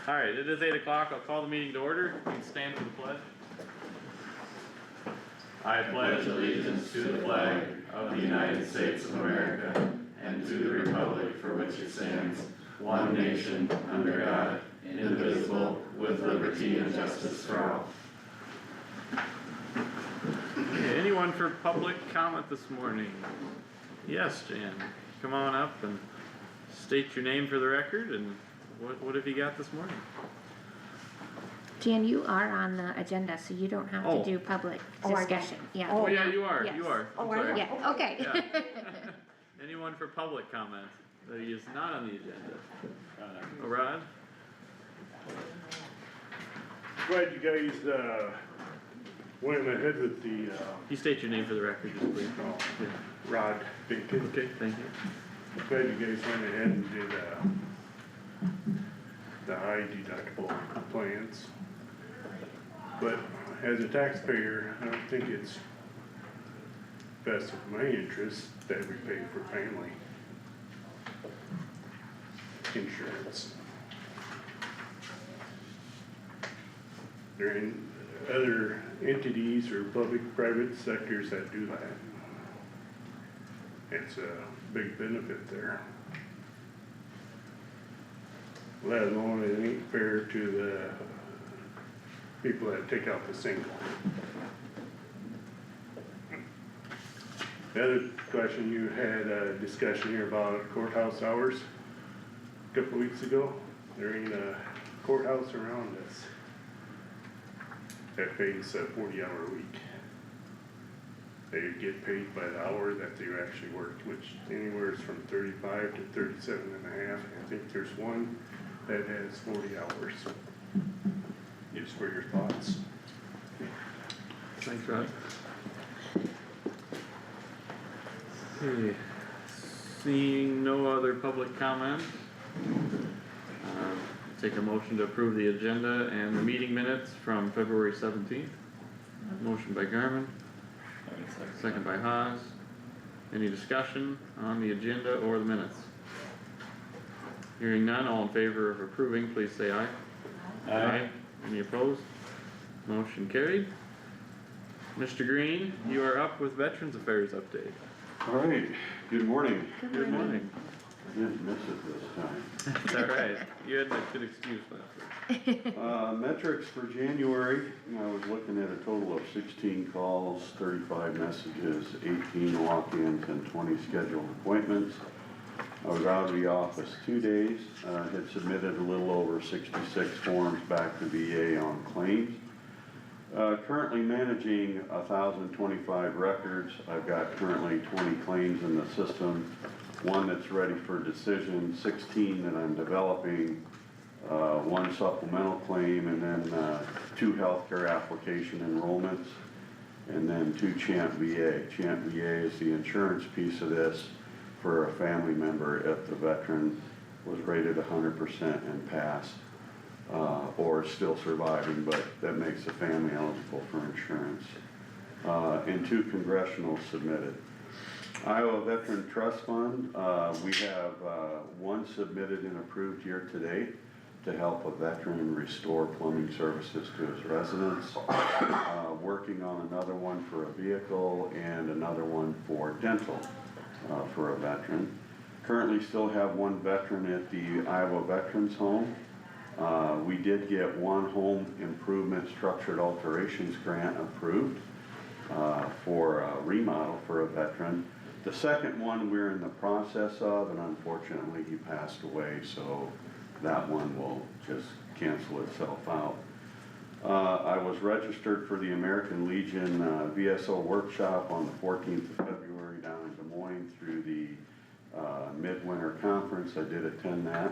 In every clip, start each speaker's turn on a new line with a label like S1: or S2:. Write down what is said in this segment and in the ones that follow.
S1: Alright, it is 8 o'clock, I'll call the meeting to order, you can stand for the pledge. I pledge allegiance to the flag of the United States of America and to the republic for which it stands, one nation, under God, indivisible, with liberty and justice for all. Okay, anyone for public comment this morning? Yes, Jan, come on up and state your name for the record and what have you got this morning?
S2: Jan, you are on the agenda, so you don't have to do public discussion. Yeah.
S1: Oh yeah, you are,
S2: Yes.
S1: you are, I'm
S3: Oh, I
S1: sorry.
S3: am.
S2: Yeah, okay.
S1: Yeah. Anyone for public comment that is not on the agenda? Oh, Rod?
S4: Glad you guys, went ahead with the,
S1: You state your name for the record, just please. Yeah.
S4: Rod Bacon.
S1: Okay, thank you.
S4: Glad you guys went ahead and did, the high deductible plans. But as a taxpayer, I don't think it's best of my interest that we pay for family insurance. There are other entities or public-private sectors that do that. It's a big benefit there. Let alone it ain't fair to the people that take out the single. The other question, you had a discussion here about courthouse hours a couple weeks ago. There ain't a courthouse around us that pays a 40-hour week. They get paid by the hour that they actually worked, which anywhere is from 35 to 37 and a half. I think there's one that has 40 hours. Just for your thoughts.
S1: Thanks, Rod. Okay, seeing no other public comment, take a motion to approve the agenda and the meeting minutes from February 17th. Motion by Garmin, second by Haas. Any discussion on the agenda or the minutes? Hearing none, all in favor of approving, please say aye. Aye. Any opposed? Motion carried. Mr. Green, you are up with Veterans Affairs update.
S5: All right, good morning.
S1: Good morning.
S5: I didn't miss it this time.
S1: It's alright, you had a good excuse last week.
S5: Metrics for January, I was looking at a total of 16 calls, 35 messages, 18 walk-ins, and 20 scheduled appointments. I was out of the office 2 days, had submitted a little over 66 forms back to VA on claims. Currently managing 1,025 records. I've got currently 20 claims in the system, one that's ready for decision, 16 that I'm developing, one supplemental claim, and then 2 healthcare application enrollments, and then 2 CHAMP VA. CHAMP VA is the insurance piece of this for a family member if the veteran was rated 100% and passed. Or is still surviving, but that makes the family eligible for insurance. And 2 congressional submitted. Iowa Veteran Trust Fund, we have 1 submitted and approved year to date to help a veteran restore plumbing services to his residence. Working on another one for a vehicle and another one for dental for a veteran. Currently still have 1 veteran at the Iowa Veterans Home. We did get 1 home improvement structured alterations grant approved for a remodel for a veteran. The second one we're in the process of, and unfortunately he passed away, so that one will just cancel itself out. I was registered for the American Legion VSO workshop on the 14th of February down in Des Moines through the Midwinter Conference. I did attend that.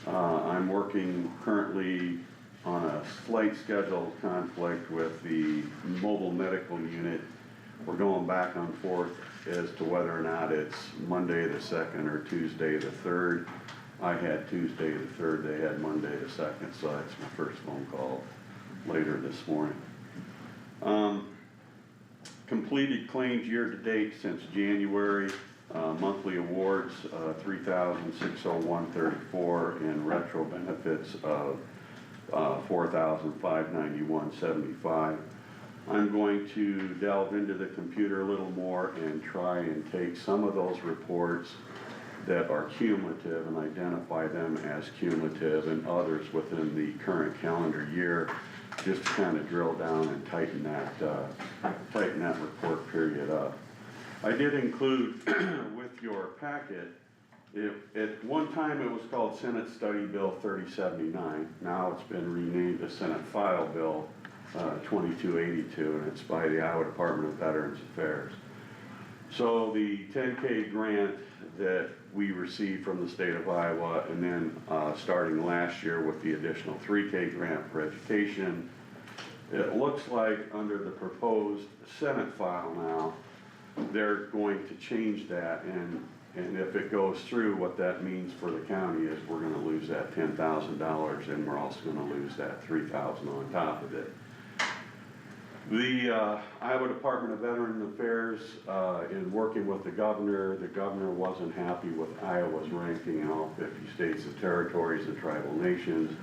S5: I'm working currently on a slight schedule conflict with the mobile medical unit. We're going back and forth as to whether or not it's Monday the 2nd or Tuesday the 3rd. I had Tuesday the 3rd, they had Monday the 2nd, so that's my first phone call later this morning. Completed claims year to date since January. monthly awards, $3,601.34, and retro benefits of $4,591.75. I'm going to delve into the computer a little more and try and take some of those reports that are cumulative and identify them as cumulative and others within the current calendar year, just to kind of drill down and tighten that report period up. I did include with your packet, at one time it was called Senate Study Bill 3079. Now it's been renamed to Senate File Bill 2282, and it's by the Iowa Department of Veterans Affairs. So the 10K grant that we received from the state of Iowa, and then starting last year with the additional 3K grant for education, it looks like under the proposed Senate file now, they're going to change that, and if it goes through, what that means for the county is we're gonna lose that $10,000, and we're also gonna lose that $3,000 on top of it. The Iowa Department of Veterans Affairs, in working with the governor wasn't happy with Iowa's ranking in all 50 states and territories and tribal nations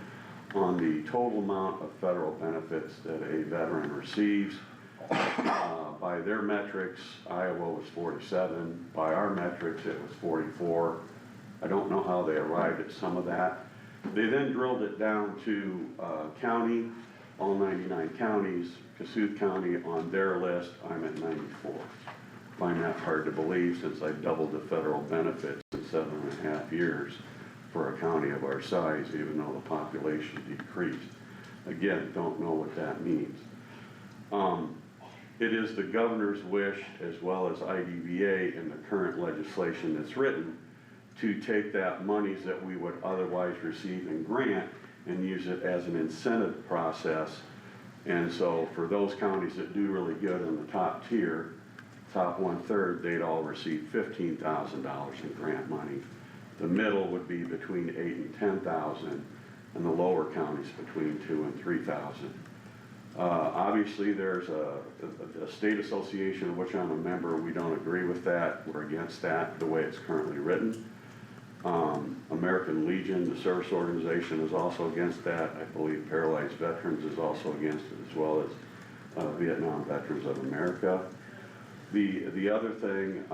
S5: on the total amount of federal benefits that a veteran receives. By their metrics, Iowa was 47. By our metrics, it was 44. I don't know how they arrived at some of that. They then drilled it down to county, all 99 counties. Kossuth County on their list, I'm at 94. Find that hard to believe since I doubled the federal benefits in 7.5 years for a county of our size, even though the population decreased. Again, don't know what that means. It is the governor's wish, as well as IDVA in the current legislation that's written, to take that monies that we would otherwise receive in grant and use it as an incentive process. And so for those counties that do really good in the top tier, top 1/3, they'd all receive $15,000 in grant money. The middle would be between $8,000 and $10,000, and the lower counties between $2,000 and $3,000. Obviously, there's a state association of which I'm a member. We don't agree with that. We're against that the way it's currently written. American Legion, the service organization, is also against that. I believe Paralyzed Veterans is also against it, as well as Vietnam Veterans of America. The other thing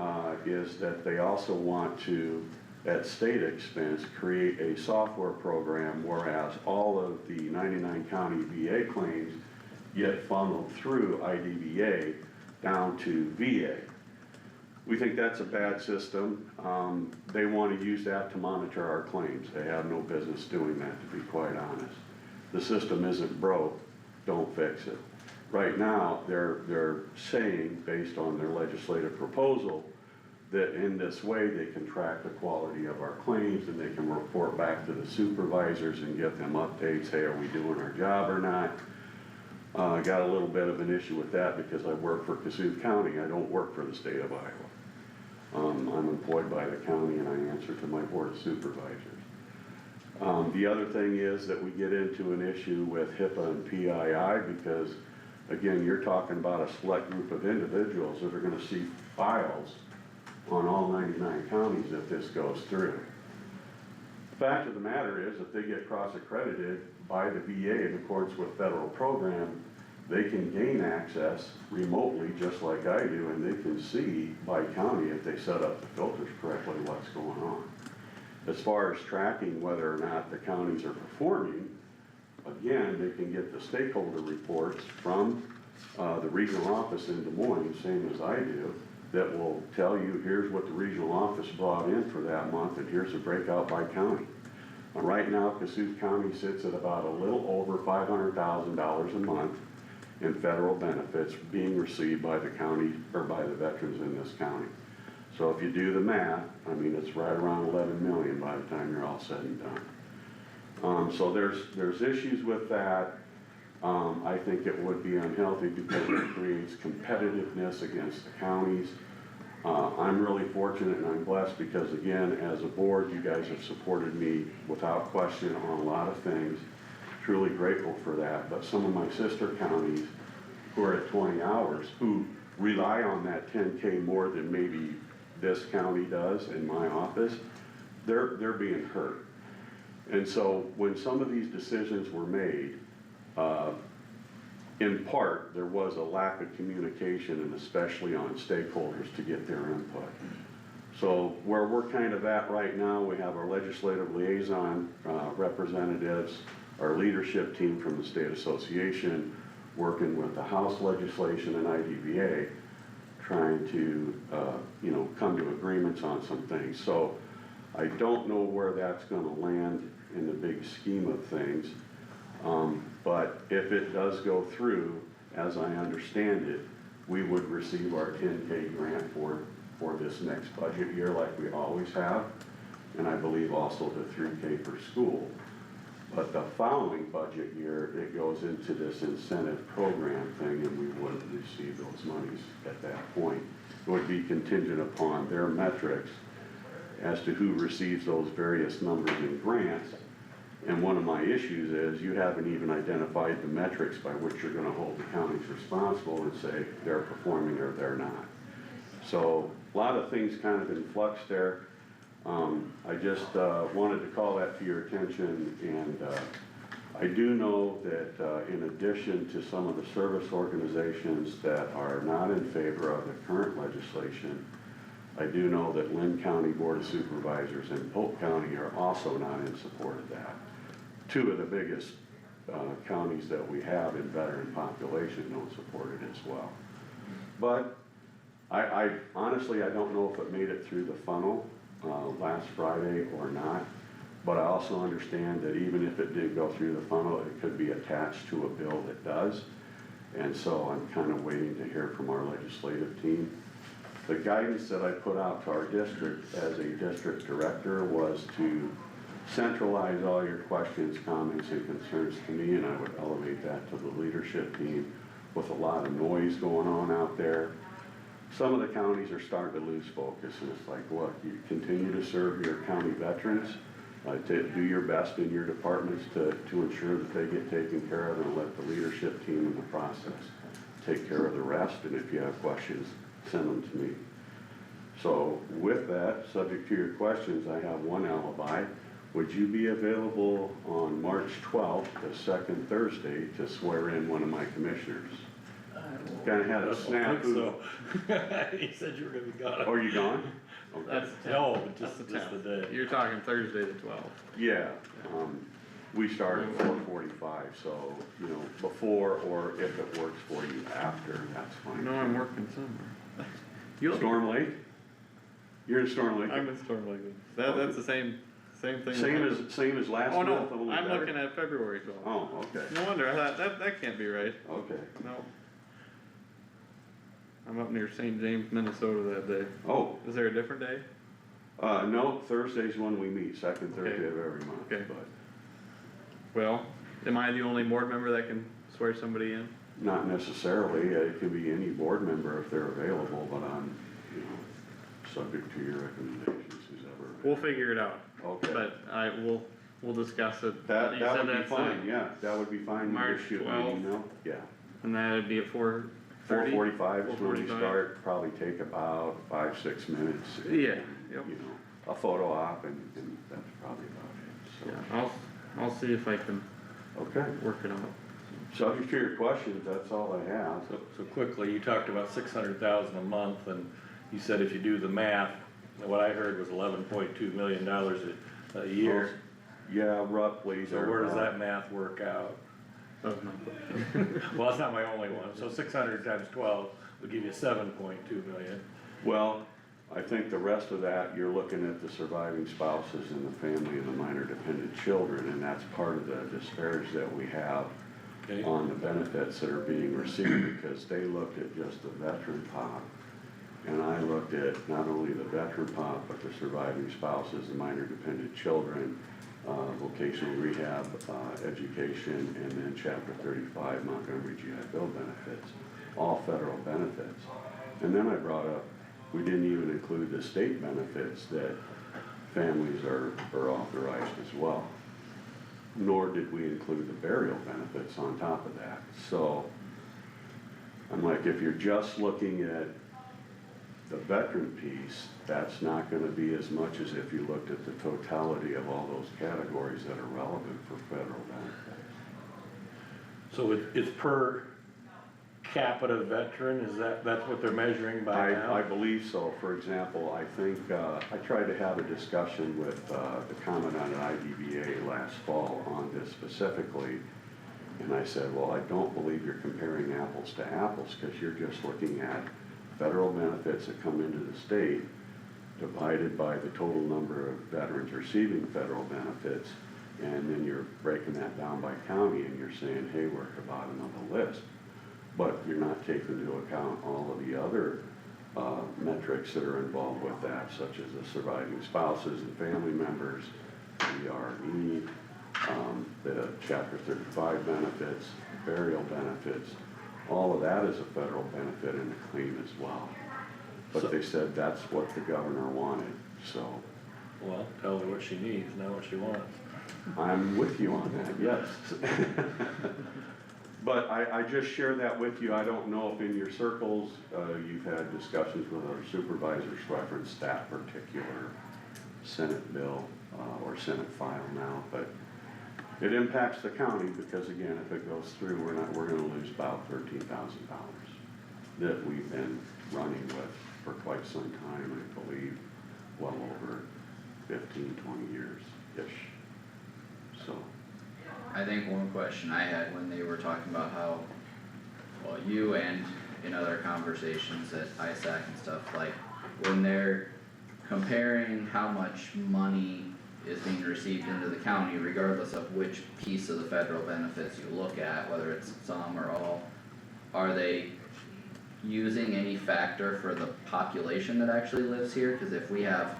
S5: is that they also want to, at state expense, create a software program, whereas all of the 99 county VA claims get funneled through IDVA down to VA. We think that's a bad system. They want to use that to monitor our claims. They have no business doing that, to be quite honest. The system isn't broke, don't fix it. Right now, they're saying, based on their legislative proposal, that in this way they can track the quality of our claims and they can report back to the supervisors and give them updates. Hey, are we doing our job or not? I got a little bit of an issue with that because I work for Kossuth County. I don't work for the state of Iowa. I'm employed by the county and I answer to my board of supervisors. The other thing is that we get into an issue with HIPAA and PII because, again, you're talking about a select group of individuals that are going to see files on all 99 counties if this goes through. The fact of the matter is, if they get cross-accredited by the VA in accordance with federal program, they can gain access remotely just like I do, and they can see by county if they set up the filters correctly what's going on. As far as tracking whether or not the counties are performing, again, they can get the stakeholder reports from the regional office in Des Moines, same as I do, that will tell you here's what the regional office brought in for that month and here's the breakout by county. Right now, Kossuth County sits at about a little over $500,000 a month in federal benefits being received by the county or by the veterans in this county. So if you do the math, I mean, it's right around 11 million by the time you're all said and done. So there's issues with that. I think it would be unhealthy because it creates competitiveness against the counties. I'm really fortunate and I'm blessed because, again, as a board, you guys have supported me without question on a lot of things. Truly grateful for that. But some of my sister counties who are at 20 hours, who rely on that 10K more than maybe this county does in my office, they're being hurt. And so when some of these decisions were made, in part, there was a lack of communication and especially on stakeholders to get their input. So where we're kind of at right now, we have our legislative liaison representatives, our leadership team from the state association, working with the House legislation and IDVA, trying to, come to agreements on some things. So I don't know where that's gonna land in the big scheme of things. But if it does go through, as I understand it, we would receive our 10K grant for this next budget year like we always have. And I believe also the 3K per school. But the following budget year, it goes into this incentive program thing and we wouldn't receive those monies at that point. It would be contingent upon their metrics as to who receives those various numbers in grants. And one of my issues is you haven't even identified the metrics by which you're gonna hold the counties responsible and say they're performing or they're not. So a lot of things kind of in flux there. I just wanted to call that to your attention, and I do know that in addition to some of the service organizations that are not in favor of the current legislation, I do know that Lynn County Board of Supervisors and Polk County are also not in support of that. Two of the biggest counties that we have in veteran population don't support it as well. But I honestly, I don't know if it made it through the funnel last Friday or not, but I also understand that even if it did go through the funnel, it could be attached to a bill that does. And so I'm kind of waiting to hear from our legislative team. The guidance that I put out to our district as a district director was to centralize all your questions, comments, and concerns to me, and I would elevate that to the leadership team with a lot of noise going on out there. Some of the counties are starting to lose focus, and it's like, look, you continue to serve your county veterans, to do your best in your departments to ensure that they get taken care of, and let the leadership team in the process take care of the rest, and if you have questions, send them to me. So with that, subject to your questions, I have one alibi. Would you be available on March 12th, the second Thursday, to swear in one of my commissioners? Kinda had a snafu.
S3: So. He said you were gonna be gone.
S5: Oh, you gone? Okay.
S1: That's
S3: No, but just
S1: the
S3: the day.
S1: You're talking Thursday the 12th.
S5: Yeah, we start at 4:45, so, before, or if it works for you after, that's fine.
S1: No, I'm working somewhere. You'll
S5: Storm Lake? You're in Storm Lake?
S1: I'm in Storm Lake. That's the same thing.
S5: Same as last
S1: Oh,
S5: month?
S1: no,
S5: only
S1: I'm
S5: better?
S1: looking at February 12th.
S5: Oh, okay,
S1: No wonder, I thought, that can't be right.
S5: okay.
S1: No. I'm up near St. James, Minnesota that day.
S5: Oh,
S1: Is there a different day?
S5: no, Thursday's when we meet, second
S1: Okay.
S5: Thursday of every month,
S1: Okay.
S5: but
S1: Well, am I the only board member that can swear somebody in?
S5: not necessarily. It could be any board member if they're available, but I'm, subject to your recommendations, who's ever available.
S1: We'll figure it out,
S5: Okay.
S1: but we'll discuss it.
S5: That
S1: You
S5: would
S1: said
S5: be
S1: that's
S5: fine, yeah, that would be fine. You
S1: March
S5: just shoot me
S1: 12th.
S5: an email. Yeah.
S1: And that'd be at 4:30?
S5: 4:45 is when we
S1: 4:45.
S5: start, probably take about 5-6 minutes.
S1: Yeah, yep.
S5: A photo op and that's probably about it,
S1: Yeah, I'll see if I can
S5: so. Okay,
S1: work it out.
S5: subject to your questions, that's all I have.
S3: So quickly, you talked about 600,000 a month, and you said if you do the math, what I heard was $11.2 million a year.
S5: Yeah, roughly.
S3: So where does that math work out?
S1: That was my question.
S3: Well, that's not my only one, so 600 times 12 would give you 7.2 million.
S5: Well, I think the rest of that, you're looking at the surviving spouses and the family and the minor dependent children, and that's part of the disparage that we have
S3: Okay.
S5: on the benefits that are being received, because they looked at just the veteran pop. And I looked at not only the veteran pop, but the surviving spouses, the minor dependent children, vocational rehab, education, and then chapter 35 Montgomery GI Bill benefits, all federal benefits. And then I brought up, we didn't even include the state benefits that families are authorized as well. Nor did we include the burial benefits on top of that. So I'm like, if you're just looking at the veteran piece, that's not gonna be as much as if you looked at the totality of all those categories that are relevant for federal benefits.
S3: So it's per capita veteran, is that's what they're measuring by now?
S5: I believe so. For example, I think, I tried to have a discussion with, the commandant at IDVA last fall on this specifically. And I said, well, I don't believe you're comparing apples to apples, because you're just looking at federal benefits that come into the state divided by the total number of veterans receiving federal benefits. And then you're breaking that down by county and you're saying, hey, we're at the bottom of the list. But you're not taking into account all of the other metrics that are involved with that, such as the surviving spouses and family members, the RE, the Chapter 35 benefits, burial benefits. All of that is a federal benefit in the claim as well. But they said that's what the governor wanted, so.
S3: Well, tell her what she needs, not what she wants.
S5: I'm with you on that, yes. But I just share that with you. I don't know if in your circles, you've had discussions with our supervisors reference that particular Senate bill, or Senate file now, but it impacts the county because again, if it goes through, we're gonna lose about $13,000 that we've been running with for quite some time, I believe, well over 15, 20 years-ish, so.
S6: I think one question I had when they were talking about how, well, you and in other conversations at ISAC and stuff, like, when they're comparing how much money is being received into the county, regardless of which piece of the federal benefits you look at, whether it's some or all, are they using any factor for the population that actually lives here? Cause if we have,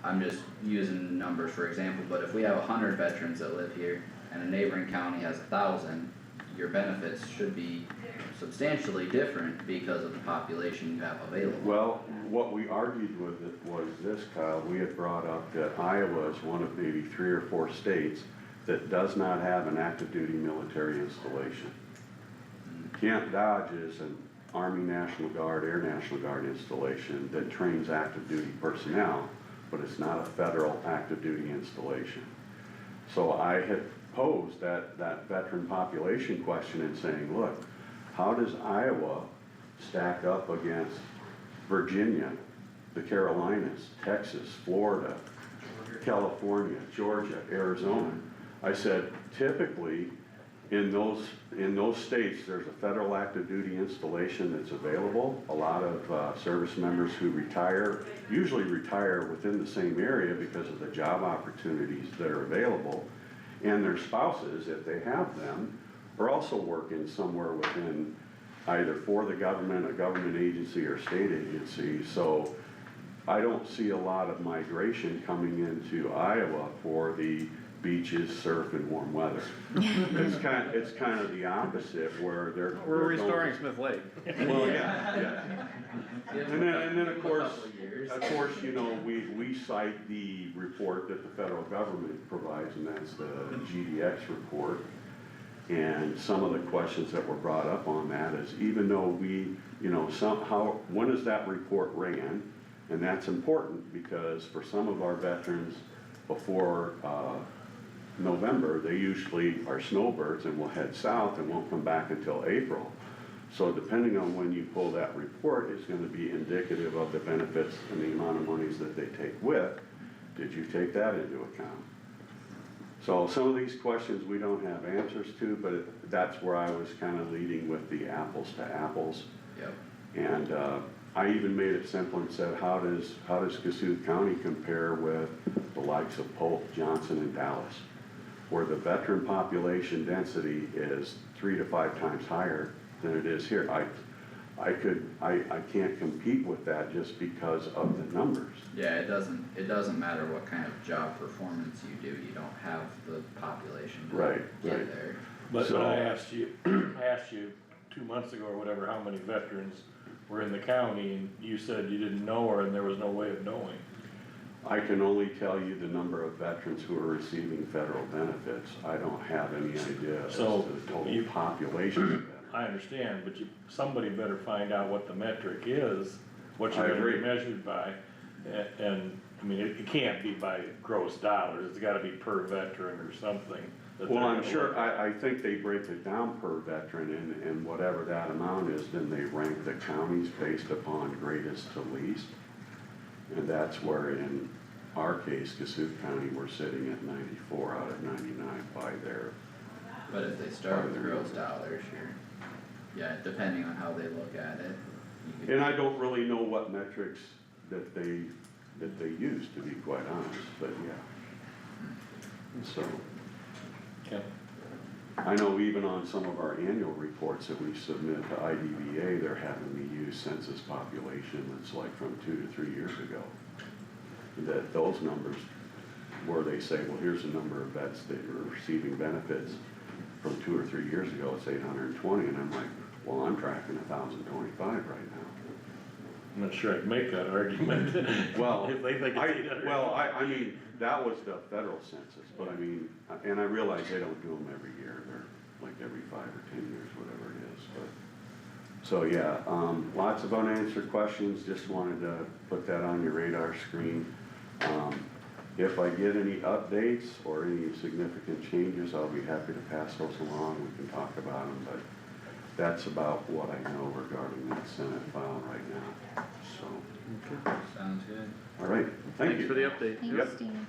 S6: I'm just using numbers for example, but if we have 100 veterans that live here and a neighboring county has 1,000, your benefits should be substantially different because of the population you have available.
S5: Well, what we argued with it was this, Kyle, we had brought up that Iowa is one of maybe 3 or 4 states that does not have an active duty military installation. Camp Dodge is an Army National Guard, Air National Guard installation that trains active duty personnel, but it's not a federal active duty installation. So I had posed that veteran population question and saying, look, how does Iowa stack up against Virginia, the Carolinas, Texas, Florida, California, Georgia, Arizona? I said, typically, in those states, there's a federal active duty installation that's available. A lot of service members who retire, usually retire within the same area because of the job opportunities that are available. And their spouses, if they have them, are also working somewhere within either for the government, a government agency or state agency. So I don't see a lot of migration coming into Iowa for the beaches, surf, and warm weather. It's kind of the opposite where they're.
S7: We're restoring Smith Lake.
S5: Well, yeah. And then of course, you know, we cite the report that the federal government provides, and that's the GDX report. And some of the questions that were brought up on that is, even though we, you know, somehow, when is that report ran? And that's important because for some of our veterans before November, they usually are snowbirds and will head south and won't come back until April. So depending on when you pull that report, it's gonna be indicative of the benefits and the amount of monies that they take with. Did you take that into account? So some of these questions we don't have answers to, but that's where I was kind of leading with the apples to apples.
S6: Yep.
S5: And I even made it simple and said, how does Kossuth County compare with the likes of Polk, Johnson, and Dallas, where the veteran population density is 3 to 5 times higher than it is here? I can't compete with that just because of the numbers.
S6: Yeah, it doesn't matter what kind of job performance you do, you don't have the population to get there.
S3: But
S5: So-
S3: I asked you 2 months ago or whatever, how many veterans were in the county, and you said you didn't know, or and there was no way of knowing.
S5: I can only tell you the number of veterans who are receiving federal benefits. I don't have any idea as
S3: So,
S5: to the total
S3: you-
S5: population of veterans.
S3: I understand, but somebody better find out what the metric is what you're
S5: I
S3: gonna be
S5: agree.
S3: measured by. And, I mean, it can't be by gross dollars, it's gotta be per veteran or something. that
S5: Well,
S3: they're
S5: I'm
S3: gonna
S5: sure,
S3: look at.
S5: I think they break it down per veteran and whatever that amount is, then they rank the counties based upon greatest to least. And that's where in our case, Kossuth County, we're sitting at 94 out of 99 by their,
S6: But if they start with gross dollars, yeah, depending on how they look at it. You could-
S5: and I don't really know what metrics that they use, to be quite honest, but yeah. So,
S3: Okay.
S5: I know even on some of our annual reports that we submit to IDVA, they're having me use census population that's like from 2 to 3 years ago. That those numbers, where they say, well, here's the number of vets that are receiving benefits from 2 or 3 years ago, it's 820, and I'm like, well, I'm tracking 1,025 right now.
S3: I'm not sure I can make that argument.
S5: Well,
S3: If they think it's 800.
S5: I mean, that was the federal census, but I mean, and I realize they don't do them every year, they're like every 5 or 10 years, whatever it is, but. So, yeah, lots of unanswered questions, just wanted to put that on your radar screen. If I get any updates or any significant changes, I'll be happy to pass those along, we can talk about them, but that's about what I know regarding that Senate file right now, so,
S6: Sounds good.
S5: all right, thank you.
S7: Thanks for the update.
S2: Thanks,
S5: Yep.
S2: Steve.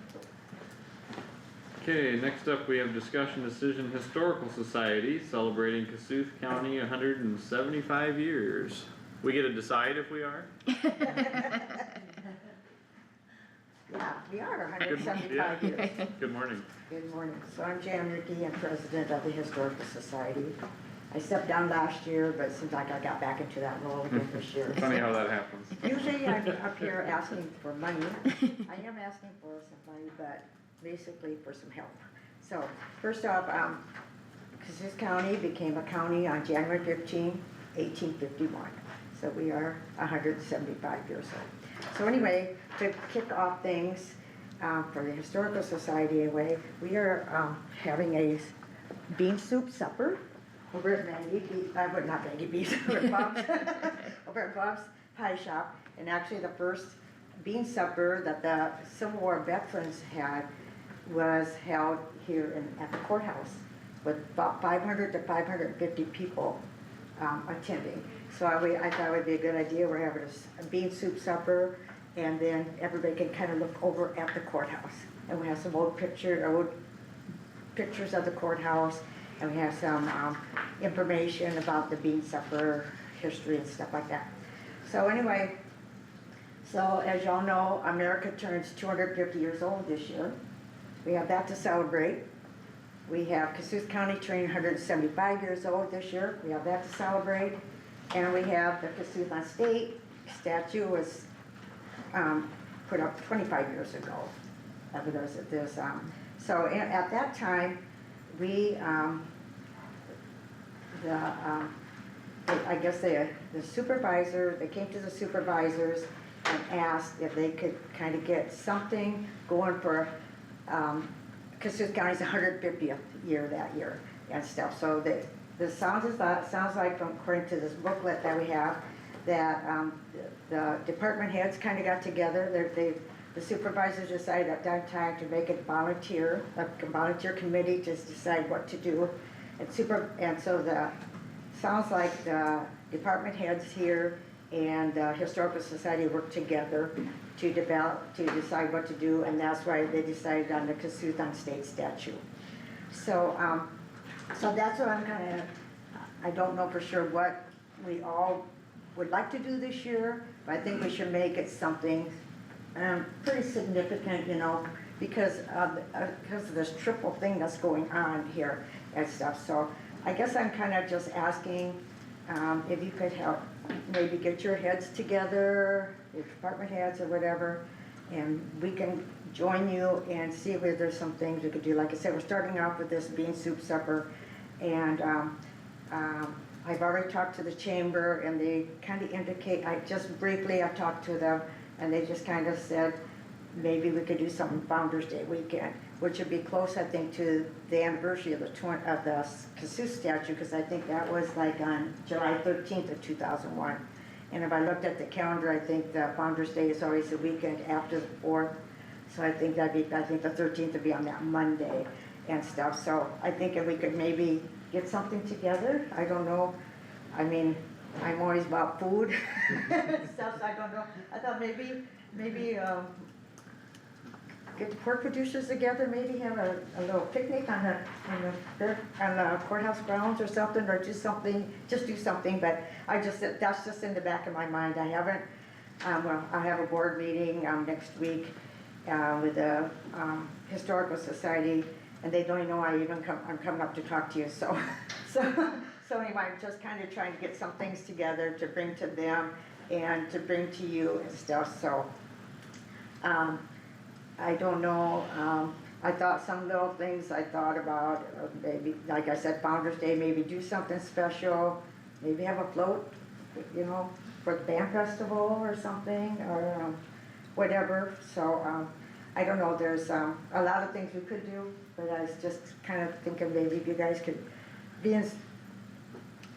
S7: Okay, next up, we have discussion decision Historical Society celebrating Kossuth County 175 years. We get to decide if we are?
S8: Yeah, we are
S7: Good-
S8: 175
S7: yeah.
S8: years.
S7: Good morning.
S8: Good morning. So I'm Jan Rickey, I'm president of the Historical Society. I stepped down last year, but it seems like I got back into that role again this year.
S7: Funny how that happens.
S8: Usually I'm up here asking for money. I am asking for some money, but basically for some help. So first off, Kossuth County became a county on January 15, 1851. So we are 175 years old. So anyway, to kick off things for the Historical Society anyway, we are having a bean soup supper over at not Maggie B's, over at Bob's, over at Bob's Pie Shop. And actually the first bean supper that the Civil War veterans had was held here at the courthouse with about 500 to 550 people attending. So I thought it would be a good idea, we're having a bean soup supper, and then everybody can kind of look over at the courthouse. And we have some old pictures of the courthouse, and we have some information about the bean supper history and stuff like that. So anyway, so as y'all know, America turns 250 years old this year. We have that to celebrate. We have Kossuth County turning 175 years old this year. We have that to celebrate. And we have the Kossuth on State statue was put up 25 years ago. So at that time, we, I guess the supervisor, they came to the supervisors and asked if they could kind of get something going for Kossuth County's 150th year that year and stuff. So sounds like, from according to this booklet that we have, that the department heads kind of got together. The supervisors decided at that time to make it volunteer, a volunteer committee to decide what to do. And so sounds like the department heads here and the Historical Society worked together to decide what to do, and that's why they decided on the Kossuth on State statue. So, so that's what I don't know for sure what we all would like to do this year, but I think we should make it something pretty significant, because of this triple thing that's going on here and stuff. So I guess I'm kind of just asking if you could help maybe get your heads together, your department heads or whatever, and we can join you and see if there's some things we could do. Like I said, we're starting off with this bean soup supper, and I've already talked to the chamber, and they kind of indicate, I've talked to them, and they just kind of said maybe we could do something Founder's Day weekend, which would be close, I think, to the anniversary of the Kossuth statue, because I think that was like on July 13th of 2001. And if I looked at the calendar, I think the Founder's Day is always the weekend after the 4th. So I think I think the 13th would be on that Monday and stuff. So I think if we could maybe get something together, I don't know. I mean, I'm always about food and stuff, so I don't know. I thought maybe, get the pork producers together, maybe have a little picnic on the courthouse grounds or something, or just do something, but that's just in the back of my mind. I haven't, well, I have a board meeting, next week, with the, Historical Society, and they don't even know I'm coming up to talk to you, so, so anyway, I'm just kind of trying to get some things together to bring to them and to bring to you and stuff, so, I don't know, I thought some little things I thought about, maybe, like I said, Founder's Day, maybe do something special, maybe have a float, you know, for the band festival or something, or whatever, so, I don't know, there's a lot of things we could do, but I was just kind of thinking maybe if you guys could be in.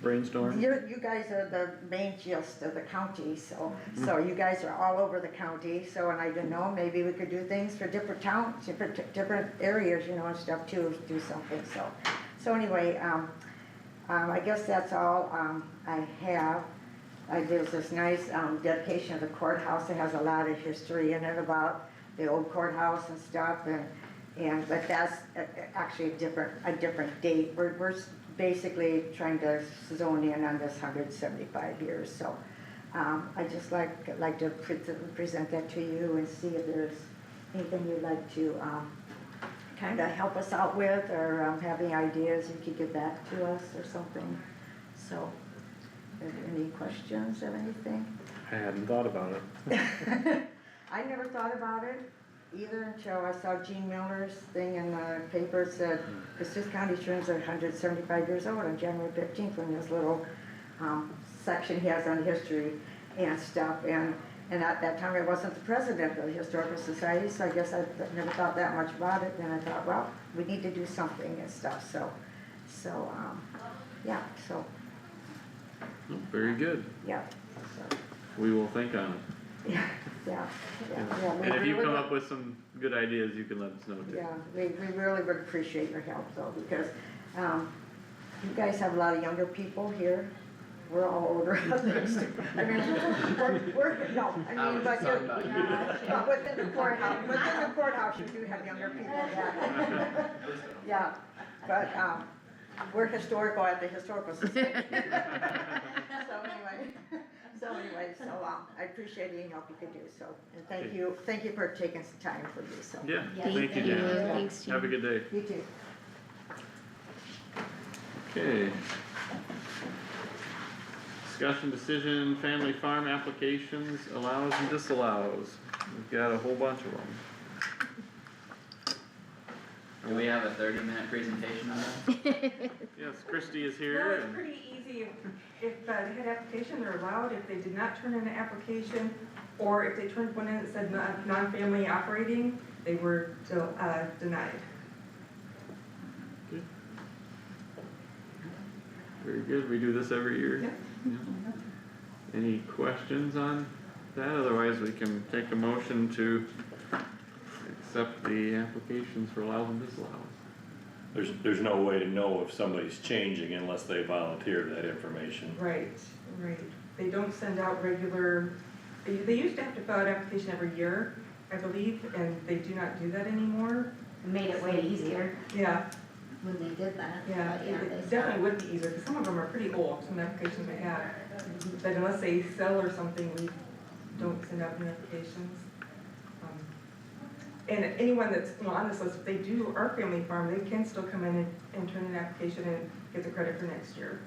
S7: Brainstorm?
S8: You guys are the main gist of the county, so you guys are all over the county, so, and I didn't know, maybe we could do things for different towns, different areas, you know, and stuff too, do something, so anyway, I guess that's all, I have. There's this nice, dedication of the courthouse, it has a lot of history in it about the old courthouse and stuff, but that's actually a different date. We're basically trying to zone in on this 175 years, so I just like to present that to you and see if there's anything you'd like to kind of help us out with, or have any ideas you could get back to us or something. So, any questions of anything?
S7: I hadn't thought about it.
S8: I never thought about it either until I saw Gene Miller's thing in the paper. Said Kossuth County turns 175 years old on January 15th, when this little section he has on history and stuff. And at that time I wasn't the president of the Historical Society, so I guess I never thought that much about it. And I thought, well, we need to do something and stuff. So yeah, so
S7: Oh, very good.
S8: yeah, so.
S7: We will think on it.
S8: Yeah.
S7: And if you come up with some good ideas, you can let us know too.
S8: Yeah, we really would appreciate your help though, because, you guys have a lot of younger people here. We're all older. I mean, but
S6: talking about you.
S8: but within the courthouse, you do have younger people, yeah. Yeah, but, we're historical at the Historical Society. So anyway, I appreciate any help you could do, so, and thank you for taking some time for me, so.
S7: Yeah,
S2: Thank
S7: thank you,
S2: you.
S7: Dan.
S2: Thanks, Jean.
S7: Have a good day.
S8: You too.
S7: Okay. Discussion decision, family farm applications, allows and disallows. We've got a whole bunch of them.
S6: Do we have a 30-minute presentation on that?
S7: Yes, Christie is
S9: No,
S7: here
S9: it's
S7: and,
S9: pretty easy. If they had application, they're allowed. If they did not turn in an application, or if they turned one in that said non-family operating, they were denied.
S7: very good, we do this every year.
S9: Yeah.
S7: Yeah. Any questions on that? Otherwise, we can take a motion to accept the applications for allows and disallows.
S3: There's no way to know if somebody's changing unless they volunteer that information.
S9: Right. They don't send out regular, they used to have to fill out an application every year, I believe, and they do not do that anymore.
S2: Made it way easier
S9: Yeah,
S2: when they did that.
S9: yeah,
S2: But
S9: it
S2: they
S9: definitely would be easier, because some of them are pretty old, some applications we have. But unless they sell or something, we don't send out any applications. And anyone that's, on this list, if they do our family farm, they can still come in and turn in an application and get the credit for next year.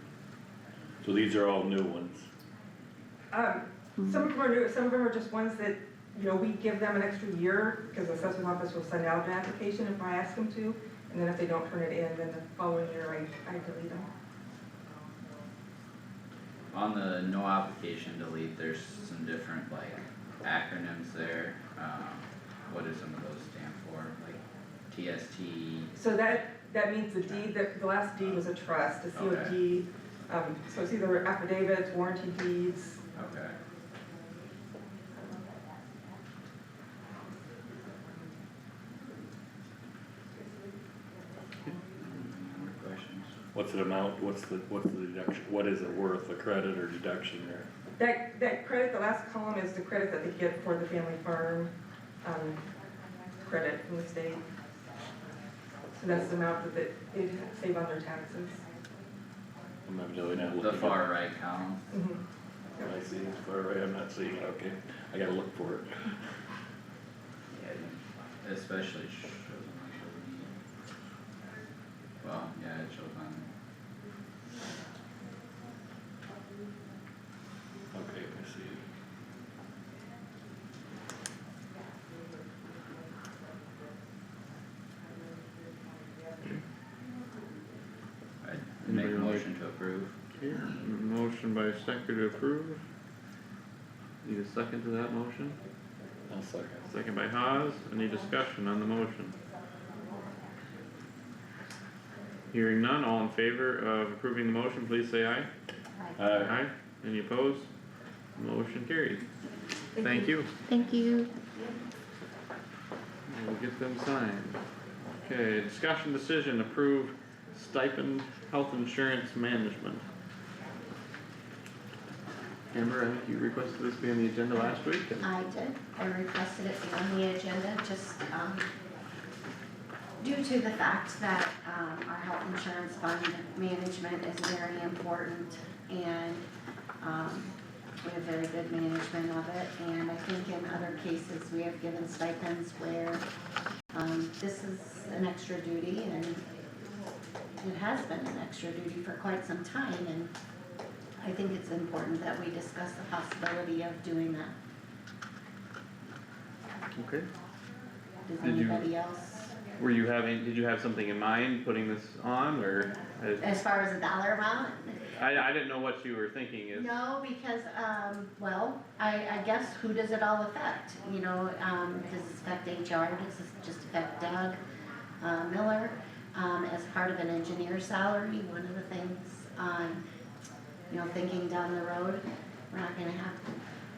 S3: So these are all new ones.
S9: Some of them are new, some of them are just ones that, we give them an extra year, because the assessment office will send out an application if I ask them to, and then if they don't turn it in, then the following year I delete them.
S6: On the no application delete, there's some different acronyms there. What do some of those stand for? Like TST?
S9: So that means the deed, the last deed was a trust, a COD. So it's either affidavits, warranty deeds,
S6: Okay. Other questions?
S3: What's it amount, what's the deduction, what is it worth, a credit or deduction there?
S9: That credit, the last column is the credit that they get for the family farm, credit from the state. So that's the amount that they save on their taxes.
S3: I'm evidently not
S6: The
S3: looking.
S6: far right column,
S3: I see, it's far right, I'm not seeing it, okay, I gotta look for it.
S6: yeah, especially shows on the, well, yeah, it shows on,
S3: Okay, I see it.
S6: I'd make a motion to approve.
S7: Okay, motion by Stecker to approve. Need a second to that motion?
S3: I'll second.
S7: Second by Haas, any discussion on the motion? Hearing none, all in favor of approving the motion, please say aye. Aye. Any opposed? Motion carried. Thank you.
S2: Thank you.
S7: We'll get them signed. Okay, discussion decision, approve stipend health insurance management. Amber, I think you requested this be on the agenda last week.
S2: I did. I requested it be on the agenda, just, due to the fact that, our health insurance fund management is very important and, we have very good management of it, and I think in other cases, we have given stipends where, this is an extra duty, and it has been an extra duty for quite some time, and I think it's important that we discuss the possibility of doing that.
S7: Okay.
S2: Does
S7: Did you-
S2: anybody else,
S7: Did you have something in mind, putting this on, or?
S2: as far as the dollar amount?
S7: I didn't know what you were thinking is.
S2: No, because, well, I guess who does it all affect? You know, does this affect HR, does this just affect Doug, Miller? As part of an engineer's salary, one of the things, you know, thinking down the road, we're not gonna have,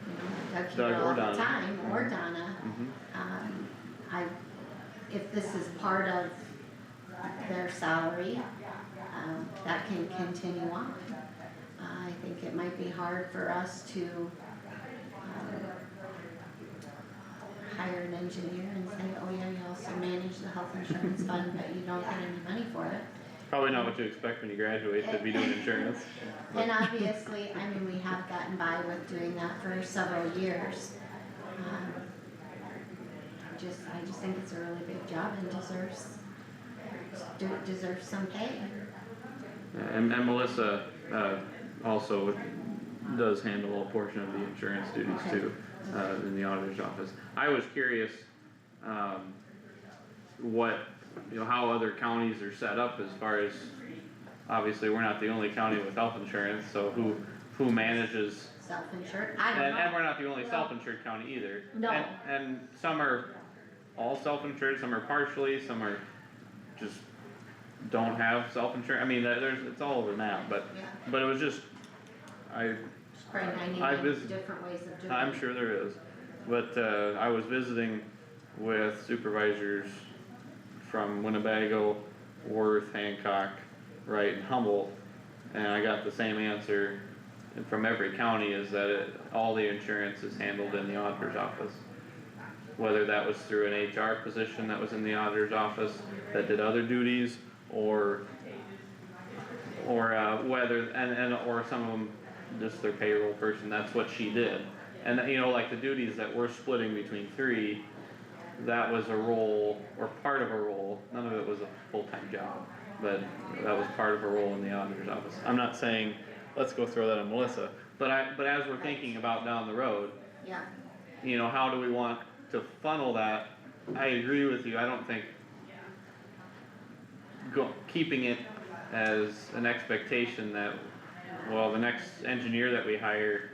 S2: you know, Doug
S7: Doug
S2: here
S7: or
S2: all the
S7: Donna.
S2: time, or Donna.
S7: Mhm.
S2: If this is part of their salary, that can continue on. I think it might be hard for us to, hire an engineer and say, oh yeah, you also manage the health insurance fund, but you don't get any money for it.
S7: Probably not what you expect when you graduate to be doing insurance.
S2: And obviously, I mean, we have gotten by with doing that for several years. I just think it's a really big job and deserves some pay.
S7: And Melissa, also does handle a portion of the insurance duties
S2: Okay.
S7: too, in the auditor's office. I was curious, what, you know, how other counties are set up as far as, obviously, we're not the only county with health insurance, so who manages?
S2: Self-insured, I don't know.
S7: And we're not the only self-insured county either.
S2: No.
S7: And some are all self-insured, some are partially, some are just don't have self-insurance, I mean, it's all over the map, but
S2: Yeah.
S7: it was just,
S2: It's probably
S7: I
S2: 99
S7: visit-
S2: different ways of doing it.
S7: I'm sure there is, but, I was visiting with supervisors from Winnebago, Worth, Hancock, Wright, and Humboldt, and I got the same answer from every county, is that all the insurance is handled in the auditor's office. Whether that was through an HR position that was in the auditor's office that did other duties, or whether, or some of them, just their payroll person, that's what she did. And, you know, like the duties that we're splitting between three, that was a role, or part of a role, none of it was a full-time job, but that was part of a role in the auditor's office. I'm not saying, let's go throw that on Melissa, but as we're thinking about down the road,
S2: Yeah,
S7: you know, how do we want to funnel that? I agree with you, I don't think keeping it as an expectation that, well, the next engineer that we hire,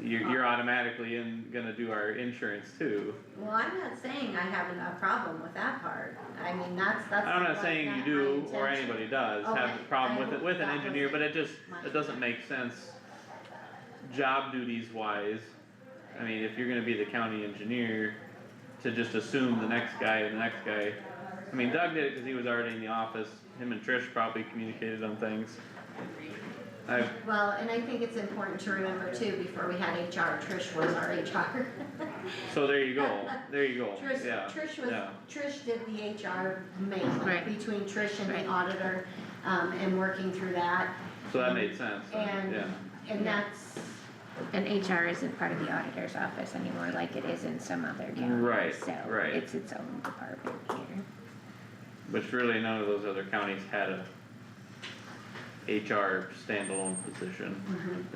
S7: you're automatically gonna do our insurance too.
S2: well, I'm not saying I have a problem with that part, I mean, that's.
S7: I'm not
S2: what-
S7: saying you
S2: my
S7: do, or
S2: intention.
S7: anybody does, have
S2: Okay,
S7: a problem
S2: I
S7: with it,
S2: hope
S7: with an
S2: that
S7: engineer, but
S2: wasn't
S7: it
S2: my-
S7: doesn't make sense job duties wise, I mean, if you're gonna be the county engineer, to just assume the next guy and the next guy. I mean, Doug did it cause he was already in the office, him and Trish probably communicated on things.
S2: Well, and I think it's important to remember too, before we had HR, Trish was our HR.
S7: So there you go,
S2: Trish,
S7: yeah, yeah.
S2: Trish did the HR mainly,
S10: Right.
S2: between Trish and the
S10: Right.
S2: auditor, and working through that.
S7: So that made sense, then,
S2: And,
S7: yeah.
S2: and that's,
S10: And HR isn't part of the auditor's office anymore like it is in some other counties.
S7: Right,
S10: So
S7: right.
S10: it's its own department here.
S7: Which really none of those other counties had a HR standalone position.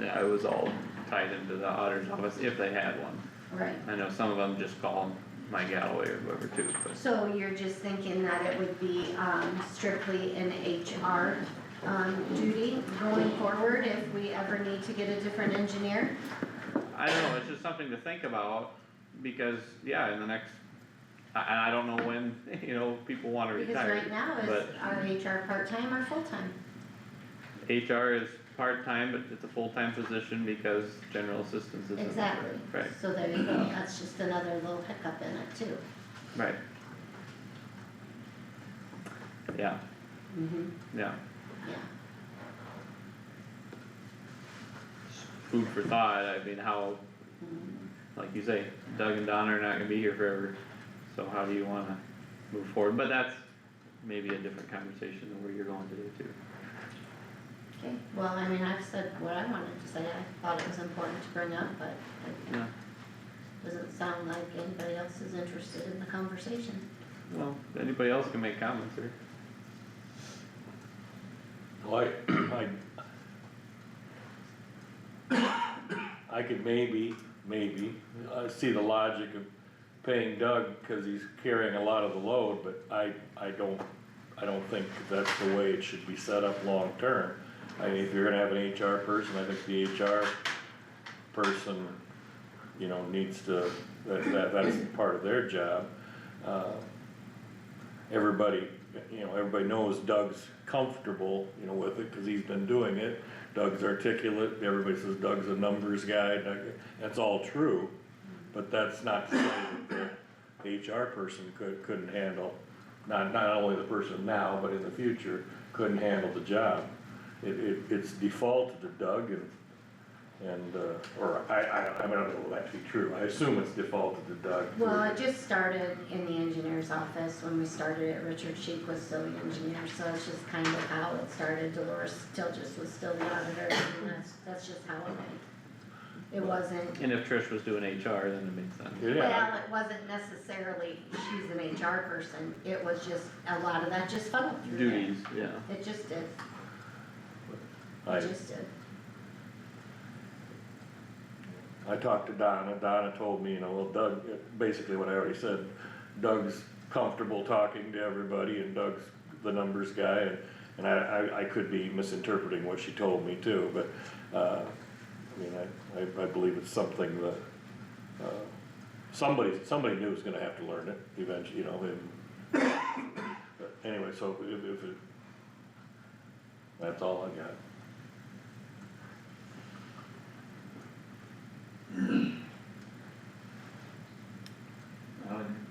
S7: Yeah, it was all tied into the auditor's office if they had one.
S2: right.
S7: I know some of them just call them Mike Galloway or whoever too, but.
S2: So you're just thinking that it would be, strictly an HR, duty going forward if we ever need to get a different engineer?
S7: I don't know, it's just something to think about, because, yeah, in the next, I don't know when, you know, people wanna
S2: Because
S7: retire.
S2: right now, is
S7: But
S2: our HR part-time or full-time?
S7: HR is part-time, but it's a full-time position because general assistance isn't.
S2: Exactly.
S7: Right,
S2: So there you go, that's just another little hiccup in it too.
S7: right. Yeah, yeah,
S2: Yeah.
S7: food for thought, I mean, how, like you say, Doug and Donna are not gonna be here forever, so how do you wanna move forward, but that's maybe a different conversation than where you're going today too.
S2: Okay, well, I mean, I've said what I wanted to say, I thought it was important to bring up, but it
S7: Yeah,
S2: doesn't sound like anybody else is interested in the conversation.
S7: well, anybody else can make comments here.
S3: Well, I could maybe, see the logic of paying Doug, cause he's carrying a lot of the load, but I don't think that's the way it should be set up long-term. I mean, if you're gonna have an HR person, I think the HR person, you know, needs to, that's part of their job. Everybody, you know, everybody knows Doug's comfortable, you know, with it, cause he's been doing it. Doug's articulate, everybody says Doug's a numbers guy, that's all true, but that's not to say that the HR person couldn't handle, not only the person now, but in the future, couldn't handle the job. It's defaulted to Doug or I don't know that to be true, I assume it's defaulted to Doug.
S2: Well, it just started in the engineer's office, when we started it, Richard Sheik was still the engineer, so it's just kind of how it started. Dolores Stilgis was still the auditor, and that's just how it went. It wasn't,
S7: And if Trish was doing HR, then it makes sense.
S3: Yeah,
S2: well, it wasn't necessarily she's an HR person, it was just, a lot of that just funneled through there.
S7: Duties, yeah.
S2: It just did,
S3: I
S2: it just did.
S3: I talked to Donna told me, you know, well, Doug, basically what I already said, Doug's comfortable talking to everybody and Doug's the numbers guy, and I could be misinterpreting what she told me too, but, I mean, I believe it's something that, somebody new is gonna have to learn it eventually, you know, but anyway, so if it, that's all I got.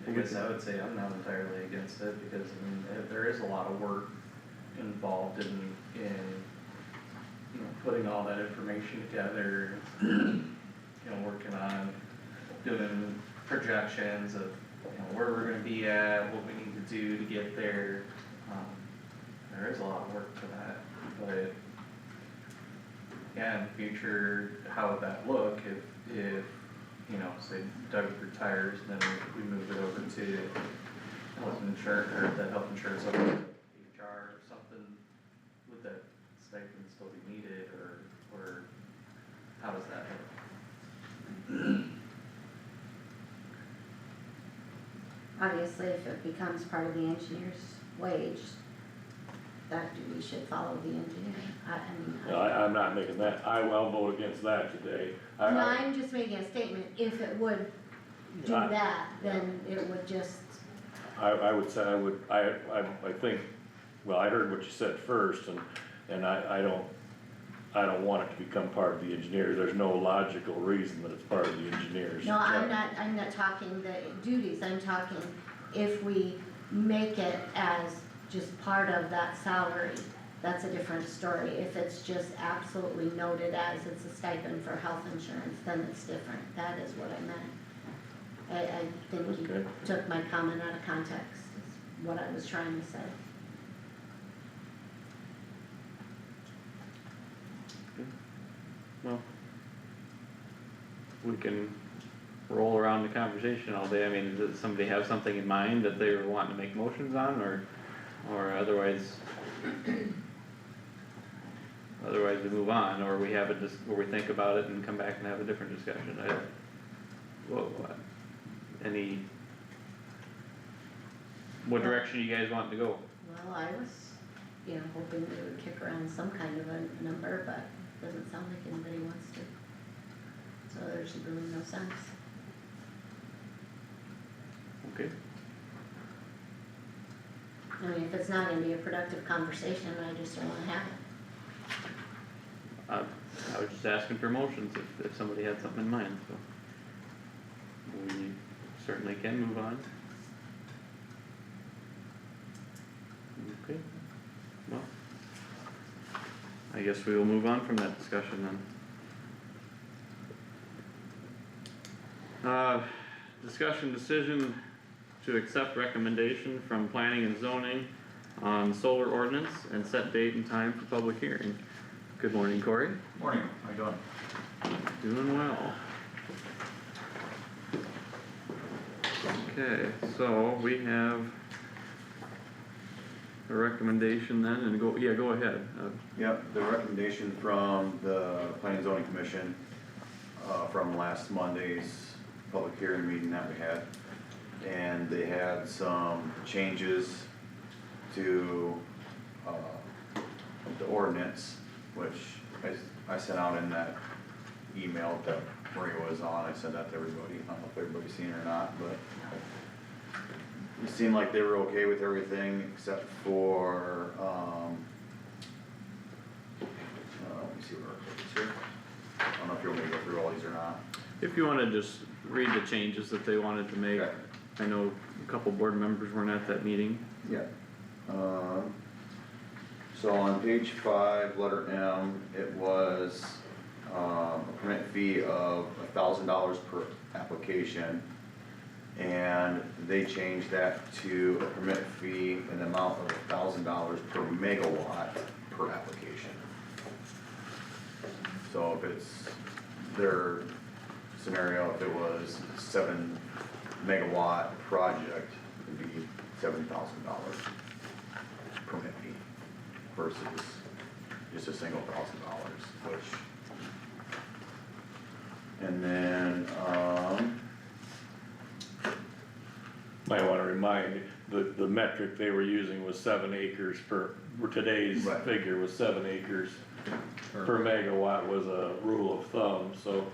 S11: I guess I would say I'm not entirely against it, because, I mean, there is a lot of work involved in, you know, putting all that information together, you know, working on doing projections of, you know, where we're gonna be at, what we need to do to get there. There is a lot of work to that, but, yeah, in the future, how would that look if, you know, say Doug retires, then we move it over to health insurance, or the health insurance over to HR or something, would that stipend still be needed, or how does that look?
S2: Obviously, if it becomes part of the engineer's wage, that duty should follow the engineer, I mean.
S3: No, I'm not making that, I'll vote against that today.
S2: No, I'm just making a statement, if it would do
S3: I-
S2: that, then it would just,
S3: I would say, I think, well, I heard what you said first, and I I don't want it to become part of the engineers, there's no logical reason that it's part of the engineers.
S2: No, I'm not talking the duties, I'm talking if we make it as just part of that salary, that's a different story. If it's just absolutely noted as it's a stipend for health insurance, then it's different, that is what I meant. I think you
S3: Okay.
S2: took my comment out of context, is what I was trying to say.
S7: Well, we can roll around the conversation all day, I mean, does somebody have something in mind that they were wanting to make motions on, or otherwise? Otherwise we move on, or we have it where we think about it and come back and have a different discussion, what direction you guys want to go?
S2: Well, I was, hoping they would kick around some kind of a number, but doesn't sound like anybody wants to. So there's really no sense.
S7: Okay.
S2: I mean, if it's not gonna be a productive conversation, I just don't wanna have it.
S7: I was just asking for motions if somebody had something in mind, so. We certainly can move on. Okay, well. I guess we will move on from that discussion then. Discussion decision to accept recommendation from planning and zoning on solar ordinance and set date and time for public hearing. Good morning, Corey.
S12: Morning, how you doing?
S7: Doing well. Okay, so we have a recommendation then, and go ahead.
S12: Yep, the recommendation from the Planning and Zoning Commission, from last Monday's public hearing meeting that we had. And they had some changes to, the ordinance, which I sent out in that email that Maria was on, I sent that to everybody, I don't know if everybody's seen it or not, but it seemed like they were okay with everything except for, let me see where it is here. I don't know if you want me to go through all these or not.
S7: If you wanna just read the changes that they wanted to make.
S12: Okay.
S7: I know a couple board members weren't at that meeting.
S12: Yeah. So on page 5, letter M, it was, a permit fee of $1,000 per application. And they changed that to a permit fee in the amount of $1,000 per megawatt per application. So if it's their scenario, if it was 7 megawatt project, it'd be $7,000 permit fee versus just a single $1,000, which. And then,
S3: Might wanna remind, the metric they were using was 7 acres today's
S12: Right.
S3: figure was 7 acres per megawatt was a rule of thumb, so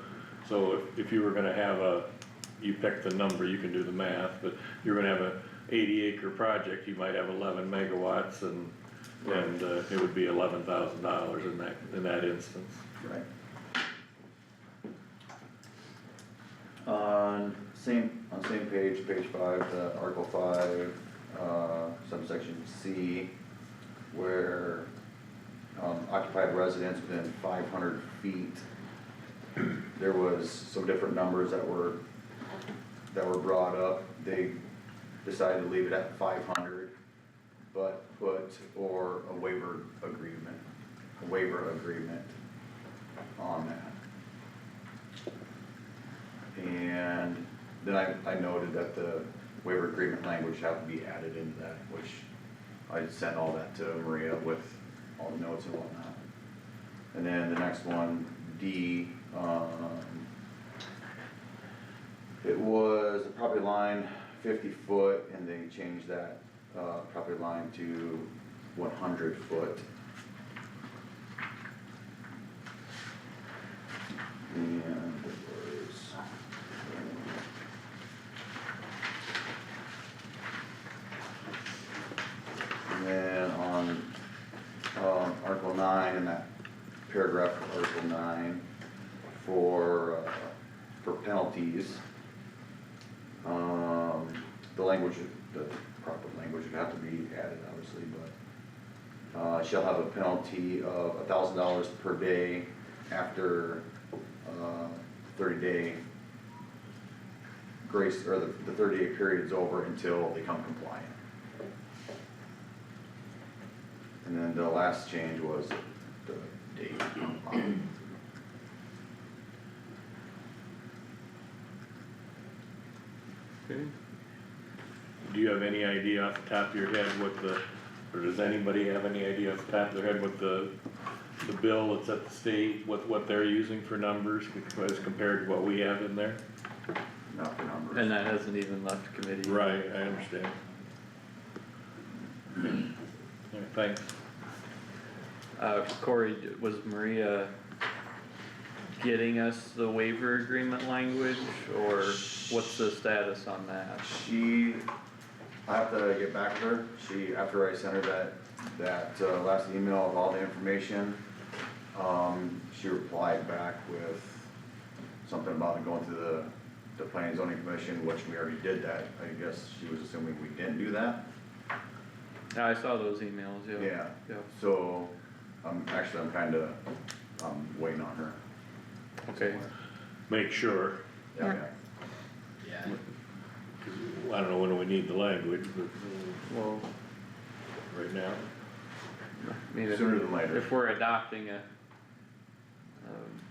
S3: if you were gonna have you pick the number, you can do the math, but you're gonna have a 80-acre project, you might have 11 megawatts and it would be $11,000 in that instance.
S12: right. On same page, page 5, Article 5, subsection C, where occupied residence within 500 feet, there was some different numbers that were brought up. They decided to leave it at 500, but put a waiver agreement on that. And then I noted that the waiver agreement language had to be added into that, which I sent all that to Maria with all the notes and whatnot. And then the next one, D, it was the property line 50 foot, and they changed that property line to 100 foot. And it was, and then on Article 9 in that paragraph of Article 9 for penalties. The language, the proper language would have to be added, obviously, but shall have a penalty of $1,000 per day after 30-day grace, or the 30-day period is over until they become compliant. And then the last change was the date.
S7: Okay.
S3: Do you have any idea off the top of your head or does anybody have any idea off the top of their head what the bill that's at the state, what they're using for numbers as compared to what we have in there?
S12: Not the numbers.
S7: And that hasn't even left committee.
S3: Right, I understand. Yeah, thanks.
S7: Corey, was Maria getting us the waiver agreement language, or what's the status on that?
S12: I have to get back to her. After I sent her that last email of all the information, she replied back with something about it going to the planning and zoning commission, which we already did that. I guess she was assuming we didn't do that.
S7: Yeah, I saw those emails, yeah.
S12: Yeah.
S7: Yeah.
S12: So, I'm kinda, waiting on her.
S7: Okay,
S3: Make sure,
S12: Yeah,
S6: Yeah,
S3: 'cause I don't know when we need the language, but
S7: well,
S3: right now.
S7: I mean,
S12: Sooner than later.
S7: if we're adopting a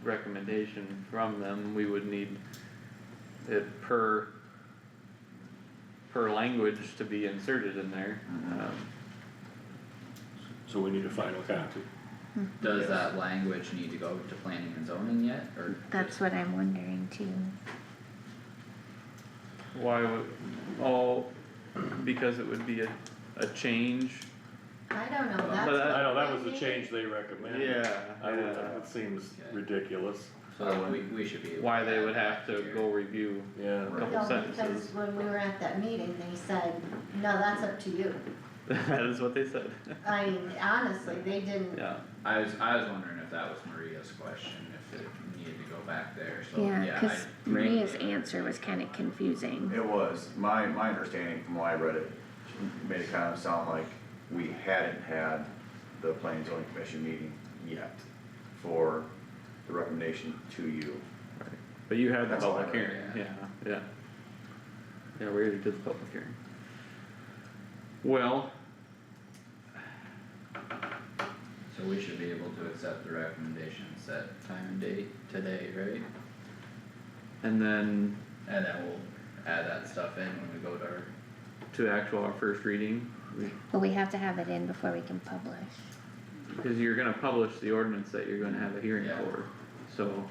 S7: recommendation from them, we would need it per language to be inserted in there.
S12: Mhm.
S3: So we need a final copy.
S6: does that language need to go to planning and zoning yet, or?
S10: That's what I'm wondering too.
S7: Why would, because it would be a change.
S2: I don't know,
S7: But
S2: that's.
S3: I know, that
S2: what
S3: was the
S2: they
S3: change they recommended. It seems ridiculous,
S6: So we should be. able
S7: Why
S6: to
S7: they
S6: add
S7: would have
S6: that
S7: to
S6: here.
S7: go review
S3: yeah.
S7: a
S2: did.
S7: couple
S2: No,
S7: sentences.
S2: because when we were at that meeting, they said, no, that's up to you.
S7: That is what they said.
S2: I mean, honestly, they didn't.
S7: Yeah,
S6: I was wondering if that was Maria's question, if it needed to go back there, so,
S10: Yeah,
S6: yeah.
S10: cause Maria's answer was kinda confusing.
S12: It was, my understanding from when I read it, made it kind of sound like we hadn't had the planning and zoning commission meeting yet for the recommendation to you.
S7: but you had the
S12: That's all I
S7: public
S12: read,
S7: hearing, yeah. Yeah, we already did the public hearing. Well,
S6: So we should be able to accept the recommendation, set time and date today, right?
S7: and then
S6: And then we'll add that stuff in when we go to our,
S7: to our first reading,
S10: But we have to have it in before we can publish.
S7: because you're gonna publish the ordinance that you're gonna have a hearing
S6: Yeah.
S7: for, so.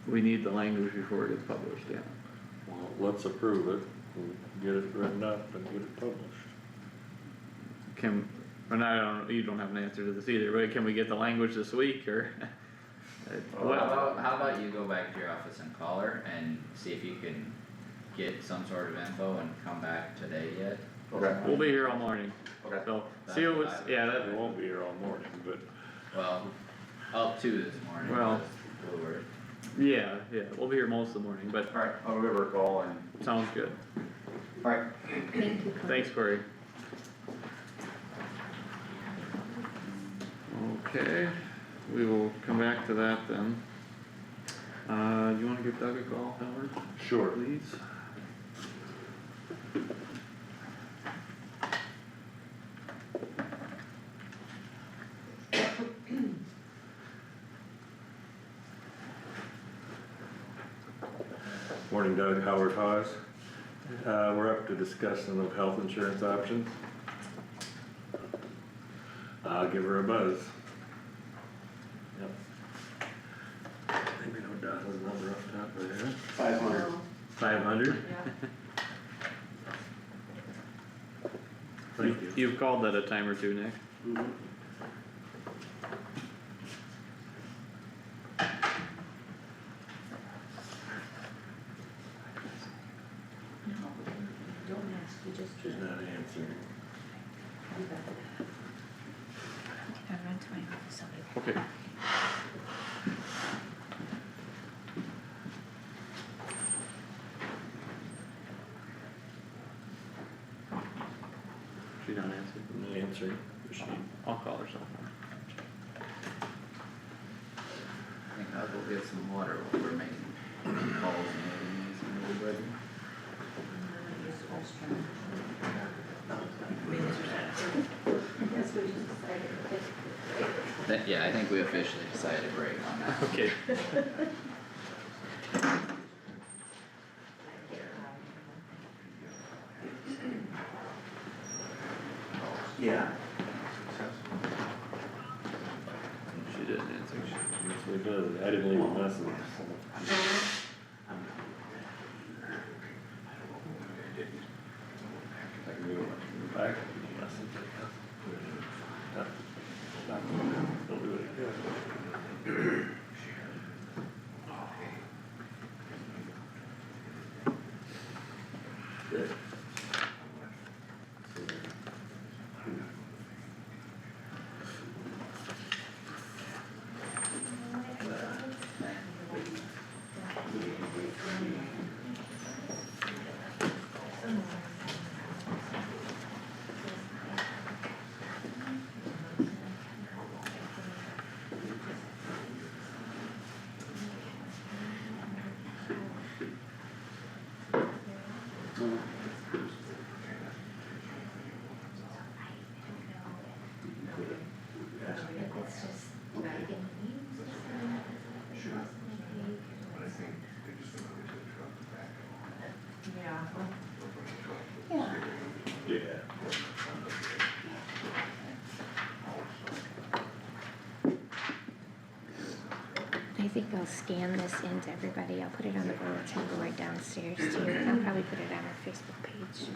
S7: We need the language before it gets published, yeah.
S3: Well, let's approve it, and get it written up and get it published.
S7: And you don't have an answer to this either, but can we get the language this week, or?
S6: how about you go back to your office and call her and see if you can get some sort of info and come back today yet?
S12: Okay.
S7: We'll be here all morning,
S12: Okay.
S7: so, see what's, yeah,
S3: We won't be here all morning, but
S6: Well, up to this morning,
S7: Well-
S6: was the word.
S7: yeah, we'll be here most of the morning, but
S12: Alright, I'll give her a call and,
S7: sounds good.
S12: alright,
S2: Thank you.
S7: Thanks, Corey. Okay, we will come back to that then. Do you wanna give Doug a call, Howard,
S3: sure.
S7: please?
S3: Morning, Doug, Howard Haas. We're up to discussion of health insurance options. I'll give her a buzz. Yep. Maybe no dot with a number off the top of there.
S5: 500.
S3: 500?
S9: Yeah.
S3: Thank you.
S7: You've called that a time or two, Nick.
S5: Mhm.
S2: Don't ask, you just.
S3: She's not answering.
S7: Okay. She not answered.
S3: Answering machine.
S7: I'll call her cell phone.
S6: I think I'll go get some water while we're making calls and meetings and everybody. Yeah, I think we officially decided to break on that.
S7: Okay.
S12: Yeah.
S7: She didn't answer.
S3: Yes, we did. I didn't leave a message, so. I can go back to the message, I guess. They'll do it again. Good. Yeah.
S10: I think I'll scan this into everybody, I'll put it on the bulletin board downstairs too, and I'll probably put it on our Facebook page.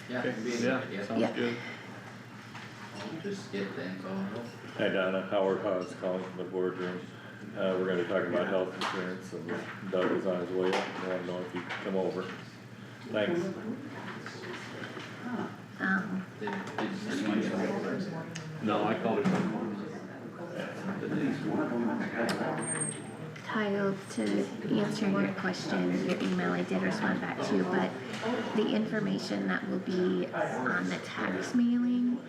S6: Yeah,
S7: Okay,
S6: it'd be a good
S7: yeah,
S6: idea.
S7: sounds
S10: Yeah.
S7: good.
S6: Just get the info.
S3: Hi Donna, Howard Haas calling from the boardroom. We're gonna be talking about health insurance and Doug is on his way up, I wanna know if he can come over. Thanks.
S6: Did anyone get hold of her?
S7: No, I called her cell phone.
S10: Kyle, to answer your question, your email, I did respond back to you, but the information that will be on the tax mailing,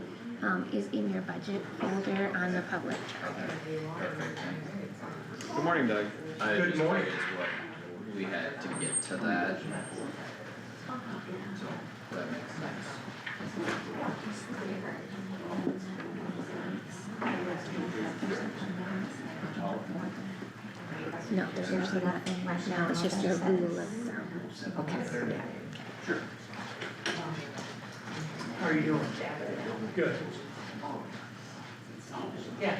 S10: is in your budget folder on the public charter.
S7: Good morning, Doug.
S6: I was just curious what we had to get to that. So, that makes sense.
S10: No, there's nothing right now, it's just a rule of thumb. Okay, yeah.
S13: How are you doing? Good. Yeah.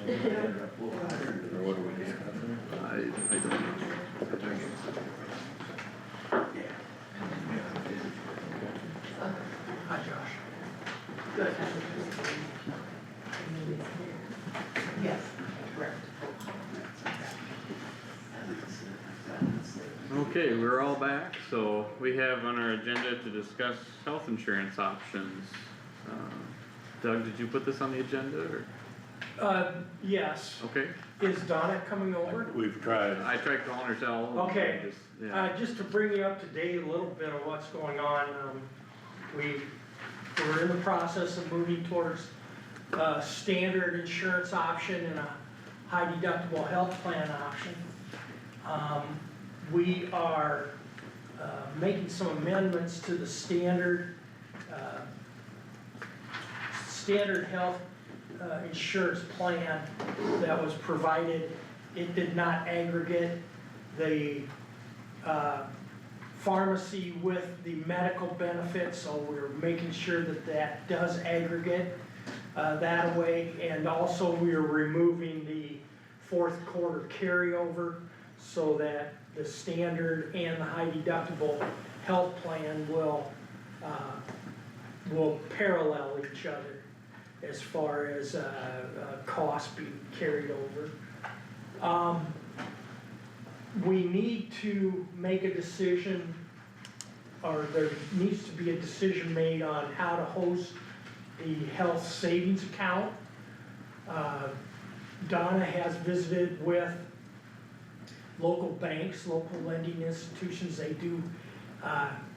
S3: Or what are we discussing?
S7: I don't know.
S13: Hi, Josh. Good. Yes, correct.
S7: Okay, we're all back, so we have on our agenda to discuss health insurance options. Doug, did you put this on the agenda, or?
S13: Yes.
S7: Okay,
S13: Is Donna coming over?
S3: We've tried.
S7: I tried calling her cell.
S13: Okay.
S7: Yeah,
S13: Just to bring you up to date a little bit of what's going on, we're in the process of moving towards a standard insurance option and a high deductible health plan option. We are, making some amendments to the standard health insurance plan that was provided. It did not aggregate the pharmacy with the medical benefits, so we're making sure that that does aggregate. that away, and also we are removing the fourth quarter carryover so that the standard and the high deductible health plan will parallel each other as far as costs being carried over. We need to make a decision, or there needs to be a decision made on how to host the health savings account. Donna has visited with local banks, local lending institutions. They do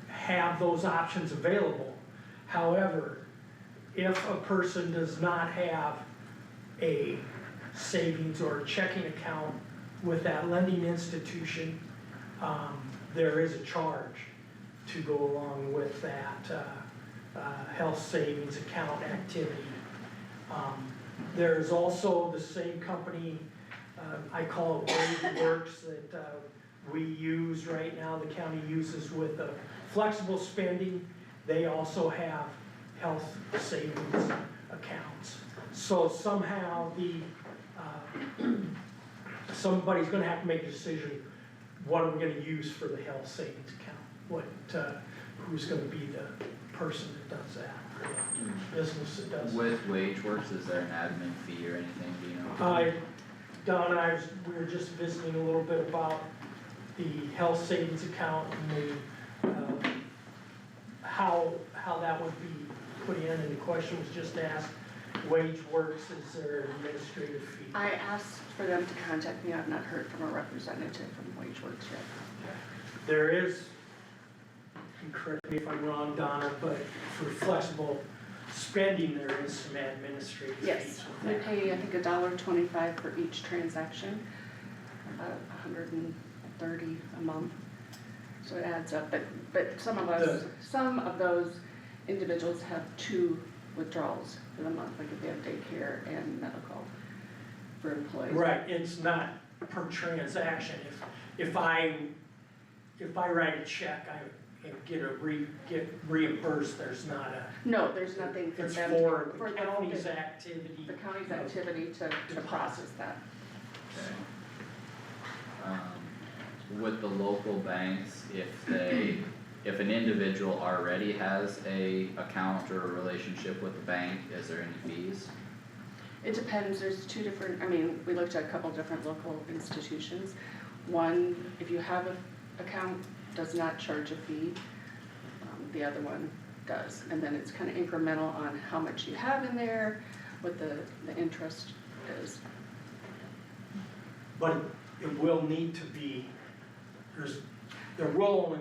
S13: have those options available. However, if a person does not have a savings or a checking account with that lending institution, there is a charge to go along with that health savings account activity. There's also the same company, I call it Wage Works, that we use right now, the county uses with the flexible spending. They also have health savings accounts. So somehow somebody's gonna have to make a decision, what are we gonna use for the health savings account? Who's gonna be the person that does that, or the business that does that?
S6: With WageWorks, is there an admin fee or anything, do you know?
S13: Donna, we were just visiting a little bit about the health savings account and the, how that would be put in, and the question was just asked, WageWorks, is there an administrative fee?
S14: I asked for them to contact me. I've not heard from a representative from WageWorks yet.
S13: There is, and correct me if I'm wrong, Donna, but for flexible spending, there is some administrative fees
S14: Yes,
S13: with
S14: we
S13: that.
S14: pay, I think, $1.25 for each transaction, about $130 a month. So it adds up, but some of those individuals have 2 withdrawals for the month, like if they have daycare and medical for employees.
S13: Right, it's not per transaction. If I write a check, I get reimbursed, there's not a,
S14: No, there's nothing for
S13: it's
S14: them,
S13: for
S14: for
S13: the
S14: them
S13: county's
S14: to,
S13: activity.
S14: the county's activity to process that.
S6: Okay. With the local banks, if an individual already has a account or a relationship with the bank, is there any fees?
S14: It depends, there's 2 different, I mean, we looked at a couple different local institutions. One, if you have an account, does not charge a fee. The other one does, and then it's kind of incremental on how much you have in there, what the interest is.
S13: But it will need to be, there will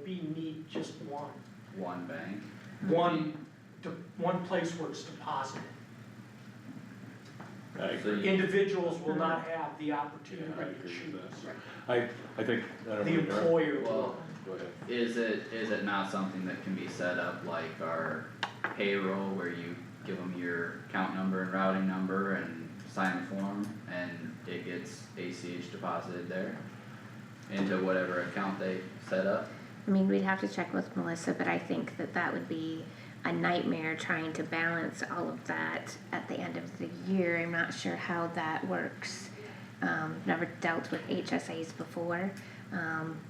S13: be just one.
S6: One bank?
S13: One place where it's deposited.
S3: I agree.
S13: Individuals will not have the opportunity
S3: Yeah, I
S13: to
S3: agree with
S13: choose.
S3: that. I think, I don't
S13: The
S3: know.
S13: employer will.
S6: Well,
S3: Go ahead.
S6: is it not something that can be set up like our payroll, where you give them your account number and routing number and sign a form, and it gets ACH deposited there into whatever account they set up?
S10: I mean, we'd have to check with Melissa, but I think that would be a nightmare trying to balance all of that at the end of the year. I'm not sure how that works. Never dealt with HSAs before,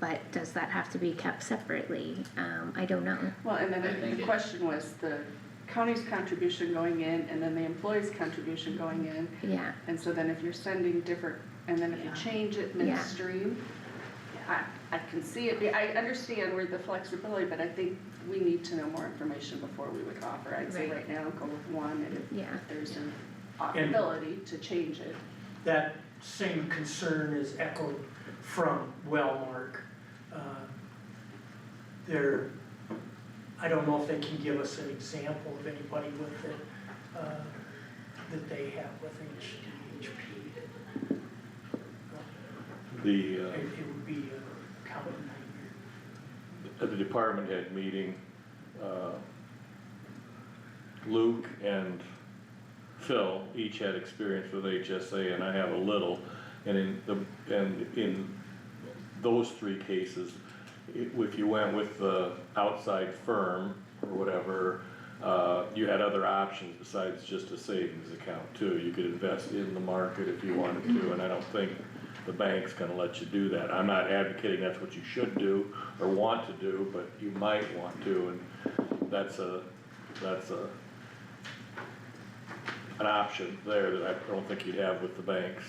S10: but does that have to be kept separately? I don't know.
S14: Well, and then
S6: I
S14: I
S6: think
S14: think the
S6: it-
S14: question was the county's contribution going in, and then the employee's contribution going in.
S10: Yeah,
S14: And so then if you're sending different, and then if you
S13: Yeah.
S14: change it midstream, I can see it, I understand where the flexibility, but I think we need to know more information before we would offer. I'd say
S10: Right.
S14: right now, go with one, and
S10: yeah.
S14: if there's an ability to change it.
S13: That same concern is echoed from Wellmark. I don't know if they can give us an example of anybody with it, that they have with HDHP. It would be a common nightmare.
S3: At the department head meeting, Luke and Phil each had experience with HSA, and I have a little, and in those 3 cases, if you went with the outside firm or whatever, you had other options besides just a savings account too. You could invest in the market if you wanted to, and I don't think the bank's gonna let you do that. I'm not advocating that's what you should do or want to do, but you might want to, and that's an option there that I don't think you'd have with the banks.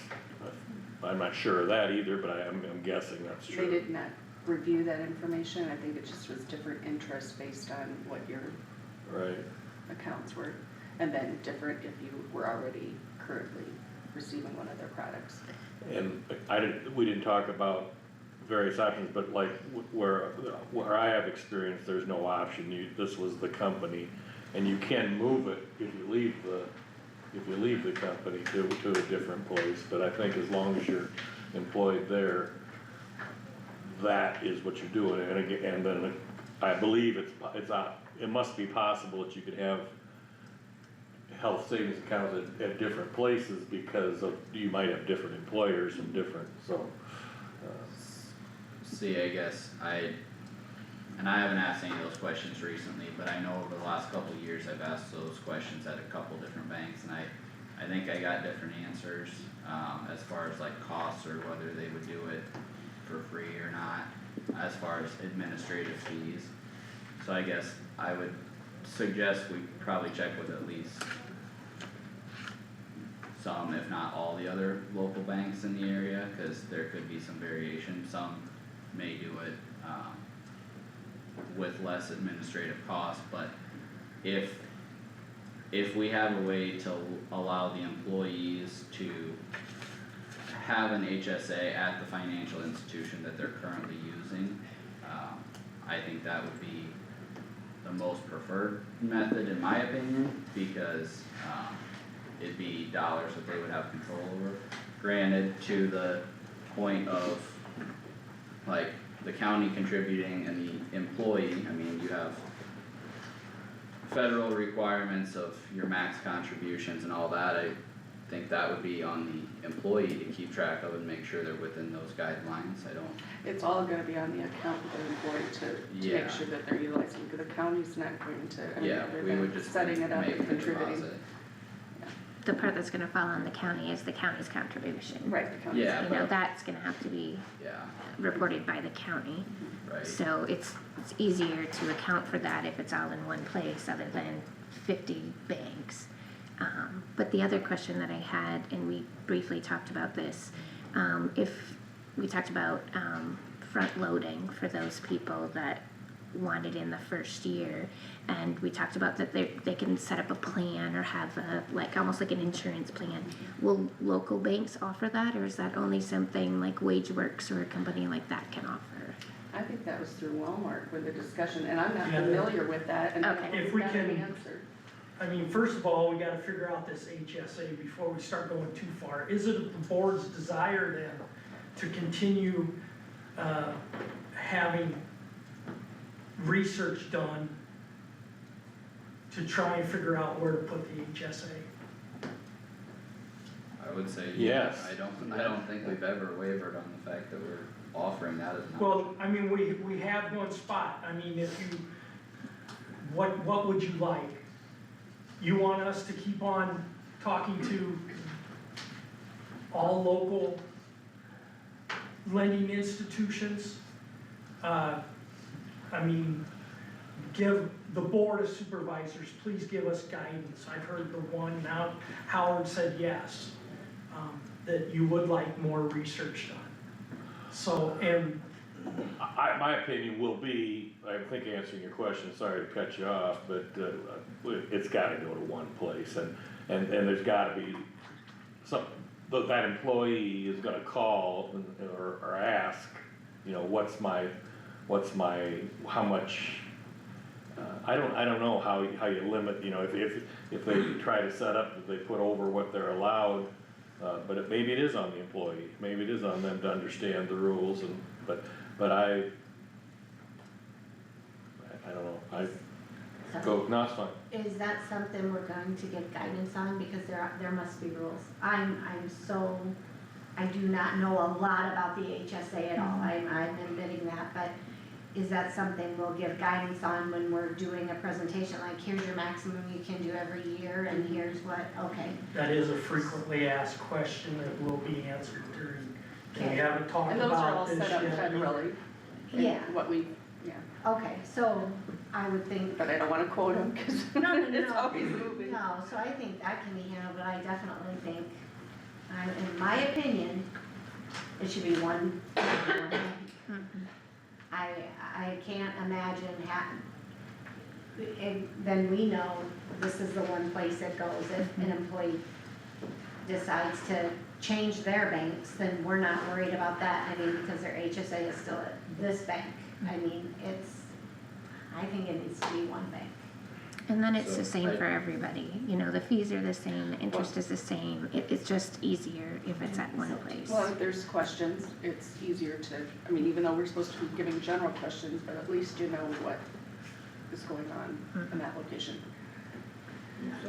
S3: I'm not sure of that either, but I'm guessing that's true.
S14: They did not review that information, I think it just was different interest based on what your
S3: Right.
S14: accounts were, and then different if you were already currently receiving one of their products.
S3: And we didn't talk about various options, but like where I have experience, there's no option. This was the company, and you can move it if you leave the company to a different place. But I think as long as you're employed there, that is what you're doing. And again, and then I believe it must be possible that you could have health savings accounts at different places because you might have different employers and different, so.
S6: See, I guess I haven't asked any of those questions recently, but I know over the last couple of years I've asked those questions at a couple different banks, and I think I got different answers, as far as like costs or whether they would do it for free or not, as far as administrative fees. So I guess I would suggest we probably check with at least some, if not all, the other local banks in the area, cause there could be some variation. Some may do it, with less administrative cost, but if we have a way to allow the employees to have an HSA at the financial institution that they're currently using, I think that would be the most preferred method in my opinion, because, it'd be dollars that they would have control over. Granted, to the point of, like, the county contributing and the employee, I mean, you have federal requirements of your max contributions and all that. I think that would be on the employee to keep track of and make sure they're within those guidelines. I don't,
S14: It's all gonna be on the account of the employee to
S6: Yeah.
S14: make sure that they're utilizing, because the county's not going to, I mean,
S6: yeah,
S14: other
S6: we would
S14: than
S6: just
S14: setting it up
S6: make
S14: and
S6: the
S14: contributing.
S6: deposit.
S10: The part that's gonna fall on the county is the county's contribution.
S14: Right, the county's.
S6: Yeah.
S10: You know, that's gonna have to be
S6: Yeah,
S10: reported by the county.
S6: right.
S10: So it's easier to account for that if it's all in one place other than 50 banks. But the other question that I had, and we briefly talked about this, if we talked about front loading for those people that want it in the first year, and we talked about that they can set up a plan or have almost like an insurance plan. Will local banks offer that, or is that only something like WageWorks or a company like that can offer?
S14: I think that was through Walmart with the discussion, and I'm not
S13: Yeah.
S14: familiar with that, and I
S10: Okay.
S14: don't
S13: If we
S14: got an
S13: can-
S14: answer.
S13: I mean, first of all, we gotta figure out this HSA before we start going too far. Is it the board's desire then to continue, having research done to try and figure out where to put the HSA?
S6: I would say,
S3: Yes.
S6: I don't think we've ever wavered on the fact that we're offering that as an option.
S13: Well, I mean, we have one spot. I mean, if you, what would you like? You want us to keep on talking to all local lending institutions? I mean, give the board of supervisors, please give us guidance. I've heard the one, now Howard said yes, that you would like more research done. So, and
S3: My opinion will be, I think answering your question, sorry to cut you off, but it's gotta go to one place, and there's gotta be that employee is gonna call or ask, you know, what's my, how much, I don't know how you limit, you know, if they try to set up that they put over what they're allowed, but maybe it is on the employee, maybe it is on them to understand the rules, but I don't know, no, it's fine.
S2: Is that something we're going to get guidance on, because there must be rules? I do not know a lot about the HSA at all, I'm admitting that, but is that something we'll give guidance on when we're doing a presentation, like here's your maximum you can do every year, and here's what, okay.
S13: That is a frequently asked question that will be answered during, and we haven't talked
S14: And those are all
S13: about this
S14: set
S13: yet.
S14: up federally.
S2: Yeah.
S14: What we, yeah,
S2: Okay, so I would think,
S14: but I don't wanna quote them, cause
S2: no,
S14: it's always moving.
S2: no, so I think that can be handled, but I definitely think, in my opinion, it should be one. I can't imagine then we know this is the one place it goes. If an employee decides to change their banks, then we're not worried about that, I mean, because their HSA is still at this bank. I mean, I think it needs to be one bank.
S10: And then it's
S6: So
S10: the same for everybody, you know, the fees are the same, the interest is the same, it's just easier if it's at one place.
S14: Well, if there's questions, it's easier to, I mean, even though we're supposed to be giving general questions, but at least you know what is going on in that location.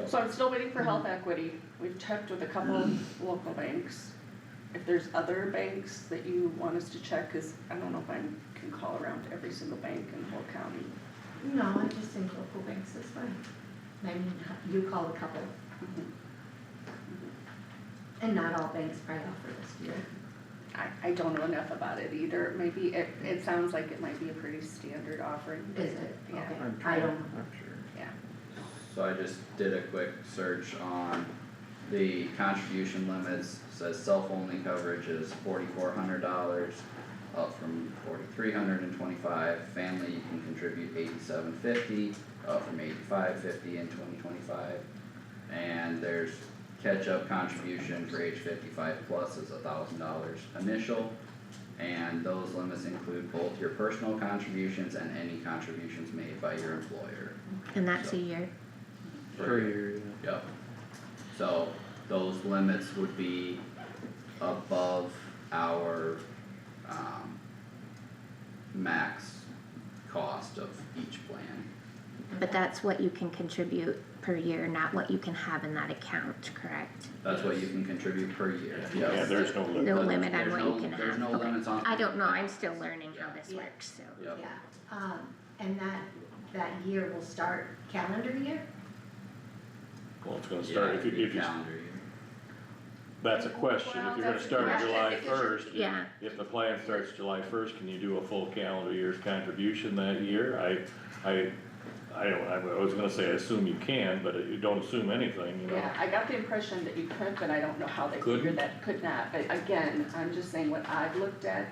S14: So I'm still waiting for health equity. We've checked with a couple of local banks. If there's other banks that you want us to check, cause I don't know if I can call around to every single bank in the whole county.
S2: No, I just think local banks is fine. I mean, you call a couple, and not all banks probably offer this year.
S14: I don't know enough about it either. Maybe it sounds like it might be a pretty standard offering.
S2: Is it?
S14: Yeah.
S2: Okay.
S7: I'm
S2: I don't,
S7: sure.
S14: Yeah.
S6: So I just did a quick search on the contribution limits, says self-only coverage is $4,400, up from $4,325, family you can contribute $8,750, up from $8,550 in 2025, and there's catch-up contribution for age 55 plus is $1,000 initial, and those limits include both your personal contributions and any contributions made by your employer.
S10: And that's a year.
S7: Per year, yeah.
S6: Yep. So those limits would be above our, max cost of each plan.
S10: But that's what you can contribute per year, not what you can have in that account, correct?
S6: That's what you can contribute per year.
S3: Yeah,
S6: Yes.
S3: there's no limit.
S10: No limit on
S6: There's
S10: what
S6: no-
S10: you can have.
S6: There's no
S10: Okay.
S6: limits on.
S10: I don't know, I'm still learning how this
S2: Yeah.
S10: works, so.
S6: Yep.
S2: yeah, and that year will start calendar year?
S3: Well, it's gonna
S6: Yeah,
S3: start,
S6: it'd
S3: if
S6: be
S3: you,
S6: calendar year.
S3: that's a question, if you're gonna start
S14: Well,
S3: July
S14: that's-
S3: first,
S10: Yeah.
S3: if the plan starts July first, can you do a full calendar year's contribution that year? I was gonna say, I assume you can, but you don't assume anything, you know?
S14: Yeah, I got the impression that you could, but I don't know how they
S3: Couldn't?
S14: figured that, could not, but again, I'm just saying what I've looked at.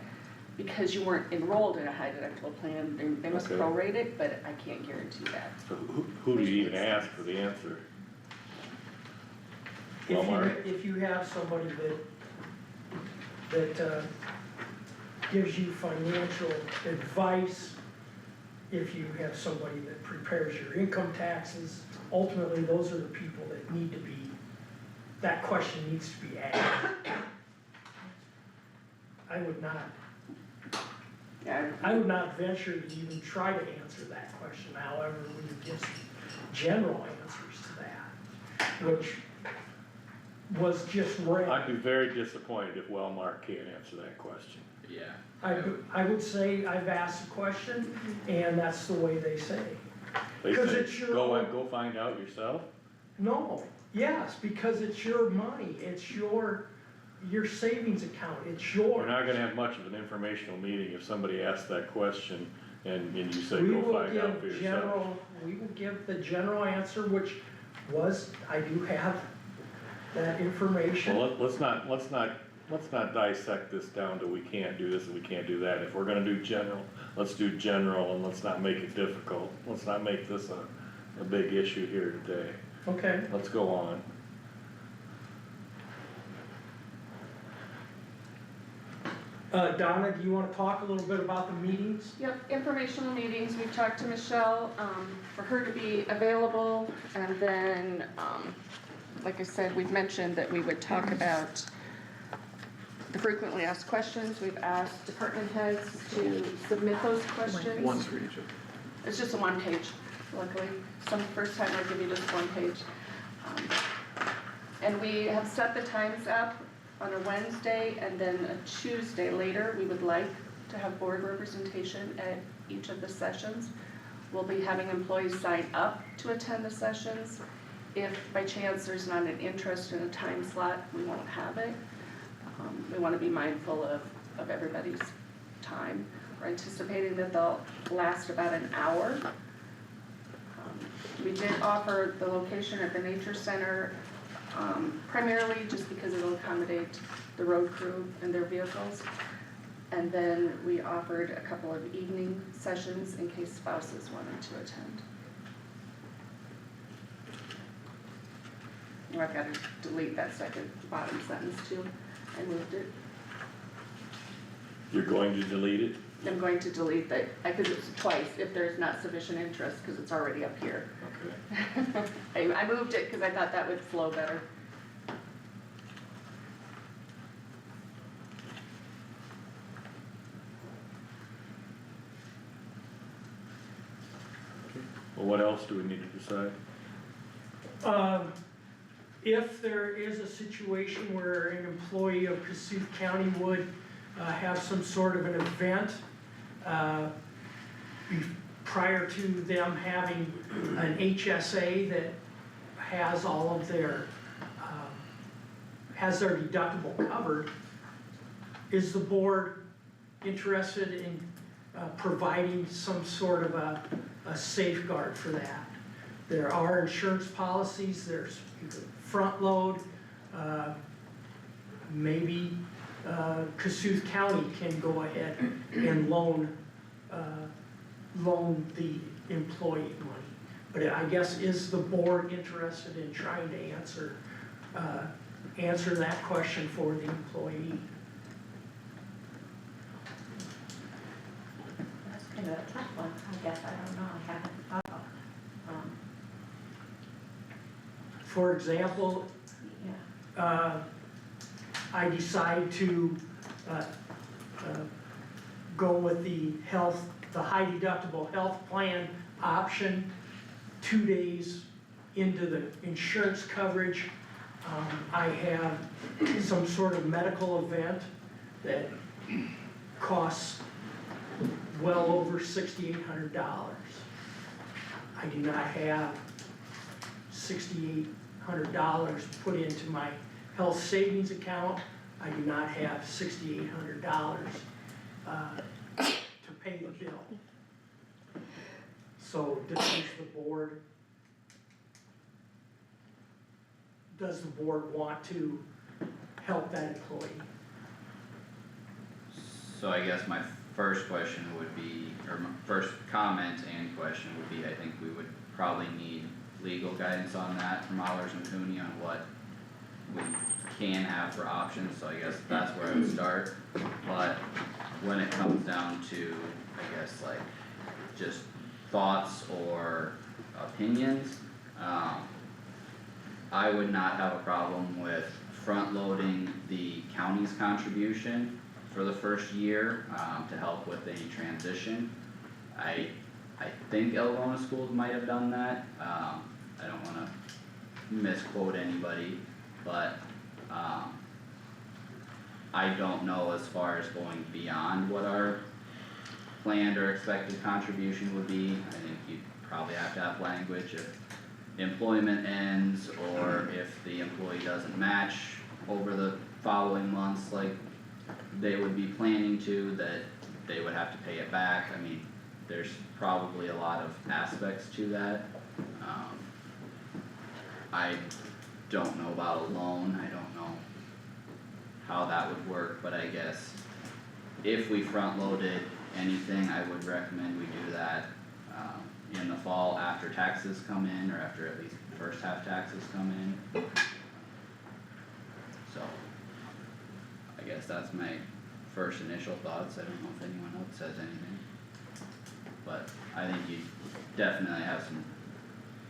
S14: Because you weren't enrolled in a high deductible plan, they must
S3: Okay.
S14: prorate it, but I can't guarantee that.
S3: So who do you even ask for the answer? Well, Mark?
S13: If you have somebody that gives you financial advice, if you have somebody that prepares your income taxes, ultimately, those are the people that need to be, that question needs to be asked. I would not venture to even try to answer that question, however, we would give some general answers to that, which was just read.
S3: I'd be very disappointed if Wellmark can't answer that question.
S6: Yeah.
S13: I would say I've asked the question, and that's the way they say.
S3: They
S13: 'Cause
S3: say,
S13: it's your
S3: go
S13: own-
S3: and go find out yourself?
S13: No, yes, because it's your money, it's your savings account, it's
S3: We're
S13: yours.
S3: not gonna have much of an informational meeting if somebody asks that question and you say,
S13: We
S3: go
S13: will
S3: find out for
S13: give
S3: yourself.
S13: we will give the general answer, which was, I do have that information.
S3: Well, let's not dissect this down to we can't do this and we can't do that. If we're gonna do general, let's do general and let's not make it difficult. Let's not make this a big issue here today.
S13: Okay,
S3: Let's go on.
S13: Donna, do you wanna talk a little bit about the meetings?
S14: Yep, informational meetings, we've talked to Michelle, for her to be available, and then, like I said, we've mentioned that we would talk about the frequently asked questions. We've asked department heads to submit those questions.
S7: One for each of them.
S14: It's just a one page, luckily. First time I give you just one page. And we have set the times up on a Wednesday and then a Tuesday later. We would like to have board representation at each of the sessions. We'll be having employees sign up to attend the sessions. If by chance there's not an interest in a time slot, we won't have it. We wanna be mindful of everybody's time. We're anticipating that they'll last about an hour. We did offer the location at the nature center, primarily just because it'll accommodate the road crew and their vehicles. And then we offered a couple of evening sessions in case spouses wanted to attend. I've got to delete that second bottom sentence too. I moved it.
S3: You're going to delete it?
S14: I'm going to delete that, because it's twice, if there's not sufficient interest, because it's already up here.
S3: Okay.
S14: I moved it because I thought that would flow better.
S3: Well, what else do we need to decide?
S13: If there is a situation where an employee of Kossuth County would have some sort of an event prior to them having an HSA that has all of their, has their deductible covered, is the board interested in providing some sort of a safeguard for that? There are insurance policies, there's front load, maybe Kossuth County can go ahead and loan the employee money. But I guess, is the board interested in trying to answer that question for the employee?
S2: That's kind of a tough one, I guess, I don't know, I haven't thought of.
S13: For example, I decide to go with the high deductible health plan option 2 days into the insurance coverage. I have some sort of medical event that costs well over $6,800. I do not have $6,800 put into my health savings account. I do not have $6,800 to pay the bill. So does the board want to help that employee?
S6: So I guess my first question would be, or my first comment and question would be, I think we would probably need legal guidance on that from Allers and Cooney on what we can have for options, so I guess that's where I would start. But when it comes down to, I guess, like, just thoughts or opinions, I would not have a problem with front-loading the county's contribution for the first year, to help with any transition. I think Elgona schools might have done that, I don't wanna misquote anybody, but, I don't know as far as going beyond what our planned or expected contribution would be. I think you'd probably have to have language if employment ends, or if the employee doesn't match over the following months like they would be planning to, that they would have to pay it back. I mean, there's probably a lot of aspects to that. I don't know about a loan, I don't know how that would work, but I guess if we front loaded anything, I would recommend we do that in the fall after taxes come in, or after at least the first half taxes come in. So, I guess that's my first initial thoughts. I don't know if anyone else says anything. But I think you definitely have some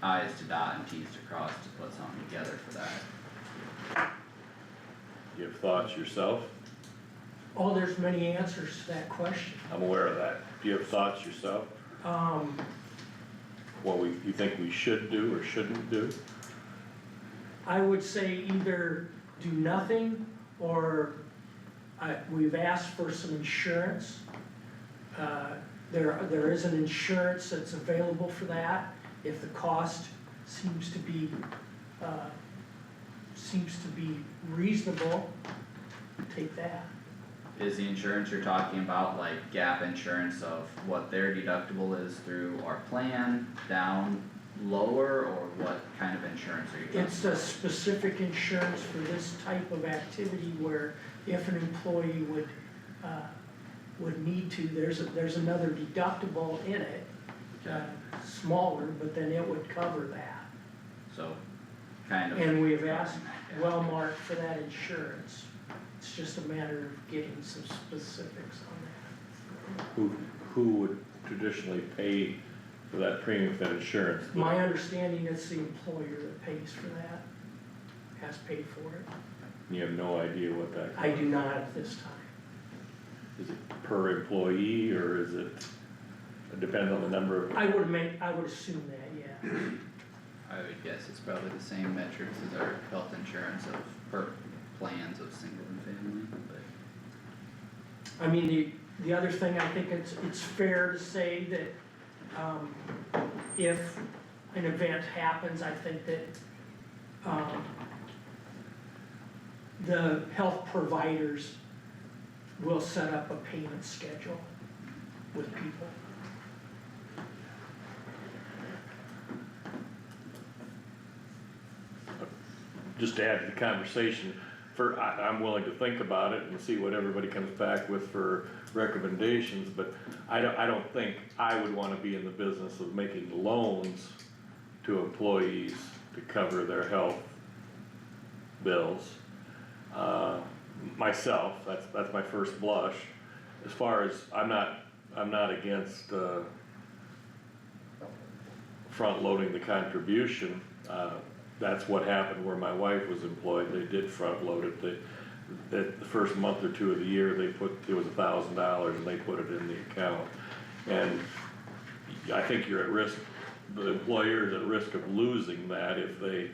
S6: I's to dot and T's to cross to put something together for that.
S3: You have thoughts yourself?
S13: Oh, there's many answers to that question.
S3: I'm aware of that. Do you have thoughts yourself? What you think we should do or shouldn't do?
S13: I would say either do nothing, or we've asked for some insurance. There is an insurance that's available for that, if the cost seems to be reasonable, take that.
S6: Is the insurance you're talking about like gap insurance of what their deductible is through our plan, down lower, or what kind of insurance are you talking about?
S13: It's a specific insurance for this type of activity where if an employee would need to, there's another deductible in it, smaller, but then it would cover that.
S6: So, kind of.
S13: And we have asked Wellmark for that insurance. It's just a matter of getting some specifics on that.
S3: Who would traditionally pay for that premium, for that insurance?
S13: My understanding is the employer that pays for that, has paid for it.
S3: You have no idea what that costs?
S13: I do not at this time.
S3: Is it per employee, or is it depend on the number of?
S13: I would assume that, yeah.
S6: I would guess it's probably the same metrics as our health insurance of per plans of single and family, but.
S13: I mean, the other thing, I think it's fair to say that, if an event happens, I think that, the health providers will set up a payment schedule with people.
S3: Just to add to the conversation, I'm willing to think about it and see what everybody comes back with for recommendations, but I don't think I would wanna be in the business of making loans to employees to cover their health bills. Myself, that's my first blush. As far as, I'm not against, front loading the contribution. That's what happened where my wife was employed, they did front load it, the first month or two of the year, it was $1,000 and they put it in the account. And I think you're at risk, the employer is at risk of losing that if they,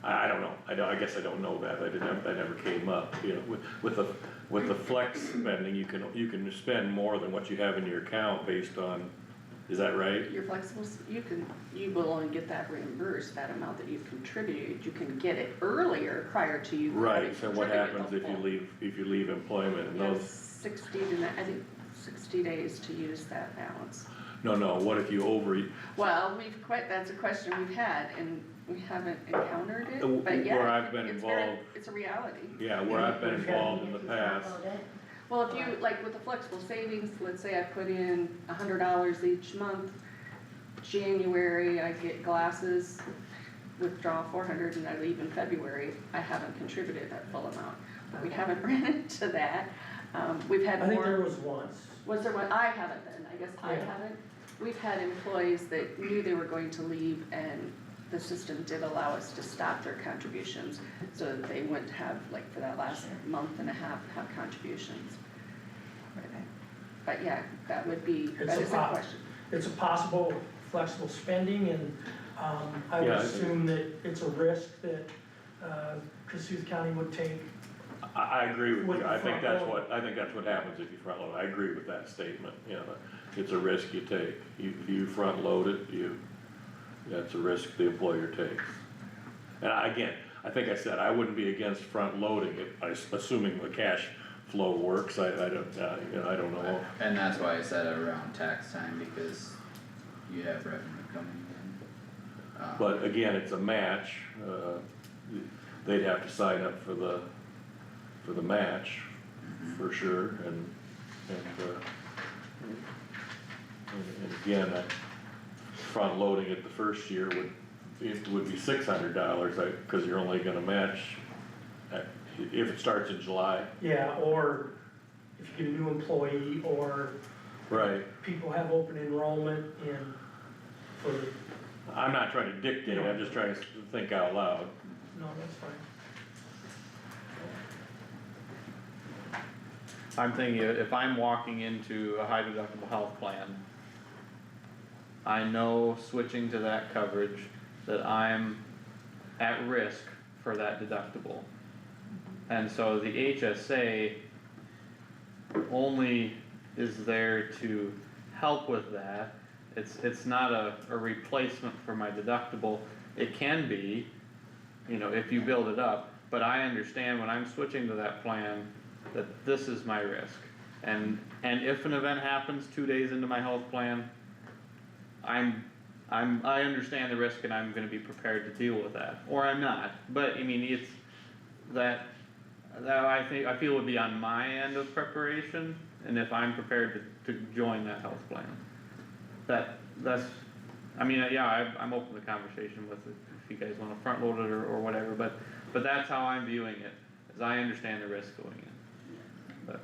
S3: I don't know, I guess I don't know that, that never came up, you know, with the flex spending, you can spend more than what you have in your account based on, is that right?
S14: You're flexible, you will only get that reimbursed, that amount that you've contributed, you can get it earlier prior to you.
S3: Right, so what
S14: having
S3: happens
S14: contributed
S3: if you leave employment and
S14: the full.
S3: those?
S14: 60 days to use that balance.
S3: No, what if you
S14: Well, that's a question we've had, and we haven't encountered it, but yeah.
S3: Where I've been
S14: it's
S3: involved.
S14: It's a reality.
S3: Yeah, where I've been involved in the past.
S14: Well, if you, like with the flexible savings, let's say I put in $100 each month, January, I get glasses, withdraw 400, and I leave in February, I haven't contributed that full amount. We haven't ran into that, we've had more.
S13: I think there was once.
S14: Was there one? I haven't then, I guess I
S13: Yeah.
S14: haven't. We've had employees that knew they were going to leave, and the system did allow us to stop their contributions so that they wouldn't have, like for that last month and a half, have contributions. But yeah, that is a question.
S13: It's a possible flexible spending, and, I would
S3: Yeah,
S13: assume that it's a risk that, Kossuth County would take.
S3: I agree with
S13: With
S3: you,
S13: the
S3: I think
S13: front load.
S3: that's what happens if you front load, I agree with that statement, you know, it's a risk you take. If you front load it, that's a risk the employer takes. And again, I think I said, I wouldn't be against front loading it, assuming the cash flow works, I don't know.
S6: And that's why I said around tax time, because you have revenue coming in.
S3: But again, it's a match, they'd have to sign up for the match, for sure, and again, front loading it the first year would be $600, cause you're only gonna match, if it starts in July.
S13: Yeah, or if you get a new employee, or
S3: Right.
S13: people have open enrollment for,
S3: I'm not trying to dictate, I'm just trying to think out loud.
S13: no, that's fine.
S7: I'm thinking if I'm walking into a high deductible health plan, I know switching to that coverage that I'm at risk for that deductible. And so the HSA only is there to help with that. It's not a replacement for my deductible. It can be, if you build it up, but I understand when I'm switching to that plan, that this is my risk. And if an event happens 2 days into my health plan, I understand the risk and I'm gonna be prepared to deal with that, or I'm not, but I mean, it's that I feel would be on my end of preparation, and if I'm prepared to join that health plan. That's, I mean, yeah, I'm open to conversation with it, if you guys wanna front load it or whatever, but that's how I'm viewing it, is I understand the risk going in. But,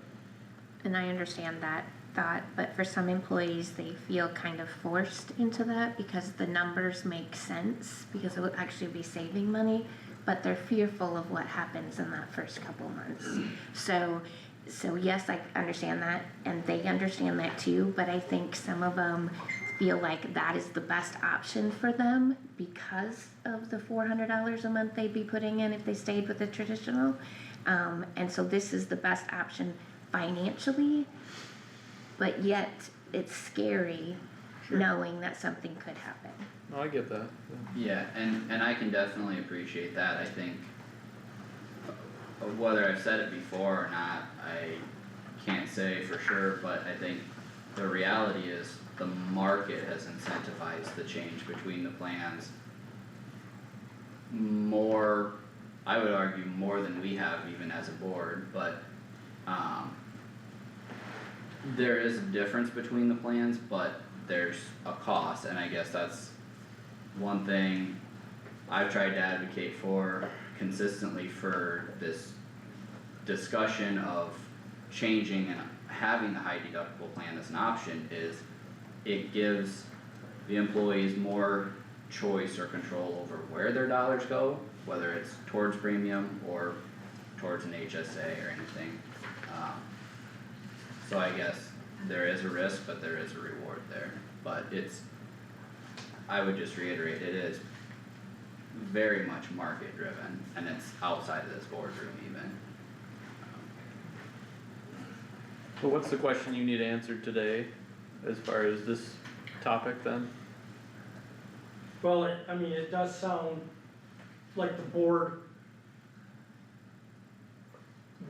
S10: And I understand that thought, but for some employees, they feel kind of forced into that because the numbers make sense, because it would actually be saving money, but they're fearful of what happens in that first couple months. So yes, I understand that, and they understand that too, but I think some of them feel like that is the best option for them because of the $400 a month they'd be putting in if they stayed with the traditional. And so this is the best option financially, but yet it's scary knowing that something could happen.
S7: no, I get that.
S6: Yeah, and I can definitely appreciate that. I think whether I've said it before or not, I can't say for sure, but I think the reality is the market has incentivized the change between the plans more, I would argue more than we have even as a board, but there is a difference between the plans, but there's a cost, and I guess that's one thing I've tried to advocate for consistently for this discussion of changing and having the high deductible plan as an option is it gives the employees more choice or control over where their dollars go, whether it's towards premium or towards an HSA or anything. So I guess there is a risk, but there is a reward there, but I would just reiterate, it is very much market driven, and it's outside of this boardroom even.
S7: So what's the question you need answered today, as far as this topic then?
S13: Well, it does sound like the board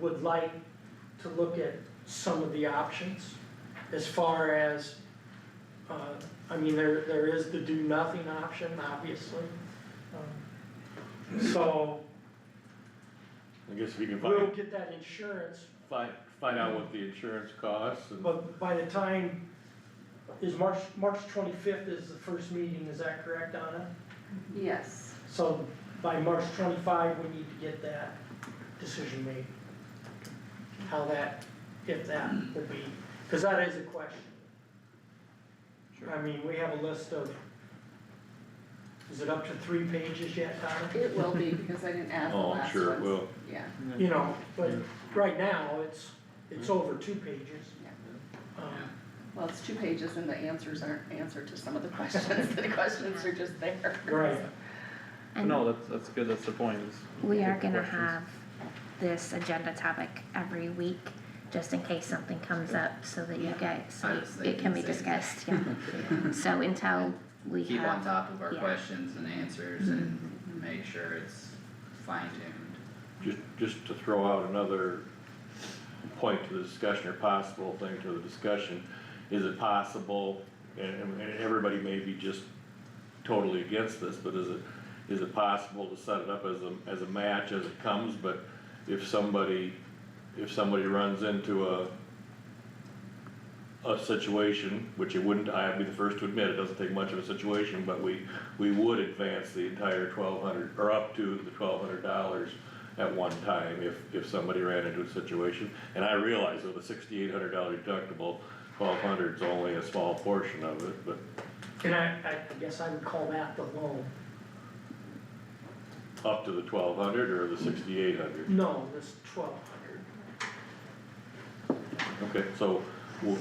S13: would like to look at some of the options as far as, there is the do nothing option, obviously. So
S3: I guess if you can
S13: we'll get that insurance,
S3: find out what the insurance costs and.
S13: but by the time, is March 25th is the first meeting, is that correct, Donna?
S14: Yes.
S13: So by March 25, we need to get that decision made. How that, if that will be, because that is a question. We have a list of, is it up to 3 pages yet, Donna?
S14: It will be, because I didn't add the
S3: Oh, I'm
S14: last
S3: sure it
S14: ones.
S3: will.
S14: Yeah,
S13: But right now, it's over 2 pages.
S14: yeah. Well, it's 2 pages and the answers aren't answered to some of the questions, the questions are just there.
S13: Right.
S10: And
S7: No, that's good, that's the point, is.
S10: we are
S7: get
S10: gonna
S7: questions.
S10: have this agenda topic every week, just in case something comes up, so that you guys, so
S6: I was
S10: it can be
S6: thinking the same
S10: discussed, yeah. So until we
S6: Keep on
S10: have,
S6: top of our
S10: yeah.
S6: questions and answers and make sure it's fine tuned.
S3: Just to throw out another point to the discussion, or possible thing to the discussion, is it possible, and everybody may be just totally against this, but is it possible to set it up as a match as it comes, but if somebody runs into a situation, which I'd be the first to admit, it doesn't take much of a situation, but we would advance the entire $1,200, or up to the $1,200 at one time if somebody ran into a situation. And I realize with a $6,800 deductible, $1,200 is only a small portion of it, but
S13: And I guess I would call that the loan.
S3: up to the $1,200 or the $6,800?
S13: No, this 1,200.
S3: Okay, so we'll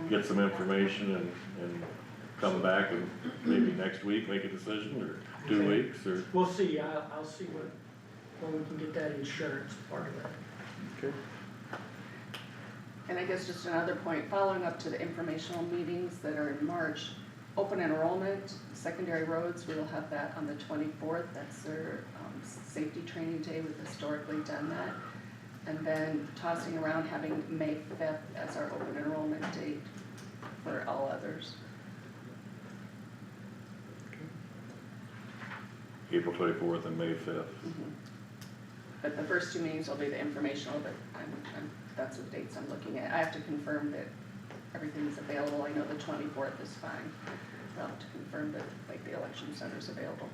S3: get some information and come back and maybe next week make a decision, or 2
S13: Okay.
S3: weeks, or.
S13: We'll see, I'll see when we can get that insurance part of it.
S7: Okay.
S14: And I guess just another point, following up to the informational meetings that are in March, open enrollment, secondary roads, we will have that on the 24th. That's their safety training day. We've historically done that. And then tossing around having May 5th as our open enrollment date for all others.
S3: April 24th and May 5th.
S14: But the first 2 meetings will be the informational, but that's the dates I'm looking at. I have to confirm that everything's available. I know the 24th is fine. I'll have to confirm that, like, the election center's available.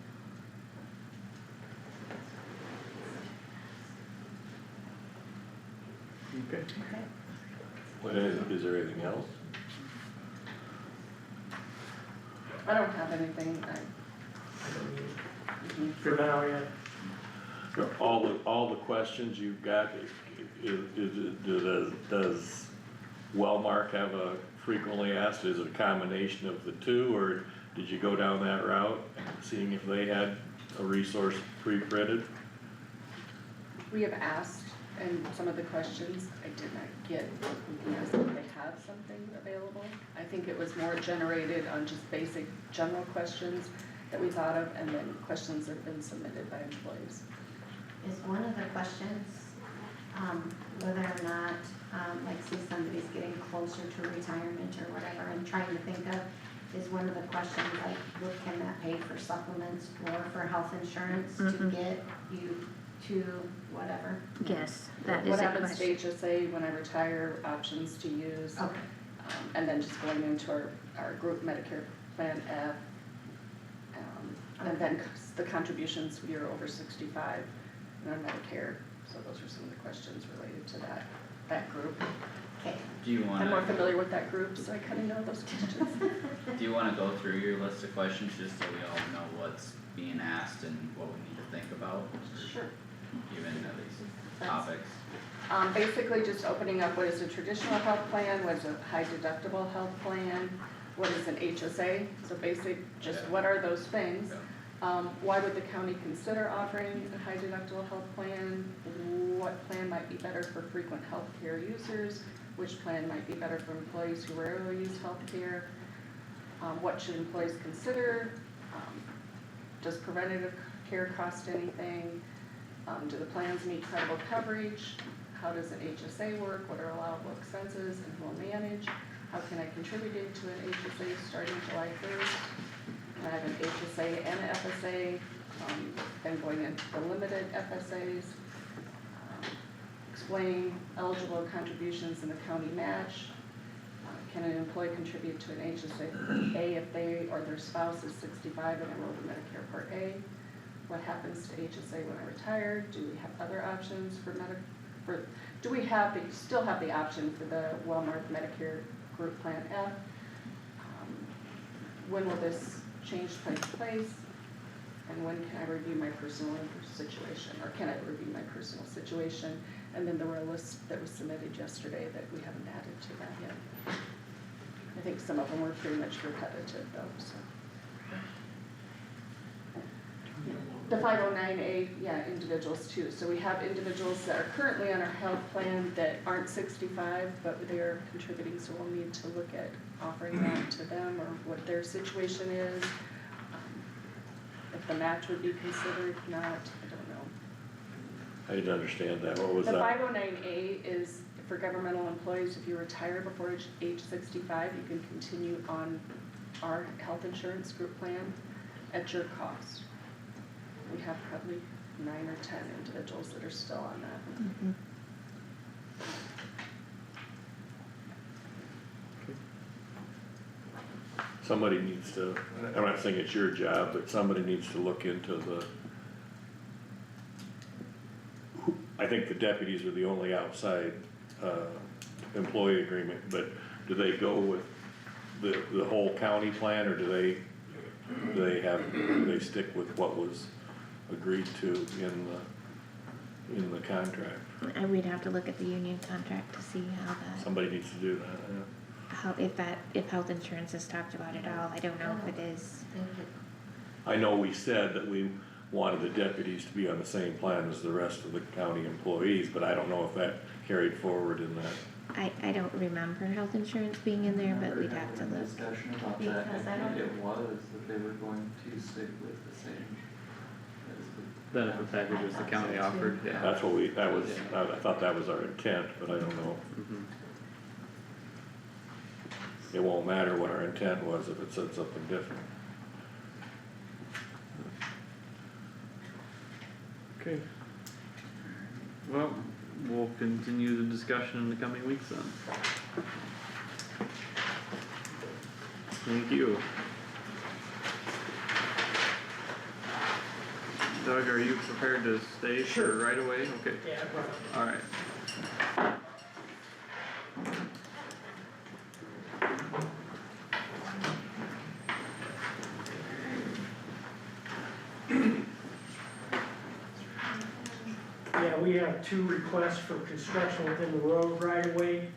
S3: Okay. Is there anything else?
S14: I don't have anything.
S13: For now, yeah.
S3: All the questions you've got, does Wellmark have a frequently asked, is it a combination of the two, or did you go down that route, seeing if they had a resource pre-printed?
S14: We have asked, and some of the questions I did not get, we can ask if they have something available. I think it was more generated on just basic general questions that we thought of, and then questions that have been submitted by employees.
S2: Is one of the questions, whether or not, like say somebody's getting closer to retirement or whatever, I'm trying to think of, is one of the questions like, what can that pay for supplements or for health insurance to get you to whatever?
S10: Yes, that is
S14: What
S10: a
S14: happens to
S10: question.
S14: HSA when I retire, options to use,
S2: Okay,
S14: and then just going into our group Medicare Plan F. And then the contributions, you're over 65 in our Medicare, so those are some of the questions related to that group.
S2: okay.
S6: Do you
S14: I'm more
S6: wanna,
S14: familiar with that group, so I kinda know those questions.
S6: do you wanna go through your list of questions just so we all know what's being asked and what we need to think about?
S14: Sure.
S6: Even at least
S14: That's-
S6: topics.
S14: Basically just opening up what is a traditional health plan, what is a high deductible health plan, what is an HSA, so basic, just
S6: Yeah.
S14: what are those things?
S6: Yeah.
S14: Why would the county consider offering a high deductible health plan? What plan might be better for frequent health care users? Which plan might be better for employees who rarely use health care? What should employees consider? Does preventative care cost anything? Do the plans meet credible coverage? How does an HSA work? What are allowable expenses and who will manage? How can I contribute to an HSA starting July 1st? I have an HSA and an FSA, then going into the limited FSAs. Explain eligible contributions in the county match. Can an employee contribute to an HSA if they or their spouse is 65 and enrolled in Medicare Part A? What happens to HSA when I retire? Do we have other options do we still have the option for the Wellmark Medicare Group Plan F? When will this change take place? And when can I review my personal situation, or can I review my personal situation? And then there were a list that was submitted yesterday that we haven't added to that yet. I think some of them were pretty much repetitive though, so. The 509A, yeah, individuals too. So we have individuals that are currently on our health plan that aren't 65, but they are contributing, so we'll need to look at offering that to them or what their situation is. If the match would be considered, not, I don't know.
S3: I didn't understand that, what was
S14: The
S3: that?
S14: 509A is for governmental employees. If you retire before age 65, you can continue on our health insurance group plan at your cost. We have probably 9 or 10 individuals that are still on that.
S3: Somebody needs to, I'm not saying it's your job, but somebody needs to look into I think the deputies are the only outside, employee agreement, but do they go with the whole county plan, or do they stick with what was agreed to in the contract?
S10: And we'd have to look at the union contract to see how that,
S3: Somebody needs to do that, yeah.
S10: if health insurance is talked about at all. I don't know if it is.
S3: I know we said that we wanted the deputies to be on the same plan as the rest of the county employees, but I don't know if that carried forward in that
S10: I don't remember health insurance being in there, but we'd have to
S11: Remember
S10: look.
S11: discussion about that,
S10: Because I
S11: I
S10: don't-
S11: think it was that they were going to stick with the same as the.
S7: benefit packages the county offered, yeah.
S3: That's what I thought that was our intent, but I don't know.
S7: Mhm.
S3: It won't matter what our intent was if it said something different.
S7: Okay. Well, we'll continue the discussion in the coming weeks then. Thank you. Doug, are you prepared to stay for
S13: Sure.
S7: right away? Okay,
S13: Yeah, I brought it.
S7: alright.
S13: Yeah, we have two requests for construction within the road right away.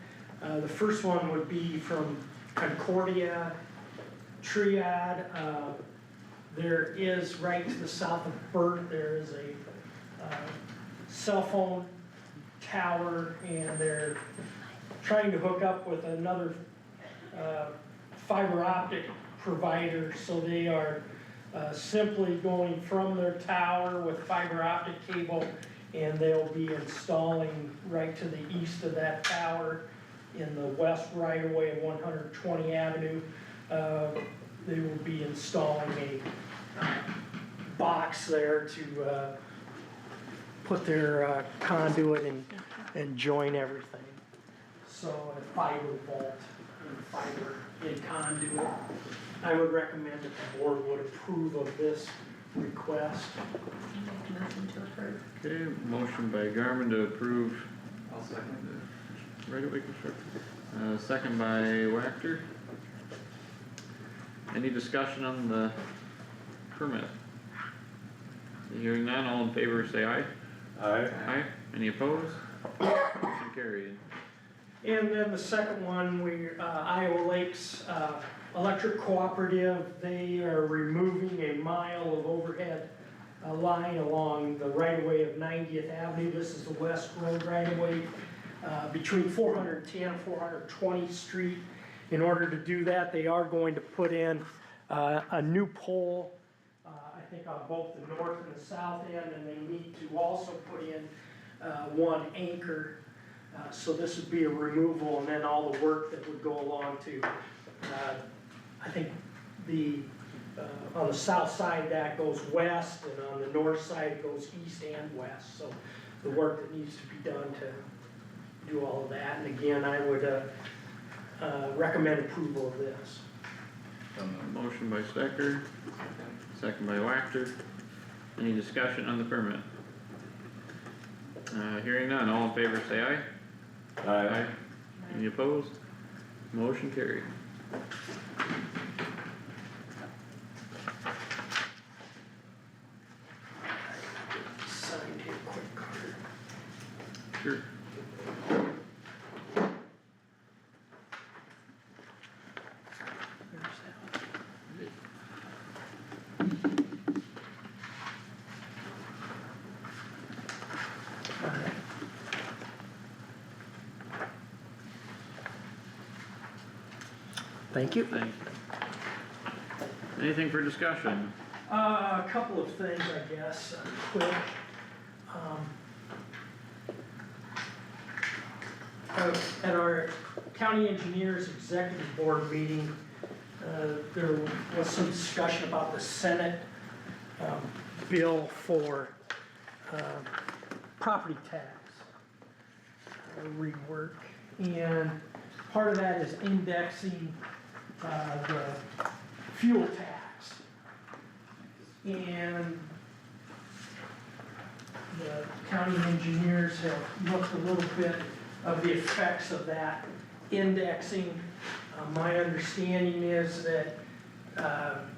S13: The first one would be from Concordia Triad. There is right to the south of Burt, there is a cell phone tower, and they're trying to hook up with another fiber optic provider, so they are simply going from their tower with fiber optic cable, and they'll be installing right to the east of that tower in the west right of way of 120 Avenue. They will be installing a box there to put their conduit and join everything. So a fiber vault and fiber in conduit. I would recommend that the board would approve of this request.
S2: Motion to approve.
S7: Okay, motion by Garmin to approve
S11: I'll second
S7: right-of-way construction. Second by Wactor. Any discussion on the permit? Hearing none, all in favor say aye. Aye. Any opposed? Motion carried.
S13: And then the second one, Iowa Lakes Electric Cooperative, they are removing a mile of overhead line along the right-of-way of 90th Avenue. This is the west road right-of-way between 410 and 420th Street. In order to do that, they are going to put in a new pole, I think on both the north and the south end, and they need to also put in one anchor. So this would be a removal, and then all the work that would go along to, I think on the south side that goes west, and on the north side it goes east and west. So the work that needs to be done to do all of that, and again, I would recommend approval of this.
S7: Motion by Stecker, second by Wactor. Any discussion on the permit? Hearing none, all in favor say aye.
S3: Aye.
S7: Any opposed? Motion carried.
S13: Sign here quick, Carter.
S7: Sure.
S13: There's that. All right. Thank you.
S7: Thank you. Anything for discussion?
S13: A couple of things, I guess, quick. At our county engineers executive board meeting, there was some discussion about the Senate bill for property tax rework. And part of that is indexing the fuel tax. And the county engineers have looked a little bit of the effects of that indexing. My understanding is that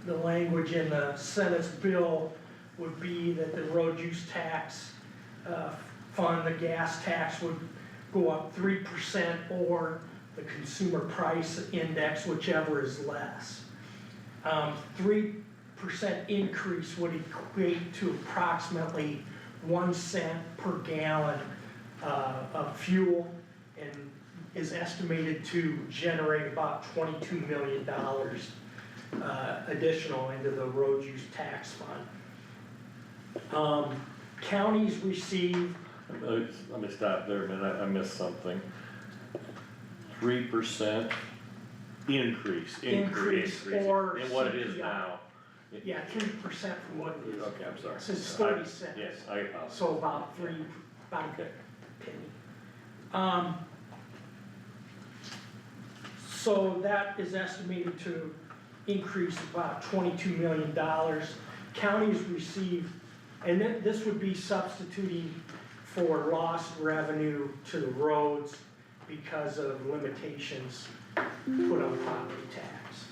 S13: the language in the Senate's bill would be that the road use tax fund, the gas tax would go up 3%, or the consumer price index, whichever is less. 3% increase would equate to approximately 1 cent per gallon of fuel, and is estimated to generate about $22 million additional into the road use tax fund. Counties receive,
S3: Let me stop there a minute, I missed something. 3% increase.
S13: Increase or
S3: in what it is
S13: CPI.
S3: now.
S13: yeah, 3% from what it is.
S3: Okay, I'm sorry.
S13: This is 30 cents.
S3: Yes, I apologize.
S13: So about a penny. So that is estimated to increase about $22 million. Counties receive, and then this would be substituting for lost revenue to the roads because of limitations put on property tax.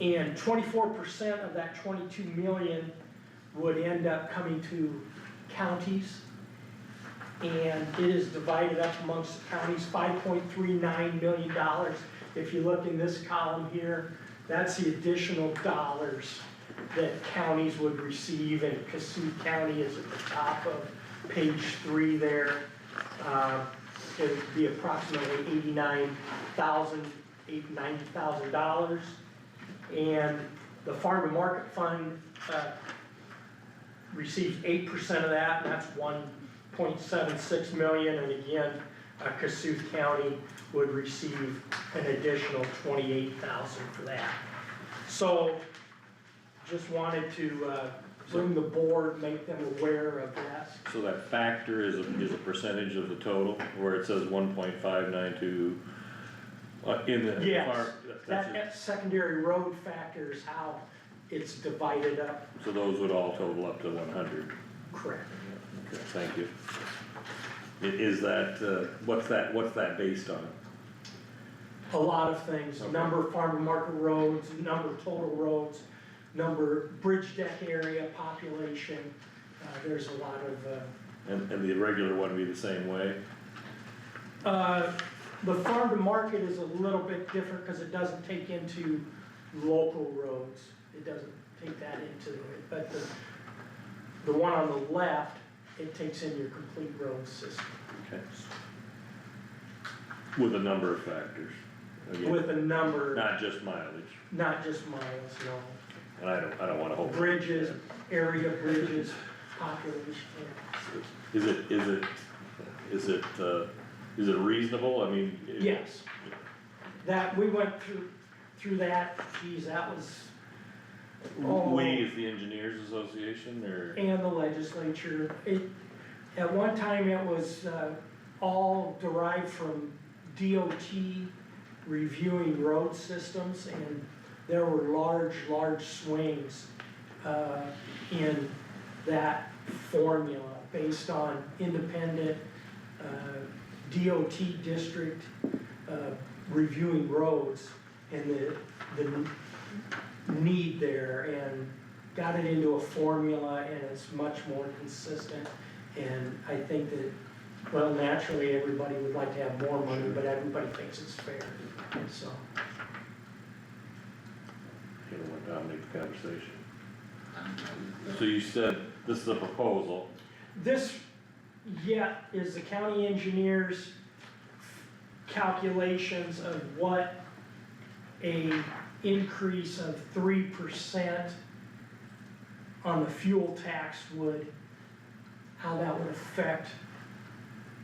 S13: And 24% of that 22 million would end up coming to counties. And it is divided up amongst the counties, $5.39 million. If you look in this column here, that's the additional dollars that counties would receive, and Kossuth County is at the top of page 3 there. It would be approximately $90,000, and the Farm to Market Fund receives 8% of that, and that's $1.76 million, and again, Kossuth County would receive an additional $28,000 for that. So, just wanted to bring the board, make them aware of that.
S3: So that factor is a percentage of the total, where it says 1.592, in the
S13: Yes,
S3: farm, that's it.
S13: that secondary road factor is how it's divided up.
S3: So those would all total up to 100.
S13: Correct.
S3: Okay, thank you. Is that, what's that based on?
S13: A lot of things,
S3: Okay.
S13: number of farm to market roads, number of total roads, number, bridge deck area, population, there's a lot of,
S3: And the regular one would be the same way?
S13: the farm to market is a little bit different because it doesn't take into local roads. It doesn't take that into it, but the one on the left, it takes in your complete road system.
S3: Okay. With a number of factors. Again,
S13: With a number,
S3: not just mileage,
S13: not just miles, no.
S3: and I don't wanna hold.
S13: Bridges, area bridges, population, yeah.
S3: Is it reasonable? I mean.
S13: Yes. That, we went through that, geez, that was.
S3: We as the Engineers Association, or?
S13: And the legislature, at one time it was, all derived from DOT reviewing road systems, and there were large swings, in that formula based on independent, DOT district, reviewing roads and the need there, and got it into a formula, and it's much more consistent. And I think that, well, naturally, everybody would like to have more money, but everybody thinks it's fair, so.
S3: You don't want to dominate the conversation. So you said this is a proposal.
S13: This, yeah, is the county engineer's calculations of what a increase of 3% on the fuel tax would, how that would affect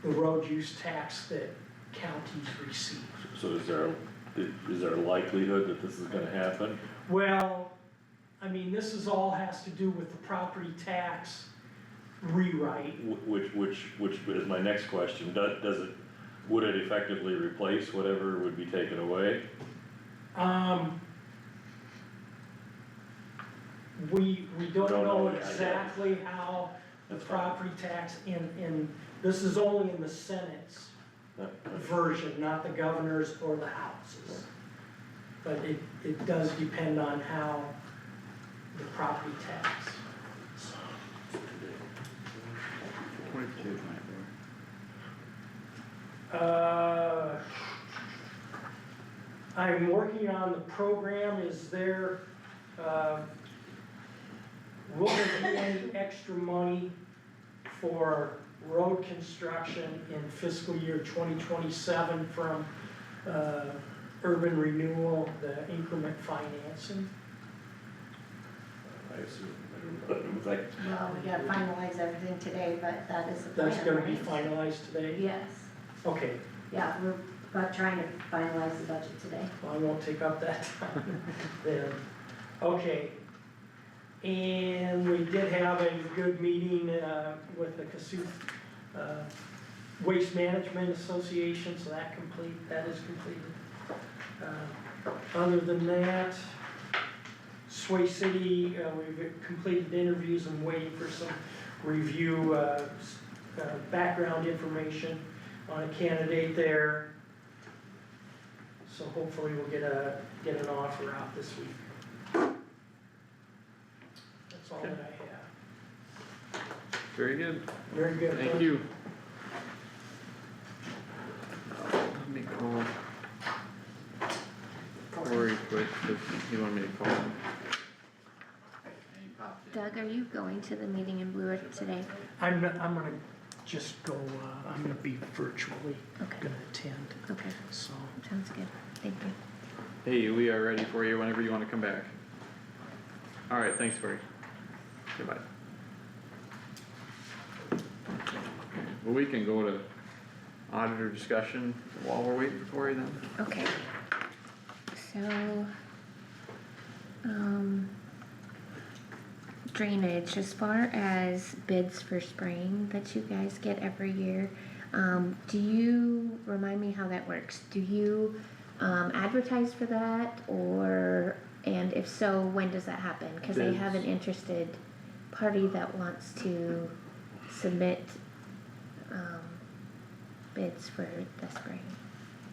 S13: the road use tax that counties receive.
S3: So is there a likelihood that this is gonna happen?
S13: Well, I mean, this is all has to do with the property tax rewrite.
S3: Which is my next question. Would it effectively replace whatever would be taken away?
S13: We don't
S3: Don't know
S13: know
S3: yet, I guess.
S13: exactly how the
S3: That's fine.
S13: property tax, and this is only in the Senate's version, not the governor's or the House's. But it does depend on how the property tax. I'm working on the program, is there, will there be any extra money for road construction in fiscal year 2027 from urban renewal, the increment financing.
S3: I assume, it was like,
S2: Well, we gotta finalize everything today, but that is the plan,
S13: That's gonna be
S2: right?
S13: finalized today?
S2: Yes,
S13: Okay,
S2: yeah, we're about trying to finalize the budget today.
S13: well, I won't take up that time then. Okay. And we did have a good meeting with the Kossuth Waste Management Association, so that is completed. Other than that, Sway City, we've completed interviews and waiting for some review, background information on a candidate there. So hopefully we'll get an offer out this week. That's all that I have.
S7: Very good,
S13: Very good.
S7: thank you. Let me call Corey quick, if you want me to call him.
S6: And he popped in.
S10: Doug, are you going to the meeting in Blue Earth today?
S13: I'm gonna just go, I'm gonna be virtually
S10: Okay.
S13: gonna attend,
S10: Okay,
S13: so.
S10: sounds good, thank you.
S7: Hey, we are ready for you whenever you wanna come back. Alright, thanks Corey. Goodbye. Well, we can go to auditor discussion while we're waiting for Corey then.
S10: Okay, so, drainage, as far as bids for spraying that you guys get every year, do you, remind me how that works? Do you, advertise for that, or, and if so, when does that happen? Cause I have an interested party that wants to submit, bids for the spraying.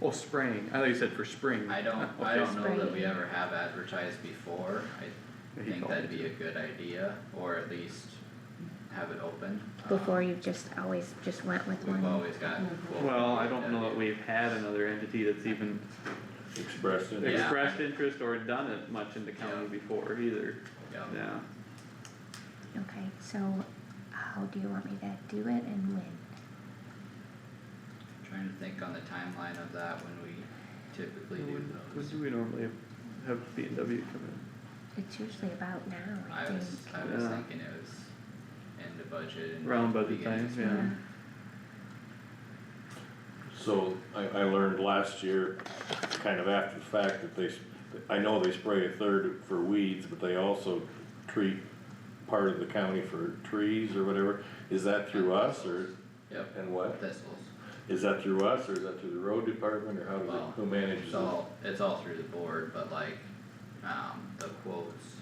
S7: Oh, spraying, I thought you said for spring.
S6: I don't know that we ever have advertised before, I
S7: He
S6: think
S7: called
S6: that'd
S7: me
S6: be a
S7: too.
S6: good idea, or at least have it open.
S10: Before you've just always just went with
S6: We've
S10: one?
S6: always gotten quotes.
S7: Well, I don't know that we've had another entity that's even
S3: expressed in.
S6: Yeah.
S7: expressed interest or done it much in the county
S6: Yeah.
S7: before either,
S6: Yeah,
S7: yeah.
S10: Okay, so how do you want me to do it and when?
S6: trying to think on the timeline of that when we typically do
S7: When
S6: those.
S7: do we normally have B and W come in?
S10: It's usually about now, I
S6: I
S10: think.
S6: was
S7: Yeah.
S6: thinking it was end of budget and.
S7: Around budget
S6: beginning
S7: times,
S6: of
S7: yeah.
S6: spring.
S3: So I learned last year, kind of after the fact, that I know they spray a third for weeds, but they also treat part of the county for trees or whatever. Is that through us or,
S6: Yep,
S3: and what?
S6: thistles.
S3: Is that through us or is that through the road department or how does
S6: Well,
S3: it, who manages it?
S6: It's all through the board, but like, the quotes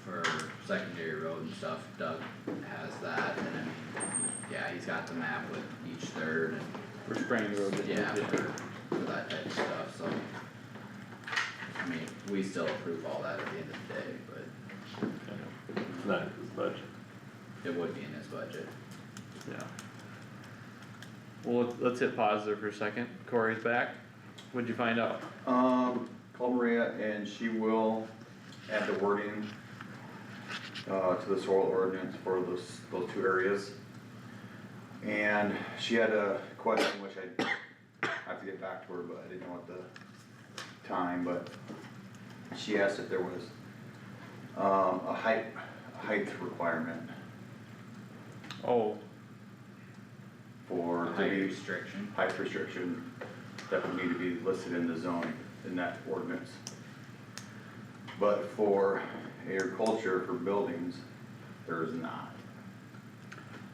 S6: for secondary road and stuff, Doug has that, and I mean, yeah, he's got the map with each third and,
S7: For spraying the road.
S6: yeah, for that type of stuff, so. I mean, we still approve all that at the end of the day, but
S3: It's not in his budget.
S6: it would be in his budget.
S7: Yeah. Well, let's hit pause there for a second. Corey's back. What'd you find out?
S12: Call Maria and she will add the wording, to the soil ordinance for those two areas. And she had a question, which I have to get back to her, but I didn't know at the time, but she asked if there was, a height requirement
S7: Oh,
S12: for, to
S6: Height
S12: be,
S6: restriction,
S12: height restriction that would need to be listed in the zone, in that ordinance. But for agriculture, for buildings, there is not.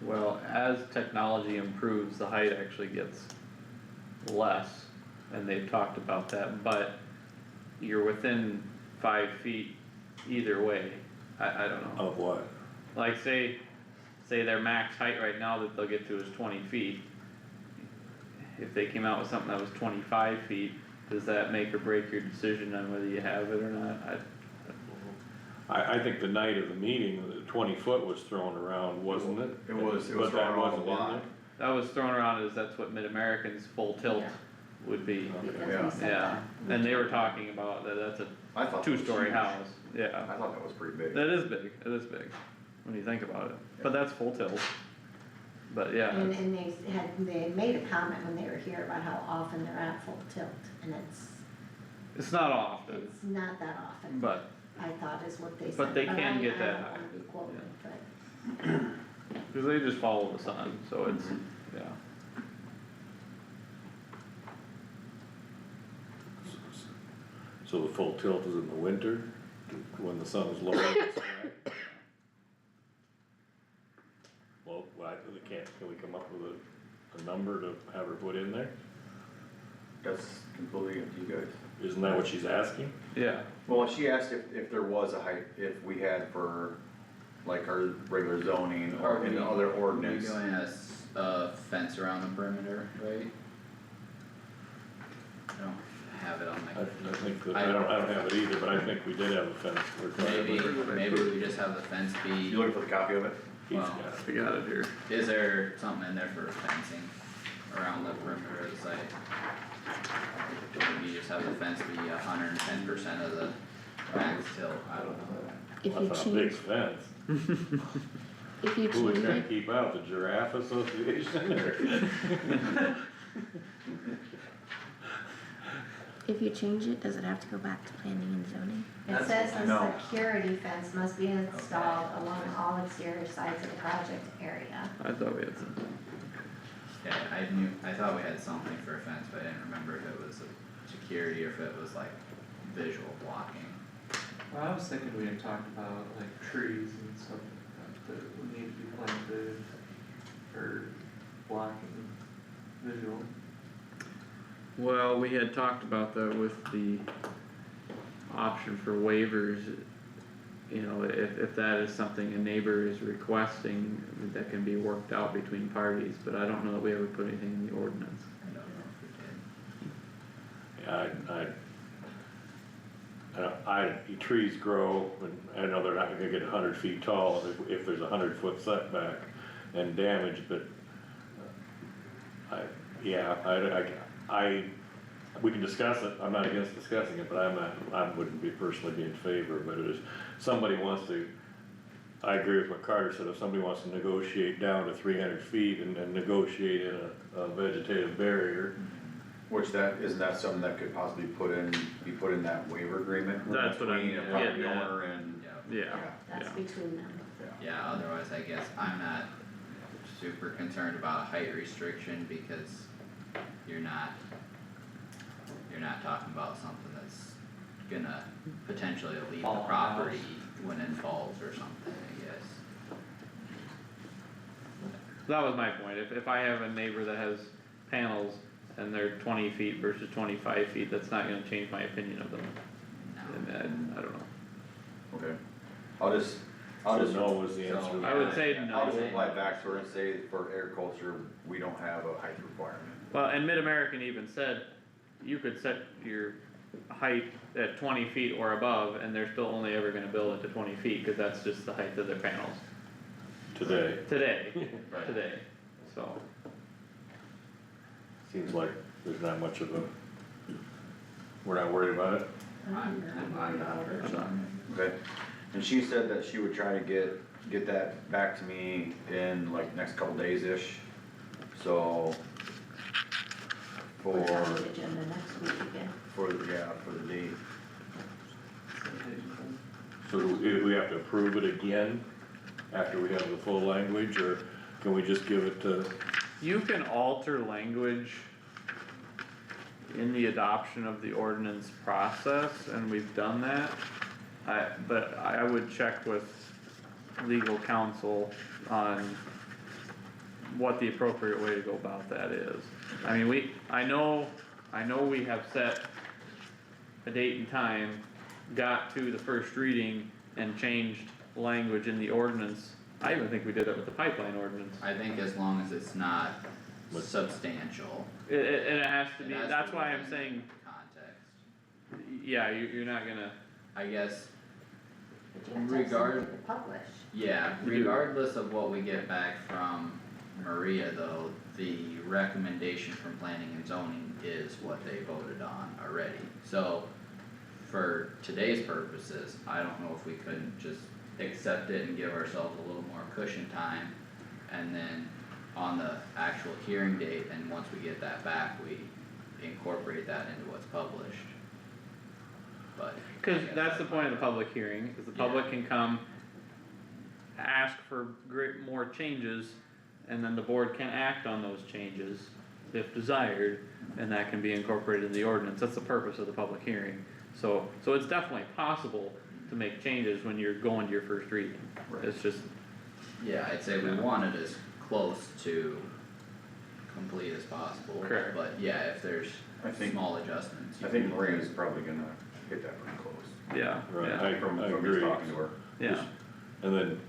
S7: well, as technology improves, the height actually gets less, and they've talked about that, but you're within 5 feet either way. I don't know.
S3: Of what?
S7: Like say their max height right now that they'll get to is 20 feet. If they came out with something that was 25 feet, does that make or break your decision on whether you have it or not?
S3: I think the night of the meeting, the 20 foot was thrown around, wasn't it?
S12: It was
S3: But
S12: thrown
S3: that
S12: around a
S3: wasn't in
S12: lot.
S3: there?
S7: That was thrown around as that's what Mid-American's full tilt
S2: Yeah.
S7: would be.
S2: Because
S12: Yeah.
S2: we said
S7: Yeah,
S2: that.
S7: and they were talking about that that's a
S12: I thought that was
S7: 2-story
S12: huge.
S7: house, yeah.
S12: I thought that was pretty big.
S7: That is big, it is big, when you think about it, but that's full tilt. but yeah,
S2: And they had made a comment when they were here about how often they're at full tilt, and
S7: it's not often,
S2: it's not that often.
S7: but,
S2: I thought is what they said.
S7: But they can get that
S2: I
S7: high.
S2: don't wanna be quoted, but.
S7: cause they just follow the sun, so it's, yeah.
S3: So the full tilt is in the winter, when the sun is low in the sky? Well, can we come up with a number to have her put in there?
S12: That's completely up to you guys.
S3: Isn't that what she's asking?
S7: Yeah,
S12: Well, she asked if there was a height, if we had for, like, our regular zoning or in other
S6: We're
S12: ordinance.
S6: doing a fence around the perimeter, right? I don't have it on
S3: I
S6: my,
S3: think that, I don't have it either, but I think we did have a fence requirement.
S6: maybe we just have the fence
S12: You
S6: be,
S12: looking for the copy of it?
S3: He's
S6: well,
S3: got it.
S7: I got it here.
S6: is there something in there for fencing around the perimeter of the site? Maybe you just have the fence be 110% of the max tilt, I don't know.
S10: If you
S3: That's a big
S10: change,
S3: fence.
S10: if you
S3: Who we
S10: change
S3: trying
S10: it,
S3: to keep out, the Giraffe Association or?
S10: if you change it, does it have to go back to planning and zoning?
S2: It says a
S12: No.
S2: security fence must be installed along all exterior sides of the project area.
S7: I thought we had some.
S6: Yeah, I thought we had something for a fence, but I didn't remember if it was a security or if it was like visual blocking.
S11: Well, I was thinking we had talked about like trees and stuff like that that would need to be planted for blocking visual.
S7: Well, we had talked about that with the option for waivers, you know, if that is something a neighbor is requesting, that can be worked out between parties, but I don't know that we ever put anything in the ordinance.
S6: I don't know if we did.
S3: Yeah, trees grow, and I know they're not gonna get 100 feet tall if there's a 100-foot setback and damage, but we can discuss it, I'm not against discussing it, but I wouldn't be personally be in favor, but it is, somebody wants to, I agree with what Carter said, if somebody wants to negotiate down to 300 feet and then negotiate in a vegetative barrier.
S12: Which isn't that something that could possibly be put in that waiver agreement?
S7: That's what I'm
S12: between a
S7: getting
S12: property
S7: at.
S12: owner and.
S6: Yeah,
S7: Yeah,
S2: That's
S7: yeah.
S2: between them.
S6: yeah, otherwise I guess I'm not super concerned about a height restriction because you're not talking about something that's gonna potentially leave the
S11: Fall on the
S6: property
S11: house.
S6: when it falls or something, I guess.
S7: That was my point, if I have a neighbor that has panels and they're 20 feet versus 25 feet, that's not gonna change my opinion of them,
S6: No.
S7: and I don't know.
S12: Okay. I'll just.
S3: No was the answer.
S6: So,
S7: I would say
S6: yeah,
S7: no.
S12: I'll just reply back to her and say for agriculture, we don't have a height requirement.
S7: Well, and Mid-American even said, you could set your height at 20 feet or above, and they're still only ever gonna build it to 20 feet, cause that's just the height of their panels.
S3: Today,
S7: Today, so.
S3: seems like there's not much of a, we're not worried about it.
S6: I'm not personally.
S12: Okay, and she said that she would try to get that back to me in like next couple days-ish, so.
S2: Put it on the agenda next week again.
S12: For the date.
S3: So do we have to approve it again after we have the full language, or can we just give it to?
S7: You can alter language in the adoption of the ordinance process, and we've done that. But I would check with legal counsel on what the appropriate way to go about that is. I mean, I know we have set a date and time, got to the first reading and changed language in the ordinance. I even think we did it with the pipeline ordinance.
S6: I think as long as it's not substantial.
S7: It has to be,
S6: It has to
S7: that's
S6: be
S7: why I'm
S6: within
S7: saying,
S6: Context.
S7: yeah, you're not gonna,
S6: I guess,
S2: But you have to have something to publish.
S6: yeah,
S7: You do.
S6: regardless of what we get back from Maria though, the recommendation from planning and zoning is what they voted on already. So, for today's purposes, I don't know if we couldn't just accept it and give ourselves a little more cushion time and then on the actual hearing date, and once we get that back, we incorporate that into what's published. But. I
S7: Cause
S6: guess
S7: that's the point of the public hearing, is the public can come, ask for more changes, and then the board can act on those changes if desired, and that can be incorporated in the ordinance, that's the purpose of the public hearing. So it's definitely possible to make changes when you're going to your first reading, it's just,
S6: Yeah, I'd say we want it as close to complete as possible.
S7: Correct.
S6: But yeah, if there's
S12: I think-
S6: small adjustments. you
S12: I think
S6: can-
S12: Maria's probably gonna hit that pretty close.
S7: yeah,
S3: Right.
S7: yeah,
S12: From just
S3: agree.
S12: talking to her.
S7: yeah.
S3: And then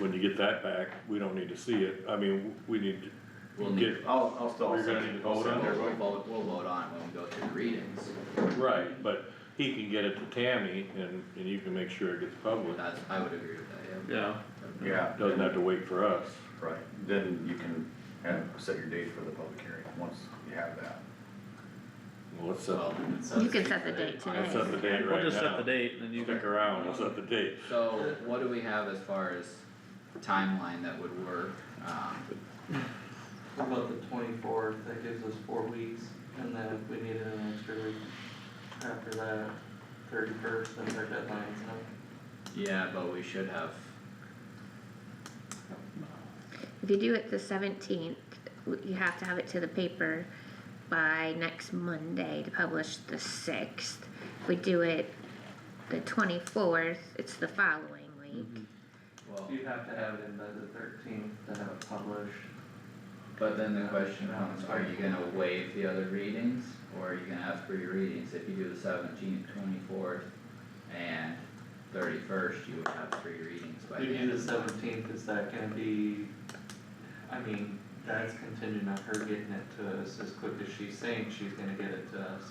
S3: when you get that back, we don't need to see it, I mean, we need to
S6: We'll
S3: get,
S6: need,
S12: I'll still.
S3: We're gonna need to vote on it.
S6: we'll vote on it when we go through the readings.
S3: right, but he can get it to Tammy and you can make sure it gets published.
S6: I would agree with that, yeah.
S7: Yeah,
S12: Yeah.
S3: Doesn't have to wait for us.
S12: Right, then you can set your date for the public hearing, once you have that.
S3: Well, let's set,
S6: Well,
S10: You can set the date
S3: let's set the
S10: today.
S3: date right now.
S7: we'll just set the date, and then you
S3: Stick
S7: can,
S3: around, we'll set the date.
S6: So what do we have as far as timeline that would work?
S11: What about the 24th, that gives us 4 weeks, and then if we needed an extra week after that, 31st, then our deadline's up.
S6: Yeah, but we should have,
S10: If you do it the 17th, you have to have it to the paper by next Monday to publish the 6th. If we do it the 24th, it's the following week.
S6: well,
S11: You'd have to have it in by the 13th to have it published.
S6: but then the question comes, are you gonna waive the other readings? Or are you gonna have 3 readings? If you do the 17th, 24th, and 31st, you would have 3 readings by the
S11: We
S6: end
S11: do
S6: of
S11: the
S6: the month.
S11: 17th, is that gonna be, I mean, that's contingent on her getting it to us as quick as she's saying she's gonna get it to us.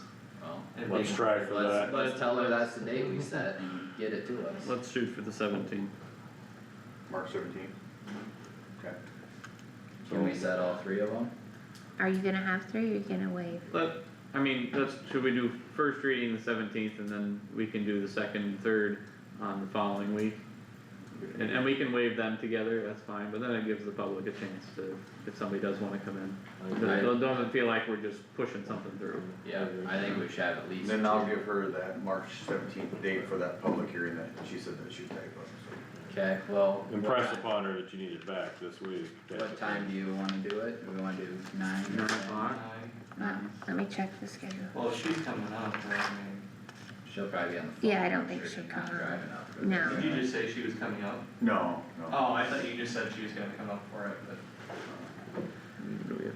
S6: Well,
S11: And
S3: Let's
S11: being-
S3: try for that.
S6: let's tell her that's the date we set and get it to us.
S7: let's shoot for the 17th.
S12: March 17th? Okay.
S6: Can we set all 3 of them?
S10: Are you gonna have 3 or are you gonna waive?
S7: Should we do first reading the 17th, and then we can do the second and third on the following week? And we can waive them together, that's fine, but then it gives the public a chance to, if somebody does wanna come in. Don't feel like we're just pushing something through.
S6: Yeah, I think we should have at least 2.
S12: Then I'll give her that March 17th date for that public hearing that she said that she'd type up, so.
S6: Okay, well.
S3: Impress upon her that you need it back this week.
S6: What time do you wanna do it? Do we wanna do 9?
S7: 9 o'clock?
S10: Let me check the schedule.
S11: Well, she's coming up, but I mean,
S6: She'll probably be on the phone.
S10: Yeah, I don't
S6: I'm
S10: think
S6: sure
S10: she'll
S6: she's not
S10: come up.
S6: driving up for
S10: No.
S6: this.
S11: did you just say she was coming up?
S12: No, no.
S11: Oh, I thought you just said she was gonna come up for it, but.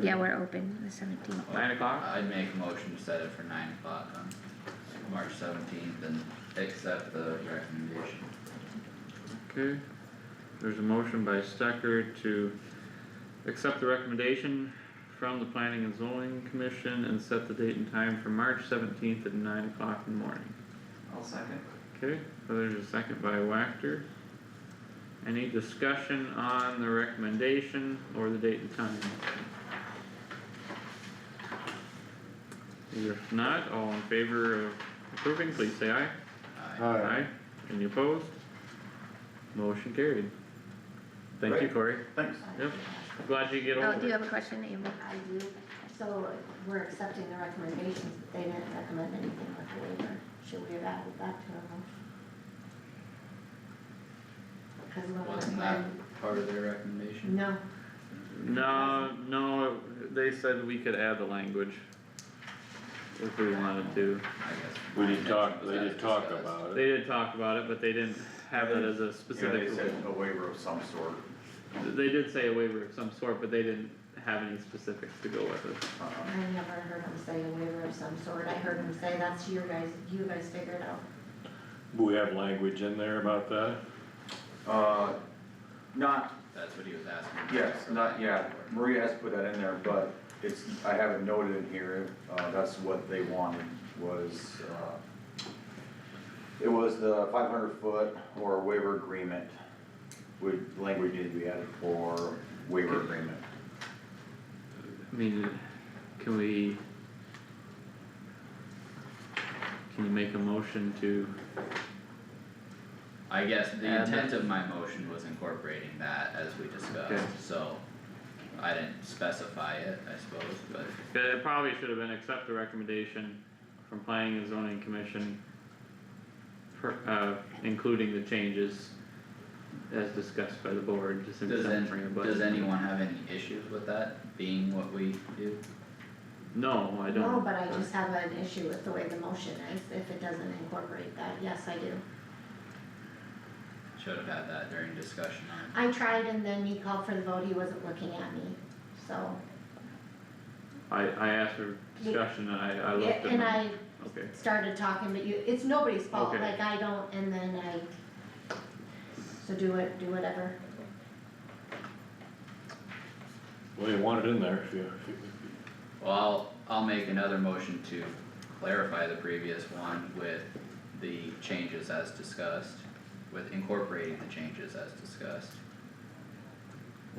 S10: Yeah, we're open the 17th.
S7: 9 o'clock?
S6: I'd make a motion to set it for 9 o'clock on March 17th and accept the recommendation.
S7: Okay, there's a motion by Stecker to accept the recommendation from the Planning and Zoning Commission and set the date and time for March 17th at 9 o'clock in the morning.
S11: I'll second.
S7: Okay, so there's a second by Wactor. Any discussion on the recommendation or the date and time? If not, all in favor of approving, please say aye. Aye. Any opposed? Motion carried. Thank you,
S12: Great.
S7: Corey.
S12: Thanks.
S7: Yep, glad you get
S10: Oh,
S7: over
S10: do you
S7: it.
S10: have a question, Amy?
S2: I do, so we're accepting the recommendations, but they didn't recommend anything with the waiver, should we have added that to our motion? Cause we
S6: Wasn't that part of their recommendation?
S2: No,
S7: No, they said we could add the language if we wanted to.
S6: I guess.
S3: We did talk,
S6: Was
S3: they
S6: as
S3: did talk
S6: discussed.
S3: about
S7: They
S3: it.
S7: did talk about it, but they didn't have that as a
S12: Yeah,
S7: specific.
S12: they said a waiver of some sort.
S7: They did say a waiver of some sort, but they didn't have any specifics to go with it.
S2: I never heard them say a waiver of some sort, I heard them say that's you guys figure it out.
S3: Do we have language in there about that?
S12: Not,
S6: That's what he was asking.
S12: yes, not, yeah, Maria has put that in there, but it's, I have it noted in here, that's what they wanted, was, it was the 500-foot or waiver agreement, would, language need to be added for waiver agreement.
S7: I mean, can you make a motion to,
S6: I guess the
S7: Add
S6: intent of my motion was incorporating that as we discussed,
S7: Okay.
S6: so I didn't specify it, I suppose, but
S7: It probably should have been accept the recommendation from planning and zoning commission, including the changes as discussed by the board, just in
S6: does
S7: summary, but.
S6: does anyone have any issues with that being what we do?
S7: No, I don't.
S2: No, but I just have an issue with the way the motion is, if it doesn't incorporate that, yes, I do.
S6: Should have had that during discussion on.
S2: I tried and then he called for the vote, he wasn't looking at me, so.
S7: I asked for discussion and I looked at.
S2: And
S7: my-
S2: I
S7: Okay,
S2: started talking, but it's nobody's fault,
S7: Okay.
S2: like I don't, and then so do whatever.
S3: Well, you want it in there if you,
S6: Well, I'll make another motion to clarify the previous one with the changes as discussed, with incorporating the changes as discussed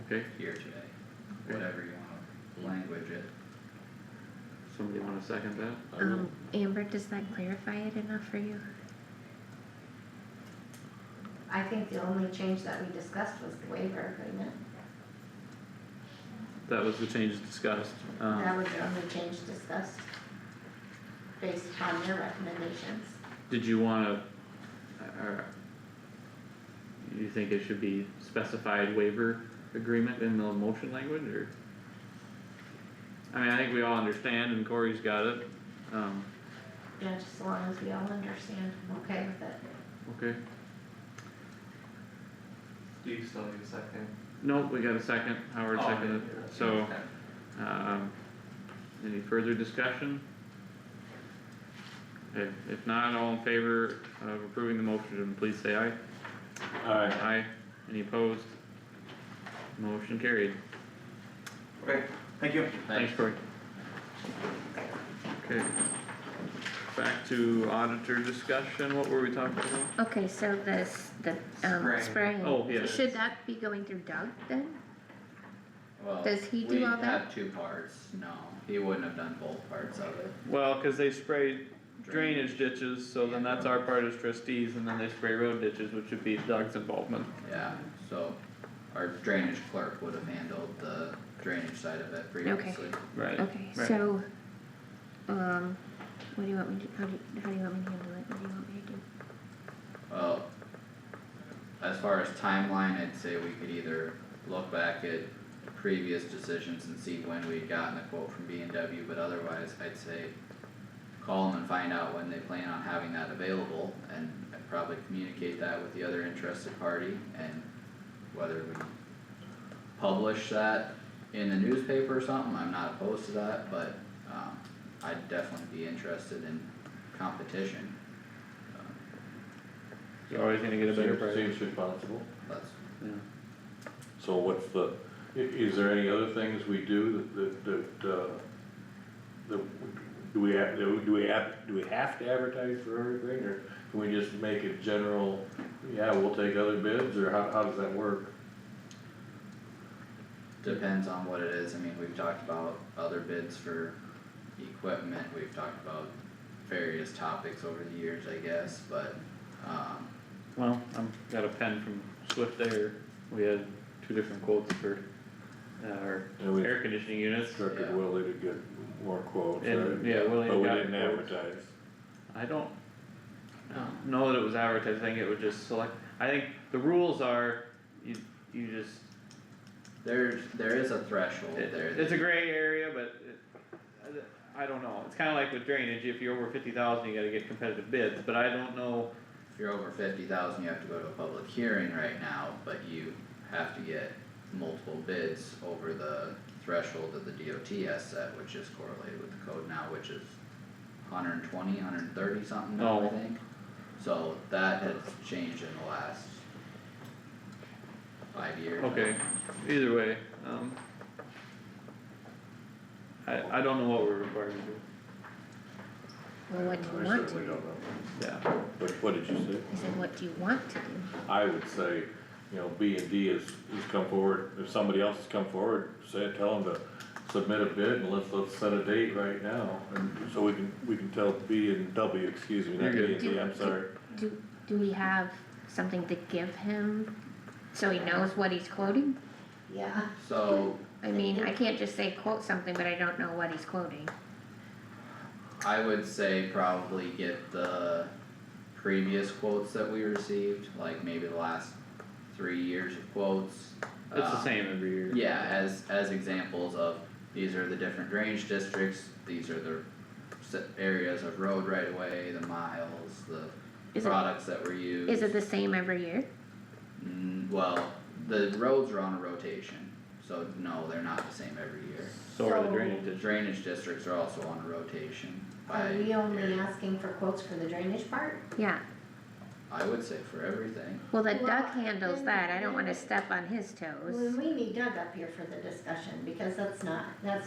S7: okay,
S6: here today.
S7: Okay.
S6: Whatever you wanna language it.
S7: somebody wanna second that?
S3: I will.
S10: Amber, does that clarify it enough for you?
S2: I think the only change that we discussed was the waiver agreement,
S7: That was the changes discussed,
S2: that was the only change discussed. Based upon their recommendations.
S7: did you wanna, you think it should be specified waiver agreement in the motion language, or? I mean, I think we all understand and Corey's got it,
S2: Yeah, just as long as we all understand, I'm okay with it.
S7: okay,
S11: Do you still need a second?
S7: nope, we got a second, Howard
S11: Oh,
S7: seconded,
S11: yeah, yeah,
S7: so,
S11: okay.
S7: any further discussion? If not, all in favor of approving the motion, please say aye.
S3: alright,
S7: Aye, any opposed? Motion carried.
S12: Okay, thank you.
S7: Thanks, Corey. Okay. Back to auditor discussion, what were we talking about?
S10: Okay, so the
S11: Spraying.
S10: spraying.
S7: Oh, yeah.
S10: Should that be going through Doug then?
S6: Well,
S10: Does he do all
S6: we
S10: that?
S6: have two parts, no, he wouldn't have done both parts of it.
S7: Well, cause they spray drainage ditches, so then that's our part as trustees, and then they spray road ditches, which would be Doug's involvement.
S6: Yeah, so our drainage clerk would have handled the drainage side of it previously.
S7: Right.
S10: Okay,
S7: right.
S10: so, what do you want me to, how do you want me to handle it? What do you want me to do?
S6: Well, as far as timeline, I'd say we could either look back at previous decisions and see when we'd gotten a quote from B&W, but otherwise, I'd say call them and find out when they plan on having that available, and I'd probably communicate that with the other interested party, and whether we publish that in the newspaper or something, I'm not opposed to that, but, I'd definitely be interested in competition.
S7: You're always gonna get a better price.
S3: seems responsible.
S6: That's,
S7: Yeah.
S3: So what's the, is there any other things we do that do we have to advertise for everything, or can we just make it general, yeah, we'll take other bids, or how does that work?
S6: depends on what it is, I mean, we've talked about other bids for equipment, we've talked about various topics over the years, I guess, but,
S7: Well, I've got a pen from Swift Air, we had two different quotes for, our
S3: And we
S7: air conditioning units.
S3: instructed
S6: Yeah.
S3: Willie to get more quotes, right?
S7: And, yeah, Willie
S3: But we
S7: got
S3: didn't
S7: quotes.
S3: advertise.
S7: I don't know that it was advertised, I think it was just select, I think the rules are, you just,
S6: there is a threshold there.
S7: it's a gray area, but I don't know, it's kinda like with drainage, if you're over 50,000, you gotta get competitive bids, but I don't know.
S6: If you're over 50,000, you have to go to a public hearing right now, but you have to get multiple bids over the threshold that the DOT has set, which is correlated with the code now, which is 120, 130 something now, I
S7: Oh.
S6: think. So that has changed in the last 5 years.
S7: Okay, either way, I don't know what we're required to do,
S10: Well, what do you
S3: I
S10: want to
S3: certainly
S10: do?
S3: don't know.
S7: yeah,
S3: What did you say?
S10: I said, what do you want to do?
S3: I would say, you know, B and D has come forward, if somebody else has come forward, tell them to submit a bid and let's set a date right now. And so we can tell B and W, excuse me, not
S7: You're
S3: B
S7: good.
S3: and D, I'm sorry.
S10: Do we have something to give him so he knows what he's quoting?
S2: Yeah.
S6: So
S10: I mean, I can't just say quote something, but I don't know what he's quoting.
S6: I would say probably get the previous quotes that we received, like maybe the last 3 years of quotes.
S7: It's the same every year.
S6: Yeah, as examples of, these are the different drainage districts, these are the areas of road right of way, the miles, the
S10: Is it-
S6: products that were used.
S10: Is it the same every year?
S6: Well, the roads are on a rotation, so no, they're not the same every year.
S7: So are the
S2: So-
S7: drainage
S6: The
S7: districts.
S6: drainage districts are also on a rotation
S2: Are
S6: by
S2: we only
S6: area.
S2: asking for quotes for the drainage part?
S10: Yeah,
S6: I would say for everything.
S10: well, the
S2: Well,
S10: Doug handles
S2: then-
S10: that, I don't wanna step on his
S2: Well,
S10: toes.
S2: we need Doug up here for the discussion, because that's not
S10: Yeah,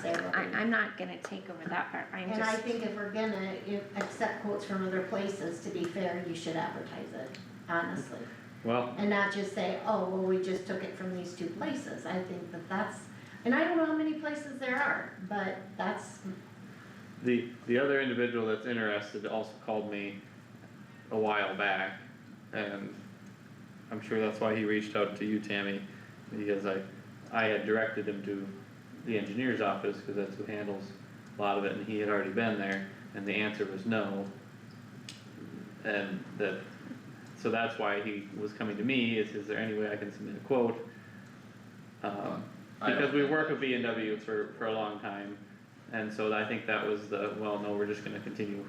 S2: necessarily.
S10: I'm not gonna take over that part, I'm
S2: And I
S10: just,
S2: think if we're gonna accept quotes from other places, to be fair, you should advertise it, honestly.
S7: Well,
S2: And not just say, oh, well, we just took it from these 2 places, I think that's, and I don't know how many places there are, but that's,
S7: the other individual that's interested also called me a while back, and I'm sure that's why he reached out to you, Tammy, because I had directed him to the engineer's office, cause that's who handles a lot of it, and he had already been there, and the answer was no. And that, so that's why he was coming to me, is there any way I can submit a quote?
S6: I don't
S7: Because we
S6: think
S7: work
S6: that-
S7: with B&W for a long time, and so I think that was the, well, no, we're just gonna continue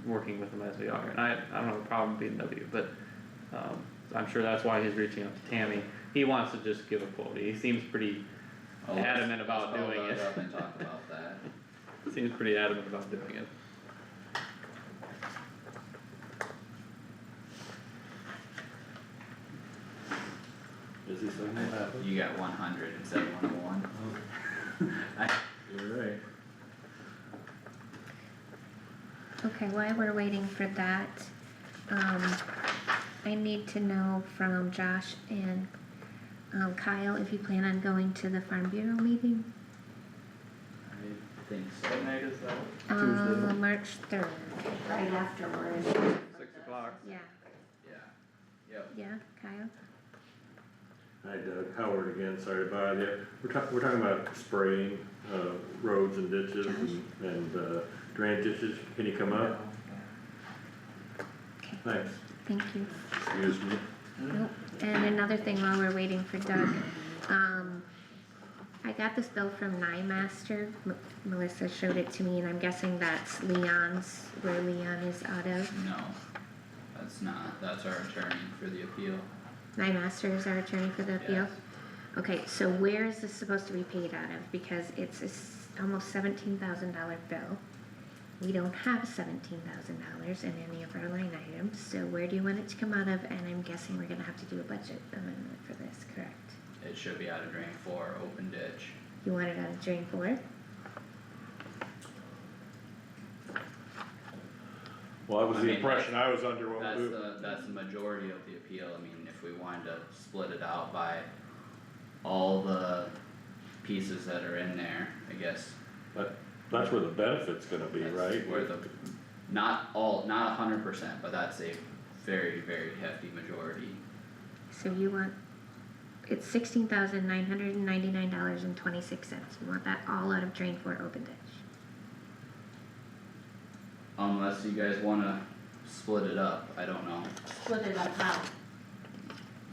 S7: working with them as we are, and I don't have a problem with B&W, but, I'm sure that's why he's reaching out to Tammy. He wants to just give a quote, he seems pretty
S6: Oh, let's-
S7: adamant about
S6: let's call
S7: doing
S6: Doug
S7: it.
S6: up and talk about that.
S7: Seems pretty adamant about doing it.
S3: Is he saying what happened?
S6: You got 100 instead of 101.
S3: You're right.
S10: okay, while we're waiting for that, I need to know from Josh and, Kyle if you plan on going to the Farm Bureau meeting,
S6: I think so.
S11: What night is that?
S7: Tuesday.
S10: March 3rd,
S2: right afterwards.
S7: 6 o'clock.
S10: yeah,
S6: Yeah, yep.
S10: yeah, Kyle?
S3: Hi Doug, Howard again, sorry to bother you. We're talking about spraying, roads and ditches and drain ditches, can you come up?
S10: Okay,
S3: Thanks.
S10: thank you.
S3: Excuse me.
S10: Nope, and another thing while we're waiting for Doug, I got this bill from NIMaster, Melissa showed it to me, and I'm guessing that's Leon's, where Leon is out of.
S6: No, that's not, that's our attorney for the appeal.
S10: NIMaster is our attorney for the appeal?
S6: Yes.
S10: Okay, so where is this supposed to be paid out of, because it's almost $17,000 bill. We don't have $17,000 in any of our line items, so where do you want it to come out of, and I'm guessing we're gonna have to do a budget amendment for this, correct?
S6: It should be out of drain 4, open ditch.
S10: You want it out of drain 4?
S3: Well, that was
S6: I
S3: the
S6: mean,
S3: impression I was under when
S6: That's the majority of the appeal, I mean, if we wanted to split it out by all the pieces that are in there, I guess.
S3: that's where the benefit's gonna be,
S6: That's
S3: right?
S6: where the, not 100%, but that's a very, very hefty majority.
S10: So you want, it's $16,999.26, you want that all out of drain 4 open ditch?
S6: Unless you guys wanna split it up, I don't know.
S2: Split it up how?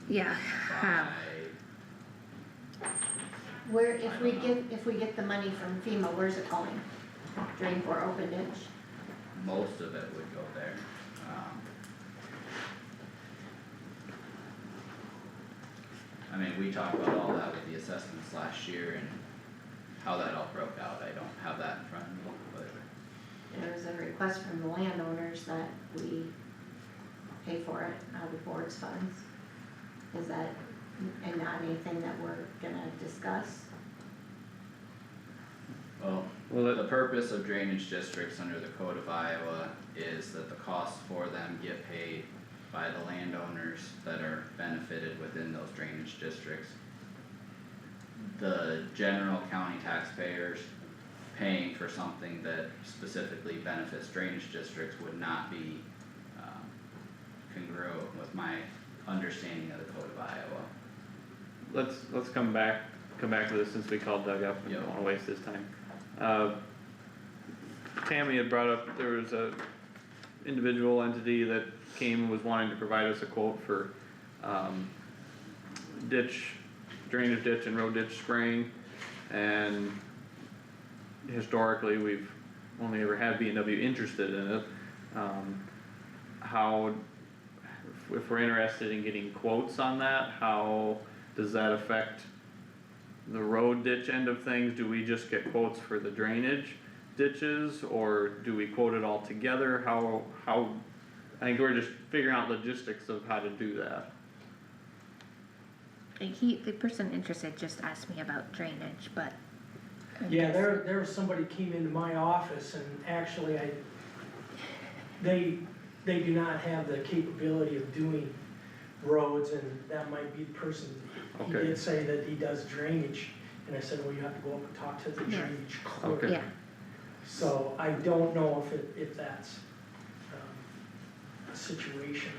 S10: Yeah, how?
S2: Where, if we get the money from FEMA, where's it going? Drain 4 open ditch?
S6: Most of it would go there. I mean, we talked about all that with the assessments last year and how that all broke out, I don't have that in front of me, but.
S2: There was a request from the landowners that we pay for it out of the board's funds. Is that, and not anything that we're gonna discuss?
S6: Well, the purpose of drainage districts under the Code of Iowa is that the costs for them get paid by the landowners that are benefited within those drainage districts. The general county taxpayers paying for something that specifically benefits drainage districts would not be congruent with my understanding of the Code of Iowa.
S7: Let's come back, come back to this since we called Doug up and don't wanna waste his time. Tammy had brought up, there was a individual entity that came, was wanting to provide us a quote for, drainage ditch and road ditch spraying. And historically, we've only ever had B&W interested in it. How, if we're interested in getting quotes on that, how does that affect the road ditch end of things? Do we just get quotes for the drainage ditches, or do we quote it all together? How, I think we're just figuring out logistics of how to do that.
S10: The person interested just asked me about drainage, but.
S13: Yeah, there was somebody came into my office and actually they do not have the capability of doing roads, and that might be the person. He
S7: Okay.
S13: did say that he does drainage, and I said, well, you have to go up and talk to the
S10: Yeah.
S13: drainage clerk.
S7: Okay.
S10: Yeah,
S13: So I don't know if that's, a situation.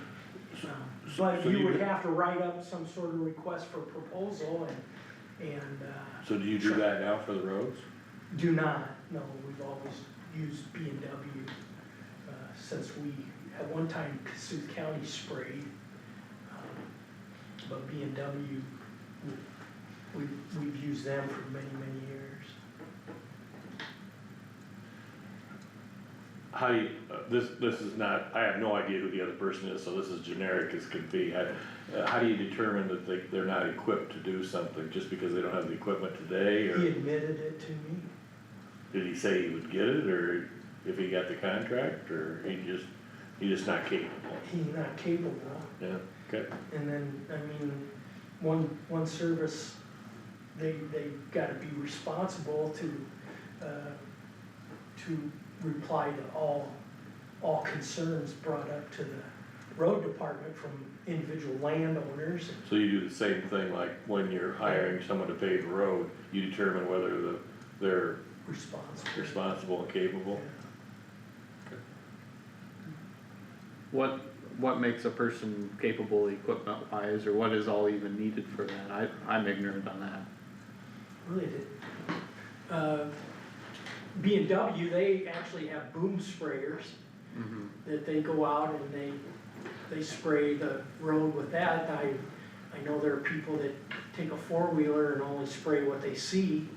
S13: But
S3: So
S13: you
S3: you-
S13: would have to write up some sort of request for proposal and,
S3: So do you do that now for the roads?
S13: do not, no, we've always used B&W, since we, at one time, Kossuth County sprayed. But B&W, we've used them for many, many years.
S3: How do you, this is not, I have no idea who the other person is, so this is generic as could be. How do you determine that they're not equipped to do something, just because they don't have the equipment today,
S13: He
S3: or
S13: admitted it to me.
S3: did he say he would get it, or if he got the contract, or he just not capable?
S13: He's not capable.
S3: Yeah, okay.
S13: And then, I mean, one service, they gotta be responsible to reply to all concerns brought up to the road department from individual landowners.
S3: So you do the same thing, like when you're hiring someone to pave a road, you determine whether they're responsible and capable?
S7: What makes a person capable equipment wise, or what is all even needed for that? I'm ignorant on that.
S13: Really did. B&W, they actually have boom sprayers that they go out and they spray the road with that. I know there are people that take a four-wheeler and only spray what they see.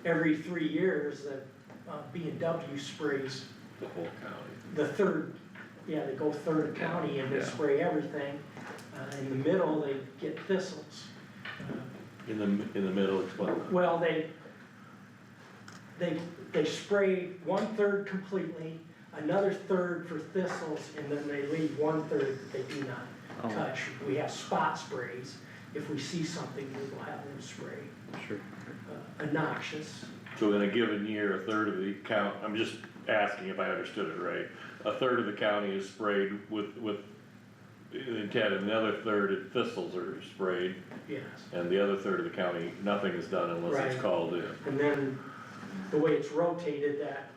S13: Every 3 years, the B&W sprays
S3: The whole county?
S13: the third, yeah, they go third of county and they
S7: Yeah.
S13: spray everything. In the middle, they get thistles.
S3: In the middle, explain.
S13: Well, they spray 1/3 completely, another third for thistles, and then they leave 1/3 that they do not touch. We have spot sprays. If we see something, we will have them spray.
S7: Sure.
S13: Noxious.
S3: So in a given year, a third of the count, I'm just asking if I understood it right, a third of the county is sprayed with intent, and the other third of thistles are sprayed,
S13: Yes.
S3: and the other third of the county, nothing is done unless it's
S13: Right.
S3: called in.
S13: And then the way it's rotated, that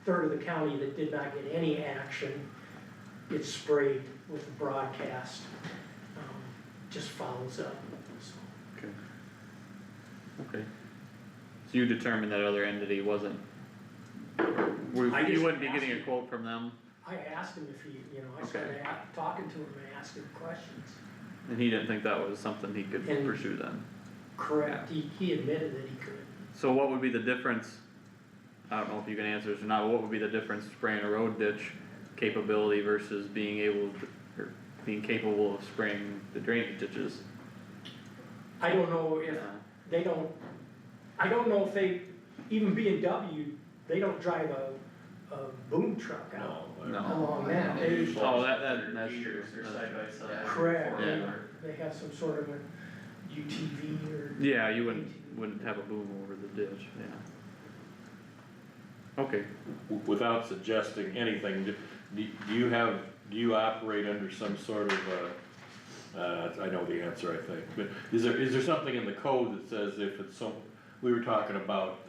S13: third of the county that did not get any action gets sprayed with the broadcast, just follows up, so.
S7: Okay. Okay. So you determined that other entity wasn't,
S13: I
S7: you
S13: just
S7: wouldn't be
S13: asked
S7: getting a
S13: him.
S7: quote from them,
S13: I asked him if he, I
S7: Okay.
S13: started talking to him and asking questions.
S7: and he didn't think that was something he could
S13: And-
S7: pursue then?
S13: Correct, he admitted that he could.
S7: So what would be the difference, I don't know if you can answer this or not, but what would be the difference spraying a road ditch capability versus being able to, or being capable of spraying the drainage ditches?
S13: I don't know if they don't, I don't know if they, even B&W, they don't drive a boom truck out
S7: No.
S13: along that. They,
S7: Oh, that's true.
S11: They're side by side.
S13: correct,
S7: Yeah.
S13: they have some sort of a UTV or.
S7: Yeah, you wouldn't have a boom over the ditch, yeah. Okay,
S3: Without suggesting anything, do you operate under some sort of, I know the answer, I think, but is there something in the code that says if it's we were talking about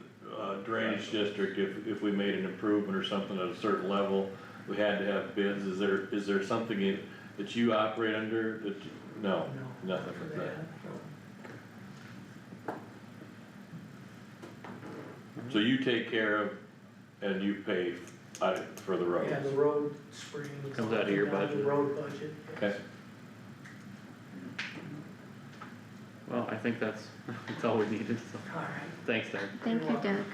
S3: drainage district, if we made an improvement or something at a certain level, we had to have bids, is there something that you operate under that, no, nothing like that? So you take care of, and you pay for the roads?
S13: Yeah, the road spring.
S7: Comes out of your
S13: The
S7: budget.
S13: road budget.
S3: Okay.
S7: Well, I think that's all we needed, so,
S13: Alright,
S7: thanks, Doug.
S10: Thank you, Doug.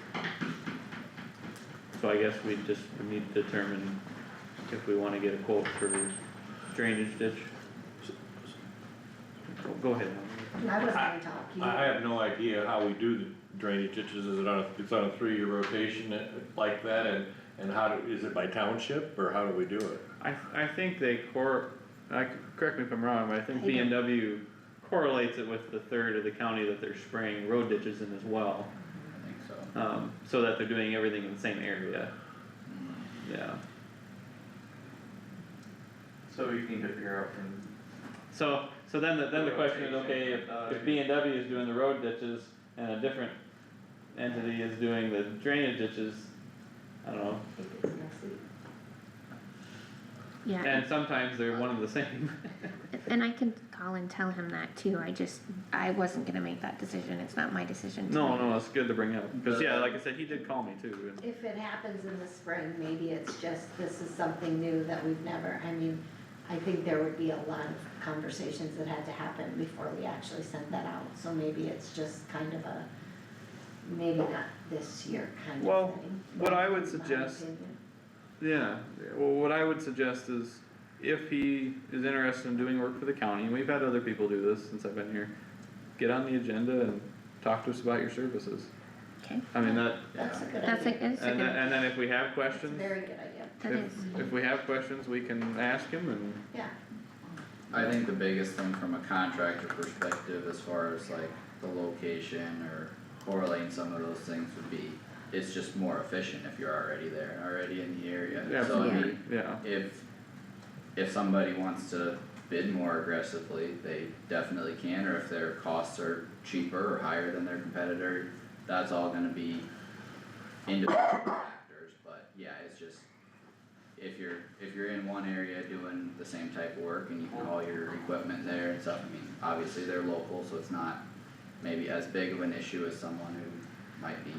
S7: So I guess we need to determine if we wanna get a quote for drainage ditch. Go ahead.
S2: I was gonna talk, you.
S3: I have no idea how we do the drainage ditches, is it it's on a 3-year rotation like that, and how is it by township, or how do we do it?
S7: I think they correct me if I'm wrong, but I think
S2: I
S7: B and
S2: don't-
S7: W correlates it with the third of the county that they're spraying road ditches in as well.
S6: I think so.
S7: So that they're doing everything in the same area, yeah.
S11: So we can figure out from,
S7: So then the question is, okay, if B and W is doing the road ditches and a different entity is doing the drainage ditches, I don't know,
S10: Yeah,
S7: and sometimes they're one and the same.
S10: and I can call and tell him that too, I wasn't gonna make that decision, it's not my decision to make.
S7: No, it's good to bring up, cause yeah, like I said, he did call me too, and
S2: If it happens in the spring, maybe it's just, this is something new that we've never, I mean, I think there would be a lot of conversations that had to happen before we actually sent that out, so maybe it's just kind of a, maybe not this year kind of
S7: Well,
S2: thing.
S7: what I would
S2: in my
S7: suggest-
S2: opinion.
S7: yeah, well, what I would suggest is, if he is interested in doing work for the county, and we've had other people do this since I've been here, get on the agenda and talk to us about your services.
S10: Okay,
S7: I mean, that,
S2: That's a good
S10: that's
S2: idea.
S10: it's a
S7: and
S10: good,
S7: then, and then if we have
S2: That's a
S7: questions,
S2: very good idea,
S10: that is,
S7: if we have questions, we can ask him and,
S2: yeah.
S6: I think the biggest thing from a contractor perspective, as far as like the location or correlating some of those things would be, it's just more efficient if you're already there, already in the area.
S7: yeah,
S6: So I
S10: Yeah.
S6: mean,
S7: yeah,
S6: if somebody wants to bid more aggressively, they definitely can, or if their costs are cheaper or higher than their competitor, that's all gonna be individual factors, but yeah, it's just, if you're in one area doing the same type of work and you can haul your equipment there and stuff, I mean, obviously they're local, so it's not maybe as big of an issue as someone who might be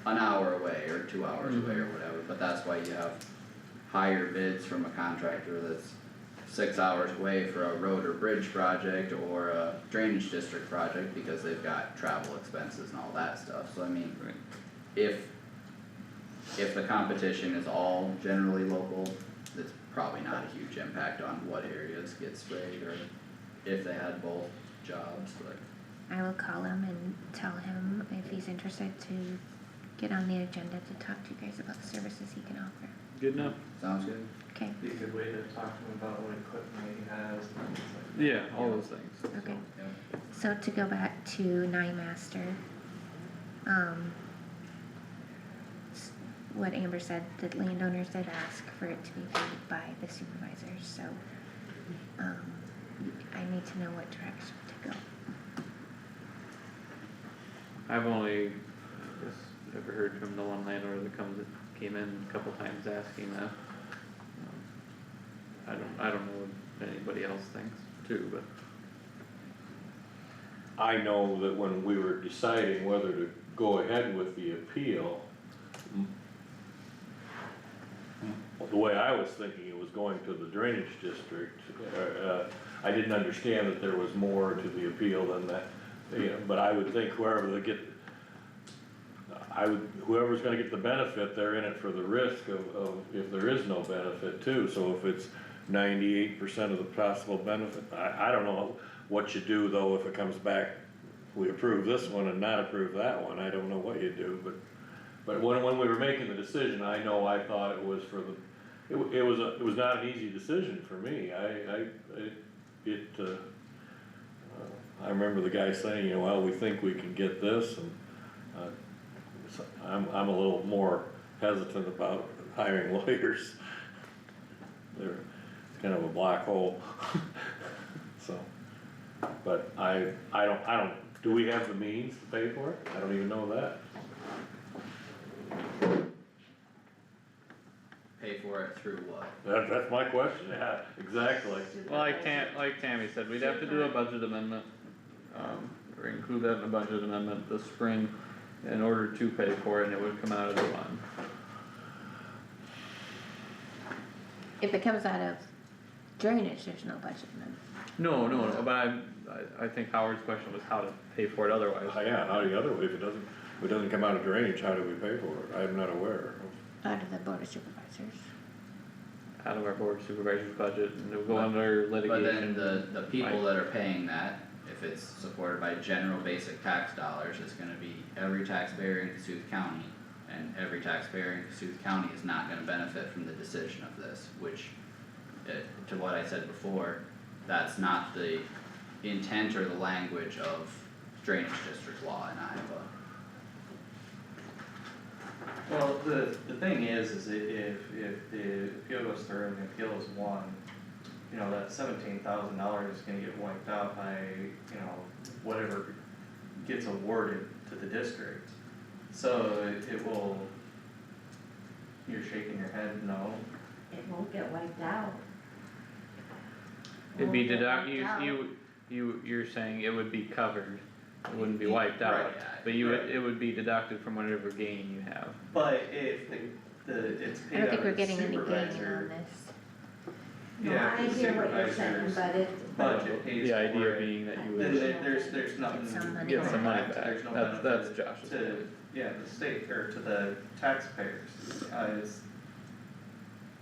S6: an hour away or 2 hours away or whatever, but that's why you have higher bids from a contractor that's 6 hours away for a road or bridge project or a drainage district project, because they've got travel expenses and all that stuff, so I mean,
S7: right.
S6: if the competition is all generally local, it's probably not a huge impact on what areas get sprayed, or if they had both jobs, but.
S10: I will call him and tell him if he's interested to get on the agenda to talk to you guys about the services he can offer.
S7: Good enough,
S6: Sounds good.
S10: Okay,
S11: be a good way to talk to him about what equipment he has and things like that.
S7: yeah, all those things.
S10: okay.
S6: Yep.
S10: So to go back to NIMASTER, what Amber said, that landowners did ask for it to be paid by the supervisors, so, I need to know what direction to go.
S7: I've only, I guess, ever heard from the one landowner that came in a couple times asking that. I don't know what anybody else thinks too, but.
S3: I know that when we were deciding whether to go ahead with the appeal, the way I was thinking it was going to the drainage district, I didn't understand that there was more to the appeal than that, you know, but I would think whoever's gonna get the benefit, they're in it for the risk of if there is no benefit too, so if it's 98% of the possible benefit, I don't know what you do though if it comes back, we approve this one and not approve that one, I don't know what you do, but when we were making the decision, I know I thought it was for the, it was not an easy decision for me, I remember the guy saying, you know, well, we think we can get this, and, so I'm a little more hesitant about hiring lawyers. It's kind of a black hole, so, but I don't, do we have the means to pay for it? I don't even know that.
S6: Pay for it through what?
S3: That's my question, yeah, exactly.
S7: Well, like Tammy said, we'd have to do a budget amendment, or include that in a budget amendment this spring, in order to pay for it, and it would come out of the fund.
S10: If it comes out of drainage, there's no budget then.
S7: No, but I think Howard's question was how to pay for it otherwise.
S3: Yeah, how the other way, if it doesn't come out of drainage, how do we pay for it? I'm not aware.
S10: Out of the board of supervisors.
S7: Out of our board supervisor's budget, and it'll go under
S6: But
S7: litigation.
S6: then the people that are paying that, if it's supported by general basic tax dollars, it's gonna be every taxpayer in Kossuth County. And every taxpayer in Kossuth County is not gonna benefit from the decision of this, which, to what I said before, that's not the intent or the language of drainage district law in Iowa.
S11: Well, the thing is if the appeal goes through and the appeal is won, you know, that $17,000 is gonna get wiped out by, you know, whatever gets awarded to the district. So it will, you're shaking your head, no?
S2: It won't get wiped out.
S7: It'd be
S2: Won't get
S7: deduct,
S2: wiped out.
S7: you're saying it would be covered, it wouldn't be wiped
S6: Right,
S7: out,
S6: yeah,
S7: but you would,
S11: right.
S7: it would be deducted from whatever gain you have.
S11: But if it's
S10: I
S11: paid
S10: don't
S11: out
S10: think
S11: of
S10: we're
S11: the
S10: getting any gain
S11: supervisor.
S10: on this.
S2: No,
S11: Yeah,
S2: I
S11: the
S2: hear what you're saying,
S11: supervisor's
S2: but it,
S11: budget pays
S7: The
S11: for
S7: idea
S11: it.
S7: being that you
S11: Then
S7: would
S11: there's nothing.
S10: Get some money
S7: get some money back,
S11: There's no
S7: that's
S11: benefit
S7: Josh's point.
S11: to, yeah, the state, or to the taxpayers,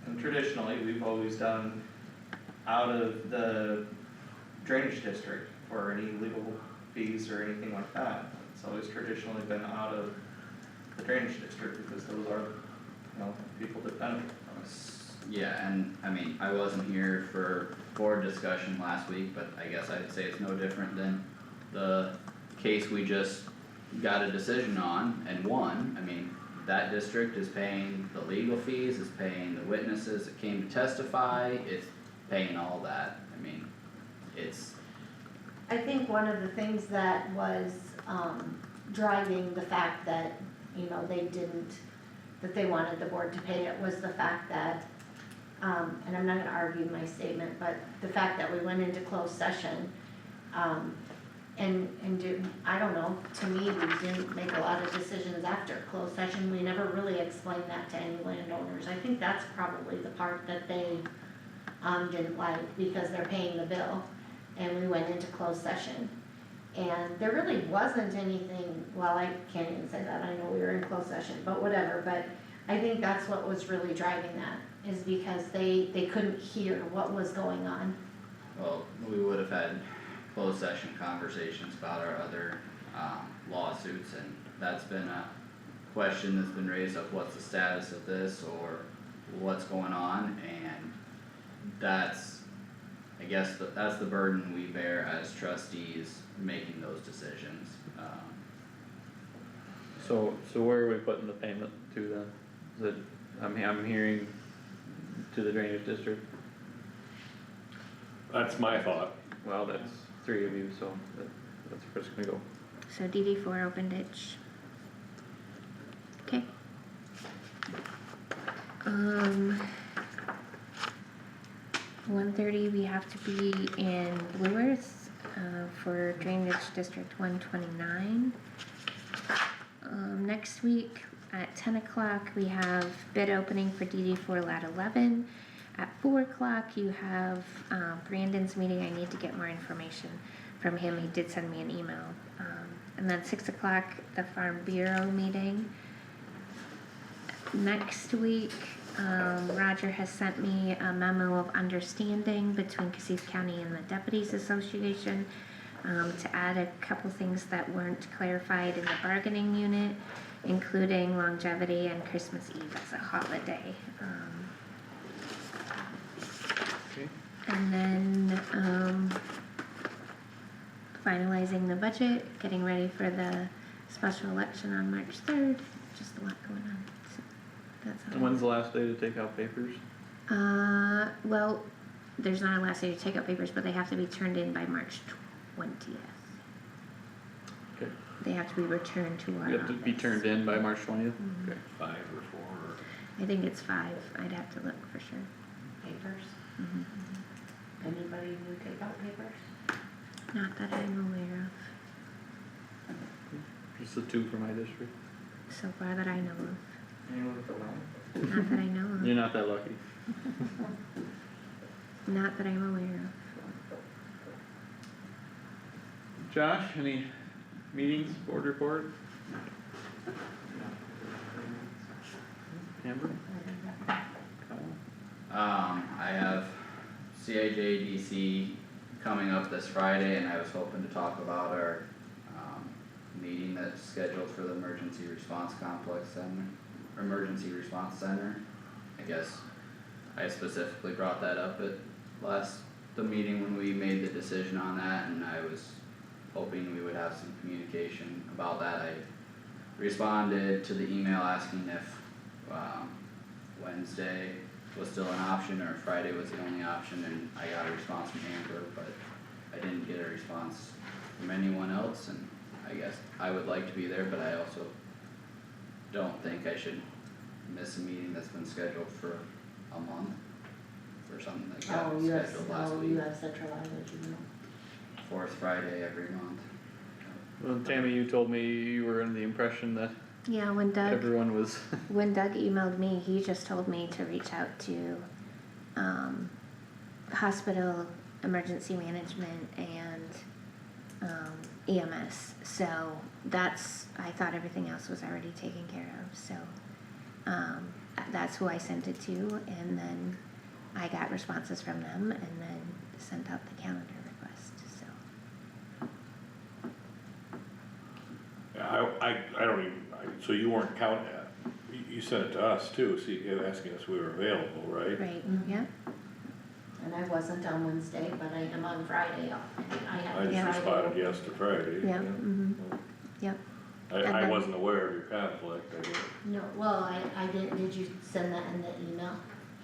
S11: and traditionally, we've always done out of the drainage district for any legal fees or anything like that. It's always traditionally been out of the drainage district, because those are, you know, people that benefit from it.
S6: Yeah, and I mean, I wasn't here for board discussion last week, but I guess I'd say it's no different than the case we just got a decision on and won. I mean, that district is paying the legal fees, is paying the witnesses that came to testify, it's paying all that. I mean, it's,
S2: I think one of the things that was, driving the fact that, you know, that they wanted the board to pay it was the fact that, and I'm not gonna argue my statement, but the fact that we went into closed session, I don't know, to me, we didn't make a lot of decisions after closed session, we never really explained that to any landowners. I think that's probably the part that they, didn't like, because they're paying the bill, and we went into closed session. And there really wasn't anything, well, I can't even say that, I know we were in closed session, but whatever, but I think that's what was really driving that, is because they couldn't hear what was going on.
S6: well, we would have had closed session conversations about our other lawsuits, and that's been a question that's been raised of what's the status of this or what's going on, and that's, I guess, that's the burden we bear as trustees making those decisions.
S7: So where are we putting the payment to then? Is it, I'm hearing to the drainage district,
S3: That's my thought.
S7: well, that's three of you, so that's where it's gonna go.
S10: So DD4 open ditch. Okay. 1:30, we have to be in Blue Earth, for drainage district 129. Next week at 10 o'clock, we have bid opening for DD4 lat 11. At 4 o'clock, you have, Brandon's meeting, I need to get more information from him, he did send me an email. And then 6 o'clock, the Farm Bureau meeting. Next week, Roger has sent me a memo of understanding between Kossuth County and the Deputies Association, to add a couple things that weren't clarified in the bargaining unit, including longevity and Christmas Eve as a holiday. And then, finalizing the budget, getting ready for the special election on March 3rd, just a lot going on, so that's all.
S7: And when's the last day to take out papers?
S10: Well, there's not a last day to take out papers, but they have to be turned in by March 20th.
S7: Okay.
S10: They have to be returned to our
S7: You have to be
S10: office.
S7: turned in by March 20th?
S10: Mhm.
S7: Okay.
S3: 5 or 4
S10: I think it's 5, I'd have to look for sure.
S2: Papers,
S10: Mhm.
S2: anybody who take out papers?
S10: Not that I'm aware of.
S7: Just the two for my district.
S10: so far that I know of,
S11: Anyone for mine?
S10: not that I know
S7: You're
S10: of,
S7: not that lucky.
S10: not that I'm aware of.
S7: Josh, any meetings, board report? Amber?
S6: I have CIJDC coming up this Friday, and I was hoping to talk about our, meeting that's scheduled for the Emergency Response Complex and Emergency Response Center. I guess I specifically brought that up at the meeting when we made the decision on that, and I was hoping we would have some communication about that. I responded to the email asking if, Wednesday was still an option or Friday was the only option, and I got a response from Amber, but I didn't get a response from anyone else, and I guess I would like to be there, but I also don't think I should miss a meeting that's been scheduled for a month or something like that,
S2: Oh, you have,
S6: scheduled last
S2: oh,
S6: week,
S2: you have central language, you know.
S6: fourth Friday every month.
S7: Well, Tammy, you told me you were under the impression that
S10: Yeah, when Doug
S7: everyone was,
S10: when Doug emailed me, he just told me to reach out to, hospital emergency management and, EMS. So I thought everything else was already taken care of, so, that's who I sent it to, and then I got responses from them, and then sent out the calendar request, so.
S3: Yeah, I don't even, so you weren't counting, you sent it to us too, so you asking us if we were available, right?
S10: Right, yeah,
S2: And I wasn't on Wednesday, but I am on Friday. I
S3: I
S2: have
S3: just
S2: Friday.
S3: responded yes to Friday.
S10: yeah, yep. And
S3: I
S10: then-
S3: wasn't aware of your conflict, I guess.
S2: No, well, I didn't, did you send that in the email?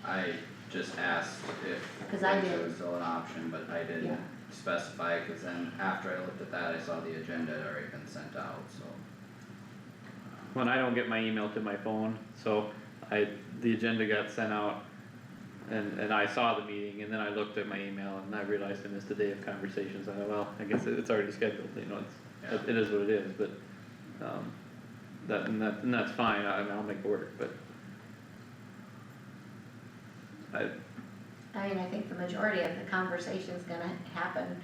S6: I just asked if
S2: 'Cause I
S6: Wednesday
S2: did.
S6: was still an option, but I
S2: Yeah.
S6: didn't specify, cause then after I looked at that, I saw the agenda had already been sent out, so.
S7: when I don't get my email to my phone, so the agenda got sent out. And I saw the meeting, and then I looked at my email and I realized I missed a day of conversations, I thought, well, I guess it's already scheduled, you know,
S6: Yeah.
S7: it is what it is, but, and that's fine, I mean, I'll make it work, but.
S2: I mean, I think the majority of the conversation's gonna happen,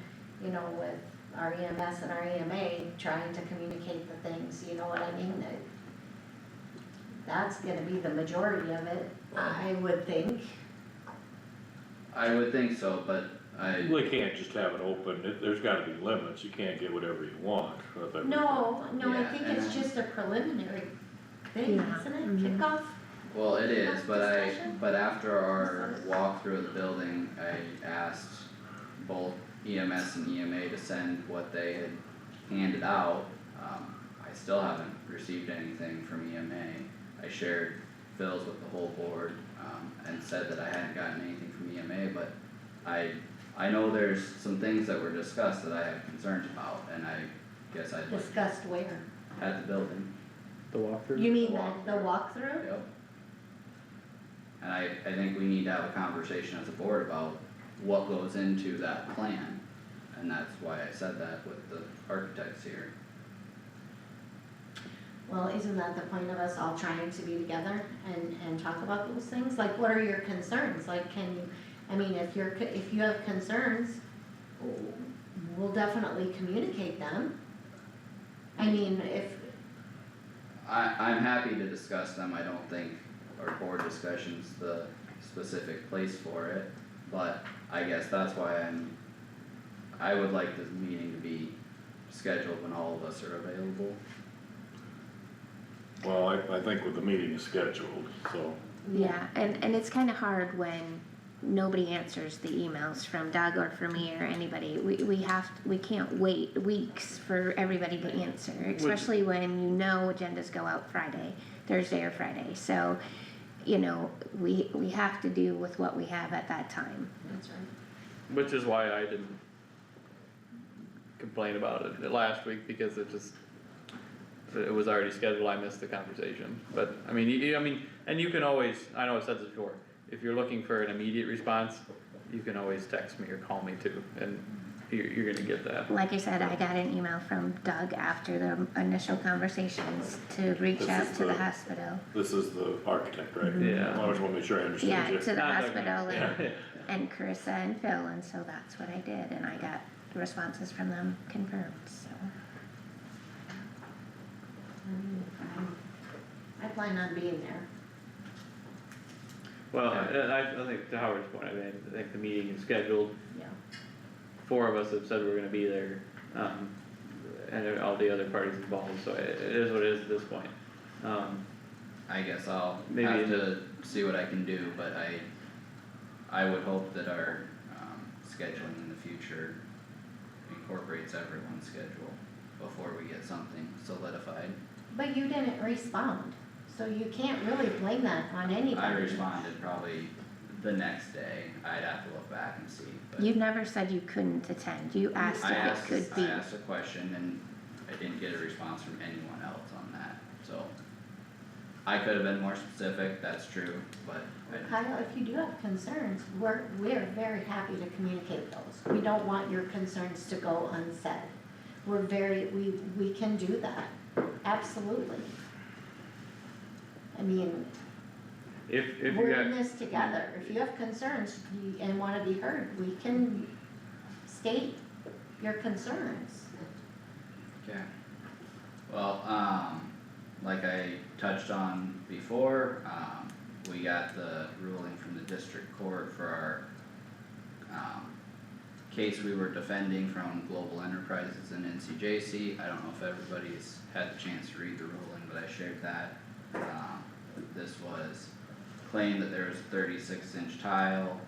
S2: you know, with our EMS and our EMA trying to communicate the things, you know what I mean? That's gonna be the majority of it, I would think.
S6: I would think so, but
S3: Well, you can't just have it open, there's gotta be limits, you can't get whatever you want.
S2: No, I
S6: Yeah,
S2: think it's
S6: and-
S2: just a preliminary thing,
S10: Yeah.
S2: isn't it,
S10: Mhm.
S2: kickoff?
S6: well, it is,
S2: Discussion?
S6: but after our walkthrough of the building, I asked both EMS and EMA to send what they had handed out. I still haven't received anything from EMA. I shared Phil's with the whole board, and said that I hadn't gotten anything from EMA, but I know there's some things that were discussed that I have concerns about, and I guess I'd like
S2: Discussed where?
S6: at the building.
S7: The walkthrough?
S2: You mean the walkthrough?
S6: Yep. And I think we need to have a conversation as a board about what goes into that plan, and that's why I said that with the architects here.
S2: Well, isn't that the point of us all trying to be together and talk about those things? Like, what are your concerns? Like, can you, I mean, if you have concerns, we'll definitely communicate them. I mean,
S6: I'm happy to discuss them, I don't think our board discussion's the specific place for it, but I guess that's why I would like this meeting to be scheduled when all of us are available.
S3: Well, I think with the meeting scheduled, so.
S10: Yeah, and it's kinda hard when nobody answers the emails from Doug or from me or anybody. We can't wait weeks for everybody to answer, especially when you know agendas go out Thursday or Friday. So, you know, we have to do with what we have at that time.
S2: that's right.
S7: Which is why I didn't complain about it last week, because it was already scheduled, I missed the conversation. But, I mean, and you can always, I know I've said this before, if you're looking for an immediate response, you can always text me or call me too. And you're gonna get that.
S10: Like I said, I got an email from Doug after the initial conversations to reach
S3: This
S10: out
S3: is
S10: to the
S3: the-
S10: hospital.
S3: This is the architect, right?
S7: Yeah.
S3: I just wanna make sure I understand
S10: Yeah,
S3: you.
S10: to the
S7: Not Doug,
S10: hospital
S7: yeah.
S10: and Carissa and Phil, and so that's what I did, and I got responses from them confirmed, so.
S2: I plan on being there.
S7: Well, I think to Howard's point, I mean, I think the meeting is scheduled,
S2: Yeah.
S7: 4 of us have said we're gonna be there, and all the other parties involved, so it is what it is at this point.
S6: I guess I'll
S7: Maybe
S6: have
S7: in
S6: to see what I can do, but I would hope that our, scheduling in the future incorporates everyone's schedule before we get something solidified.
S2: But you didn't respond, so you can't really blame that on anybody.
S6: I responded probably the next day, I'd have to look back and see, but.
S10: You never said you couldn't attend, you asked
S6: I
S10: if it could be.
S6: I asked a question and I didn't get a response from anyone else on that, so. I could have been more specific, that's true, but
S2: Kyle, if you do have concerns, we're very happy to communicate those. We don't want your concerns to go unsaid. We can do that, absolutely. I mean,
S7: if you
S2: we're
S7: got.
S2: in this together. If you have concerns and wanna be heard, we can state your concerns.
S6: Okay. Well, like I touched on before, we got the ruling from the district court for our, case we were defending from Global Enterprises and NCJC. I don't know if everybody's had the chance to read the ruling, but I shared that. This was claimed that there was a 36-inch tile,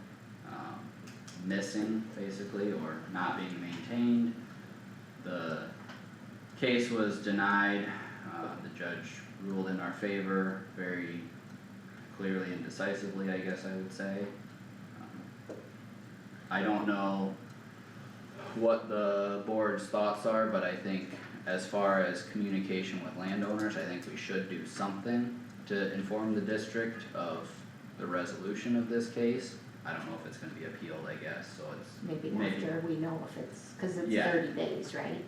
S6: missing basically, or not being maintained. The case was denied, the judge ruled in our favor very clearly and decisively, I guess I would say. I don't know what the board's thoughts are, but I think as far as communication with landowners, I think we should do something to inform the district of the resolution of this case. I don't know if it's gonna be appealed, I guess, so it's.
S2: Maybe after we know if it's, cause it's
S6: Yeah.
S2: 30 days, right?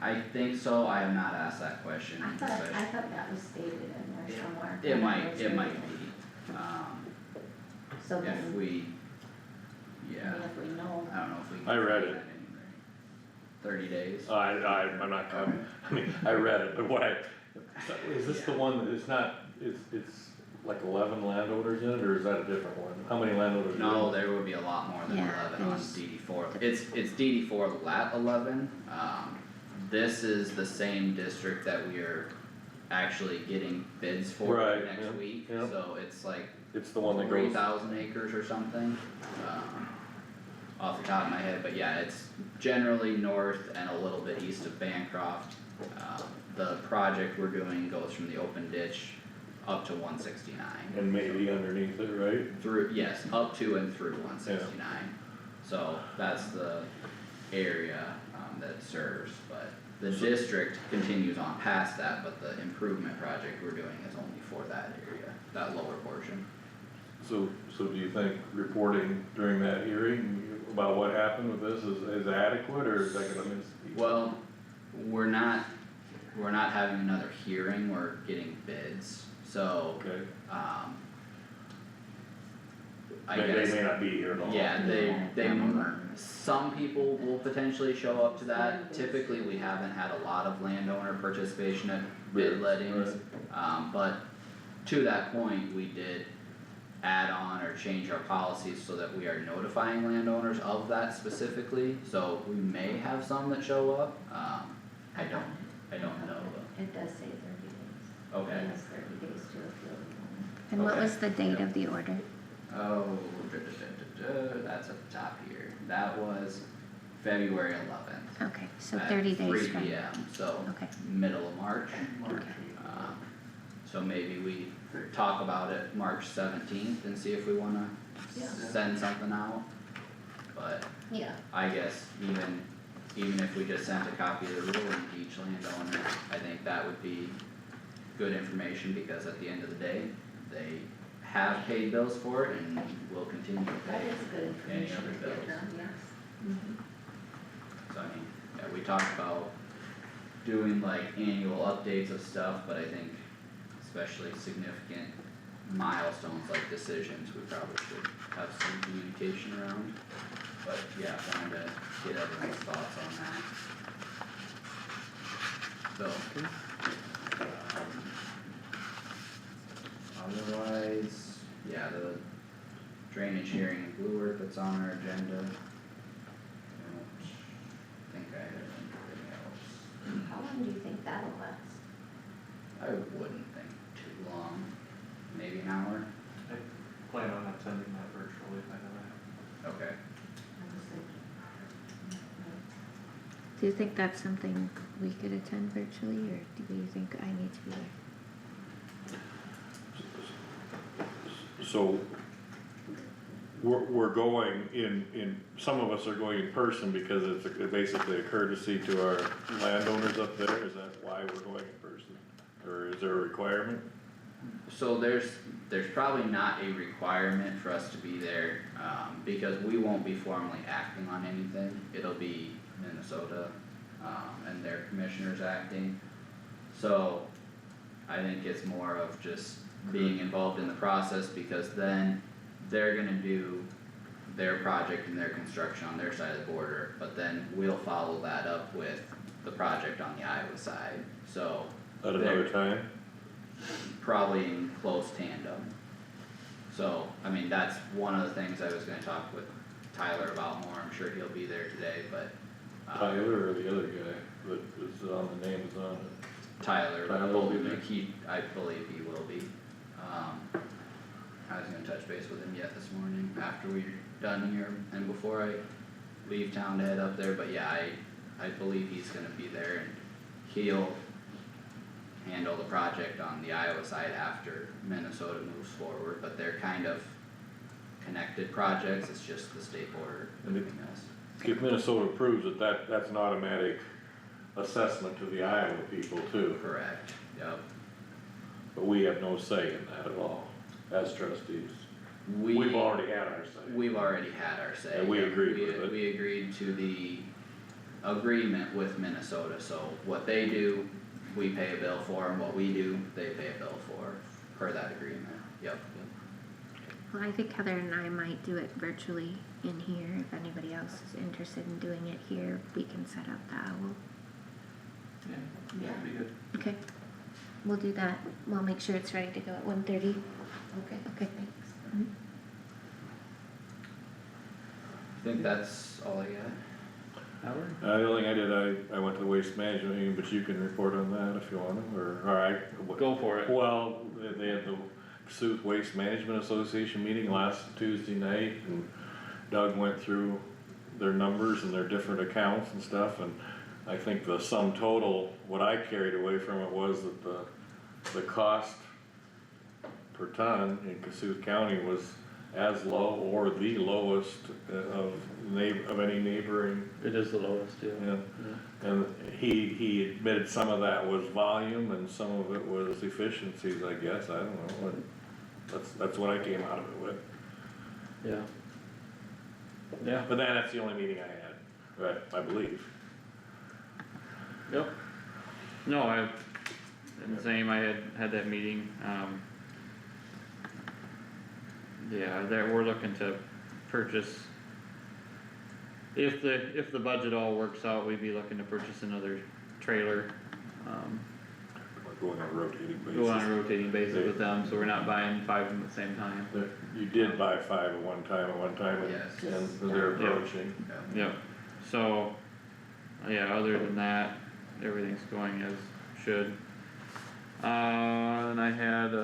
S6: I think so, I have not asked that question.
S2: I thought that was stated in there somewhere.
S6: It might be,
S2: So
S6: if
S2: then,
S6: we,
S2: I
S6: yeah,
S2: mean, if we know,
S6: I don't know if we. can
S3: I read
S6: do
S3: it.
S6: that anyway. 30 days?
S3: I'm not coming, I mean, I read it, but is this the one that it's not, it's like 11 landowners in it, or is that a different one? How many landowners?
S6: No, there would be a lot more than
S10: Yeah,
S6: 11 on
S10: there's-
S6: DD four, it's DD four lat 11, this is the same district that we are actually getting bids for
S3: Right,
S6: next
S3: yeah,
S6: week,
S3: yeah.
S6: so it's like
S3: It's the one that goes,
S6: 3,000 acres or something, off the top of my head, but yeah, it's generally north and a little bit east of Bancroft. The project we're doing goes from the open ditch up to 169.
S3: and maybe underneath it, right?
S6: Through, yes, up to and through 169. So that's the area, that it serves, but the district continues on past that, but the improvement project we're doing is only for that area, that lower portion.
S3: So do you think reporting during that hearing about what happened with this is adequate, or is that gonna miss?
S6: Well, we're not having another hearing, we're getting bids, so,
S3: Okay,
S6: I
S3: they
S6: guess.
S3: may not be here at all.
S6: Yeah,
S2: Yeah,
S6: they,
S2: probably.
S6: some people will potentially show up to that, typically we haven't had a lot of landowner participation at bid
S3: Bids,
S6: lettings. But to that point, we did add on or change our policies so that we are notifying landowners of that specifically, so we may have some that show up, I don't know,
S2: it does say 30 days.
S6: okay.
S2: It has 30 days to appeal.
S10: And what
S6: Okay.
S10: was the date of the order?
S6: Oh, that's at the top here, that was February 11th.
S10: Okay, so 30 days
S6: At
S10: from,
S6: 3 PM, so
S10: okay.
S6: middle of March.
S10: Okay.
S6: So maybe we talk about it March 17th and see if we wanna
S2: Yeah.
S6: send something out. But
S2: Yeah.
S6: I guess even if we just sent a copy of the ruling to each landowner, I think that would be good information, because at the end of the day, they have paid bills for it and will continue to
S2: That
S6: pay
S2: is good
S6: any
S2: information
S6: other
S2: to get
S6: bills.
S2: done, yes.
S6: So I mean, yeah, we talked about doing like annual updates of stuff, but I think especially significant milestones like decisions, we probably should have some communication around. But yeah, wanted to get everyone's thoughts on that. So, otherwise, yeah, the drainage hearing in Blue Earth that's on our agenda. I don't think I had anything else.
S10: How long do you think that'll last?
S6: I wouldn't think too long, maybe an hour.
S11: I plan on attending that virtually if I know that.
S6: Okay.
S10: Do you think that's something we could attend virtually, or do you think I need to be there?
S3: So, we're going some of us are going in person because it's basically a courtesy to our landowners up there, is that why we're going in person? Or is there a requirement?
S6: So there's probably not a requirement for us to be there, because we won't be formally acting on anything. It'll be Minnesota, and their commissioners acting. So I think it's more of just being involved in the process, because then they're gonna do their project and their construction on their side of the border, but then we'll follow that up with the project on the Iowa side, so.
S3: At another time?
S6: Probably in close tandem. So, I mean, that's one of the things I was gonna talk with Tyler about more, I'm sure he'll be there today, but.
S3: Tyler or the other guy that is on the name is on it?
S6: Tyler
S3: will be there.
S6: I believe he will be. I was gonna touch base with him yet this morning after we're done here and before I leave town to head up there, but yeah, I believe he's gonna be there and he'll handle the project on the Iowa side after Minnesota moves forward, but they're kind of connected projects, it's just the state border between us.
S3: If Minnesota approves it, that's an automatic assessment to the Iowa people too,
S6: Correct, yep.
S3: but we have no say in that at all, as trustees.
S6: We've
S3: already had our say.
S6: We've already had our say.
S3: And we
S6: Yep,
S3: agreed with it.
S6: We agreed to the agreement with Minnesota, so what they do, we pay a bill for, and what we do, they pay a bill for, per that agreement, yep.
S10: Well, I think Heather and I might do it virtually in here. If anybody else is interested in doing it here, we can set up the owl.
S11: Yeah, that'd be good.
S10: Okay, we'll do that. We'll make sure it's ready to go at 1:30.
S2: Okay,
S10: Okay.
S2: thanks.
S10: Mhm.
S6: I think that's all I got.
S7: Howard?
S3: The only thing I did, I went to the waste management meeting, but you can report on that if you want to, or, alright.
S7: Go for it.
S3: Well, they had the Kossuth Waste Management Association meeting last Tuesday night, and Doug went through their numbers and their different accounts and stuff, and I think the sum total, what I carried away from it was that the cost per ton in Kossuth County was as low or the lowest of any neighboring.
S7: It is the lowest, yeah.
S3: Yeah, and he admitted some of that was volume and some of it was efficiencies, I guess, I don't know, what, that's what I came out of it with.
S7: Yeah. Yeah,
S3: But then that's the only meeting I had, right, I believe.
S7: yep. No, same, I had that meeting, yeah, we're looking to purchase. If the budget all works out, we'd be looking to purchase another trailer,
S3: Going on a rotating basis.
S7: go on a rotating basis with them, so we're not buying 5 of them at the same time.
S3: You did buy 5 at one time,
S6: Yes.
S3: and they're approaching.
S7: Yep, so, yeah, other than that, everything's going as should. And I had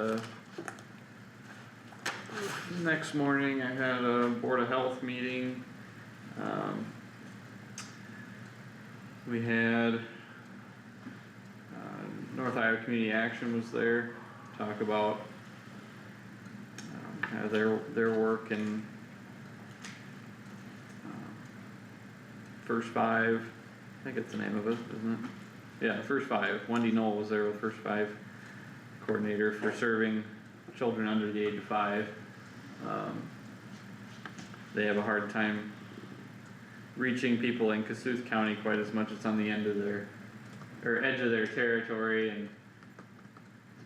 S7: next morning I had a Board of Health meeting. We had, North Iowa Community Action was there, talk about, their work and, First Five, I think it's the name of it, isn't it? Yeah, First Five, Wendy Knoll was there with First Five coordinator for serving children under the age of 5. They have a hard time reaching people in Kossuth County quite as much. It's on the end of their, or edge of their territory, and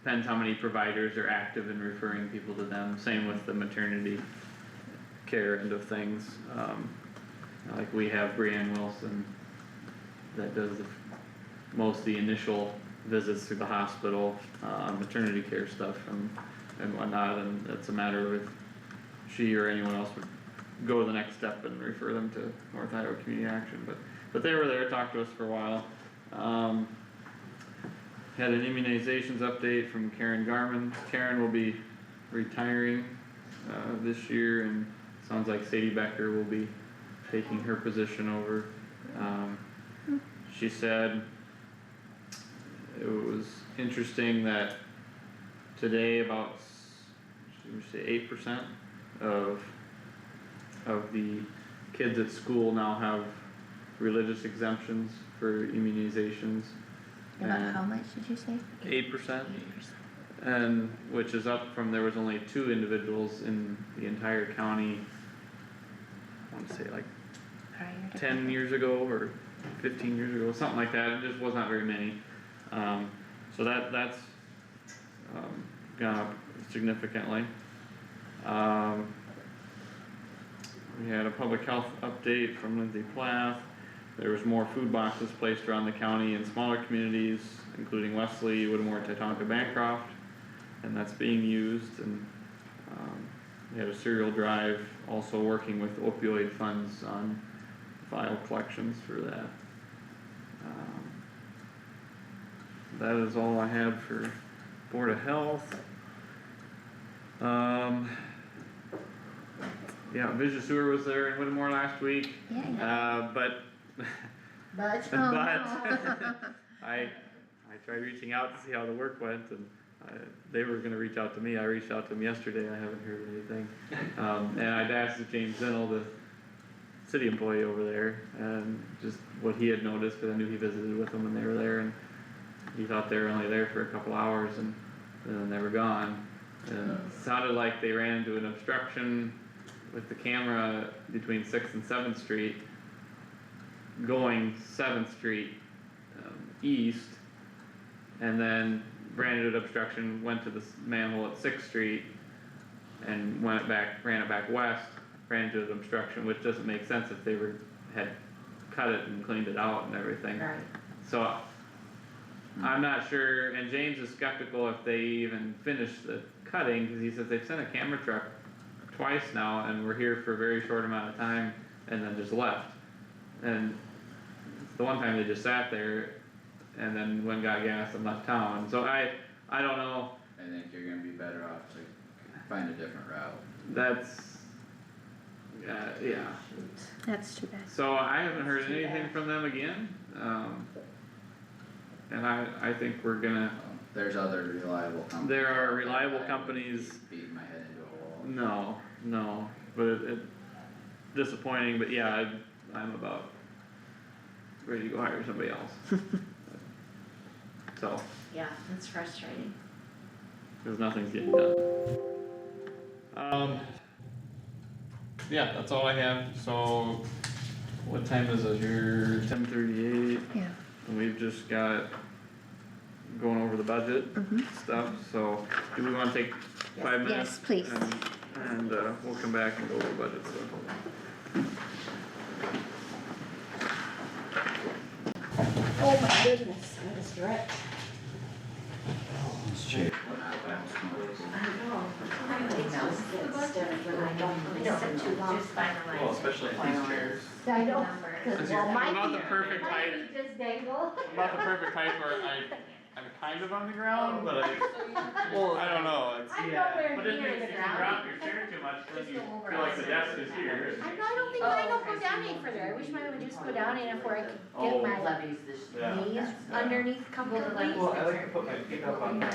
S7: depends how many providers are active in referring people to them. Same with the maternity care end of things. Like we have Brianne Wilson that does most of the initial visits to the hospital, maternity care stuff and whatnot, and it's a matter of if she or anyone else would go to the next step and refer them to North Iowa Community Action, but they were there, talked to us for a while. Had an immunizations update from Karen Garman. Karen will be retiring, this year, and sounds like Sadie Becker will be taking her position over. She said it was interesting that today about, should we say 8% of the kids at school now have religious exemptions for immunizations.
S10: About how much did you say?
S7: 8%, and which is up from, there was only 2 individuals in the entire county, I wanna say like
S10: Prior to
S7: 10 years ago or 15 years ago, something like that. It just was not very many. So that's gone up significantly. We had a public health update from Lindsay Plath. There was more food boxes placed around the county in smaller communities, including Wesley, Whittemore, Titonka, Bancroft, and that's being used. And we had a cereal drive also working with opioid funds on file collections for that. That is all I had for Board of Health. Yeah, Vision Sewer was there in Whittemore last week, but
S10: But,
S7: I tried reaching out to see how the work went, and they were gonna reach out to me. I reached out to them yesterday, I haven't heard anything. And I'd asked James Zinnel, the city employee over there, and just what he had noticed, cause I knew he visited with them when they were there, and he thought they were only there for a couple hours and then they were gone. And it sounded like they ran into an obstruction with the camera between 6th and 7th Street, going 7th Street east, and then ran into an obstruction, went to the manhole at 6th Street, and ran it back west, ran into an obstruction, which doesn't make sense if they had cut it and cleaned it out and everything.
S2: Right.
S7: So I'm not sure, and James is skeptical if they even finished the cutting, cause he says they've sent a camera truck twice now and we're here for a very short amount of time and then just left. And the one time they just sat there and then went got gas and left town, so I don't know.
S6: I think you're gonna be better off to find a different route.
S7: That's, yeah,
S10: that's too bad.
S7: so I haven't heard anything from them again, and I think we're gonna,
S6: There's other reliable companies.
S7: there are
S6: out
S7: reliable
S6: that I
S7: companies.
S6: wouldn't be beating my head into a wall.
S7: No, but it disappointing, but yeah, I'm about ready to go hire somebody else. So,
S2: Yeah, it's frustrating.
S7: cause nothing's getting done. Yeah, that's all I have, so what time is it here? 10:38,
S10: Yeah.
S7: and we've just got going over the budget stuff, so do we wanna take 5 minutes?
S10: Yes, please.
S7: And we'll come back and go over budget stuff.
S8: Oh my goodness, I was stretched.
S11: Well, especially in these chairs.
S8: I know, cause well,
S7: I'm
S8: my
S7: about the
S8: feet,
S7: perfect
S8: my
S7: height,
S8: feet just dangle.
S7: I'm about the perfect height where I'm kind of on the ground, but
S11: Well,
S7: I don't know, it's.
S8: I'm
S11: Yeah,
S8: nowhere
S7: But if
S8: near
S7: you
S8: the
S7: drop
S8: ground.
S7: your chair too much, then you
S2: Just go over
S7: feel like the
S2: outside.
S7: desk is here.
S8: I don't think mine will go down any further, I wish mine would just go down enough where I could
S7: Oh.
S8: get my
S2: Levies this
S7: Yeah.
S8: knees underneath comfortably.
S11: Well, I like to put my feet up on the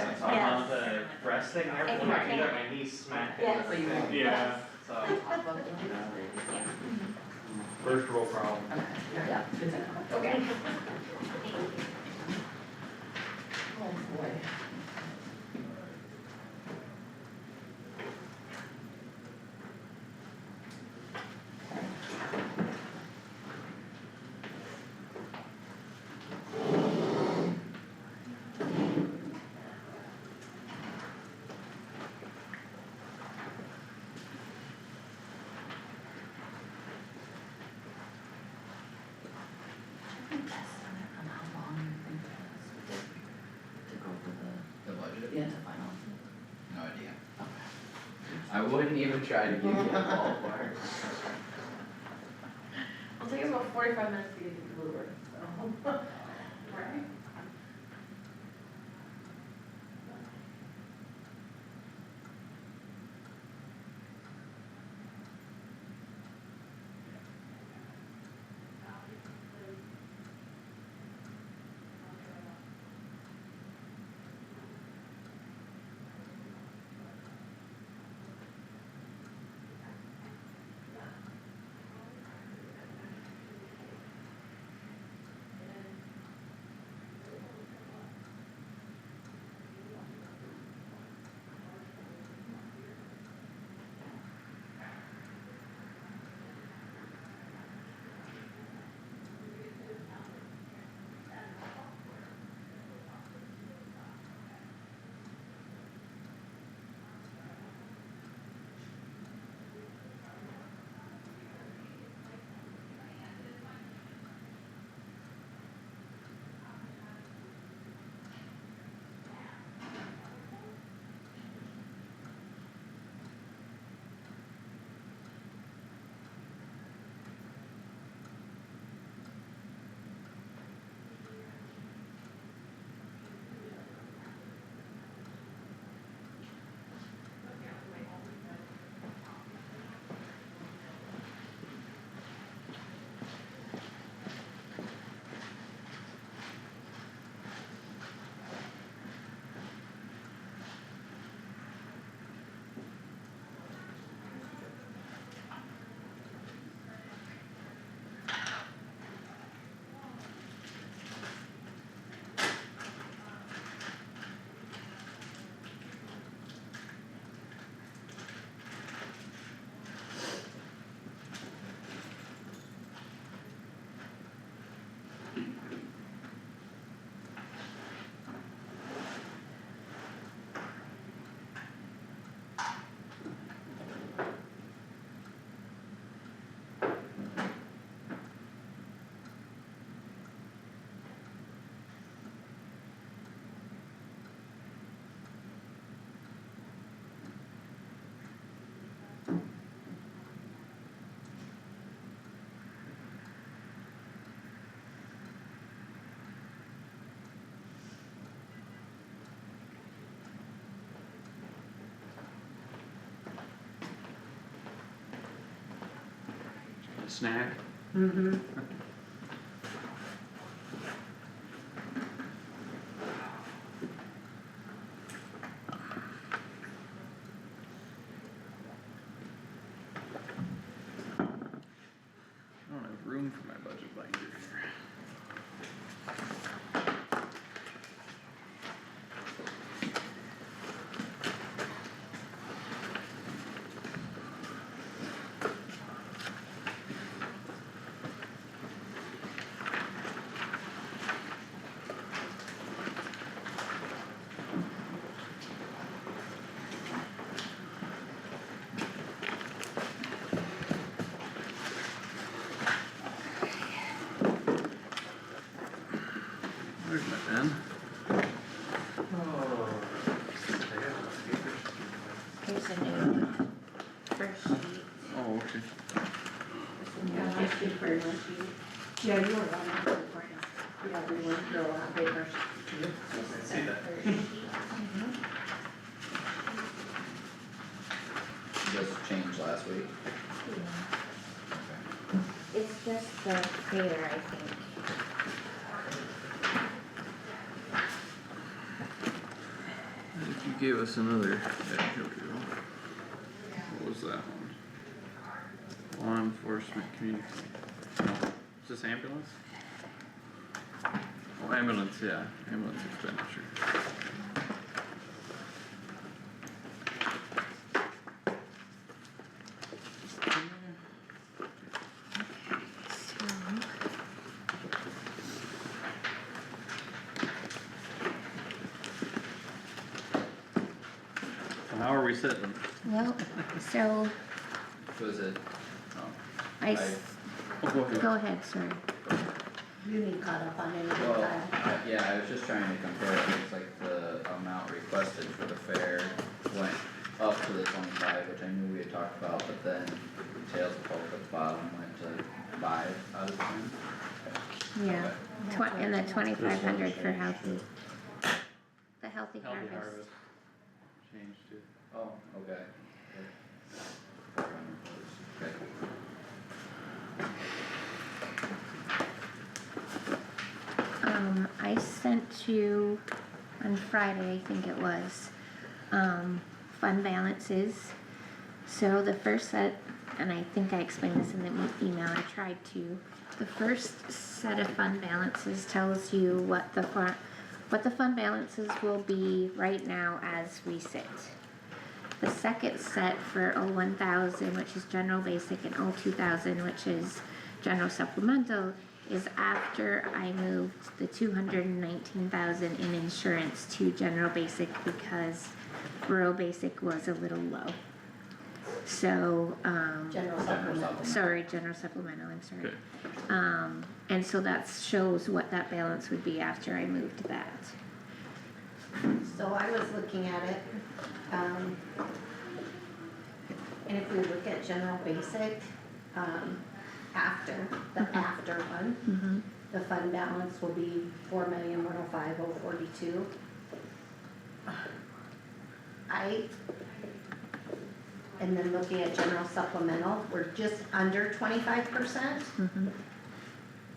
S11: rest thing there, put my feet up, my knees smack
S8: Yes.
S11: into the thing.
S7: Yeah,
S11: So, first world problem.
S8: Yeah.
S2: Okay.
S8: Oh, boy.
S6: wouldn't even try to give you a ballpark.
S14: It'll take us about 45 minutes to get to Blue Earth, so. Right.
S7: Snack?
S2: Mm-hmm.
S7: I don't have room for my budget binder here. Where's my pen?
S10: Here's a new first sheet.
S7: Oh, okay.
S2: Yeah, just do first sheet. Yeah, you were on. Yeah, we went through a lot of papers.
S11: See that?
S10: First sheet.
S6: Just changed last week.
S10: It's just the fair, I think.
S7: I think you gave us another, yeah, here we go. What was that one? Law enforcement community. No, is this ambulance? Oh, ambulance, yeah, ambulance expenditure. So how are we sitting?
S10: Well, so
S6: Was it, oh,
S7: Oh, go ahead.
S10: go ahead, sorry.
S2: You need caught up on anything,
S6: well,
S2: Kyle?
S6: yeah, I was just trying to compare, it looks like the amount requested for the fair went up to the 25, which I knew talked about, but then tails of both at the bottom went to 5 out of 10.
S10: Yeah, and the 2,500 for healthy. The healthy
S7: Healthy
S10: harvest.
S7: harvest.
S6: Changed to, oh, okay. 400 was, okay.
S10: I sent you on Friday, I think it was, fund balances. So the first set, and I think I explained this in the email, I tried to. The first set of fund balances tells you what the fund balances will be right now as we sit. The second set for 01,000, which is general basic, and 02,000, which is general supplemental, is after I moved the 219,000 in insurance to general basic because rural basic was a little low. So,
S2: General supplemental.
S10: sorry, general supplemental, I'm sorry.
S7: Okay.
S10: And so that shows what that balance would be after I moved that.
S2: So I was looking at it, and if we look at general basic, after, the after one, the fund balance will be 4,105,042. And then looking at general supplemental, we're just under 25%.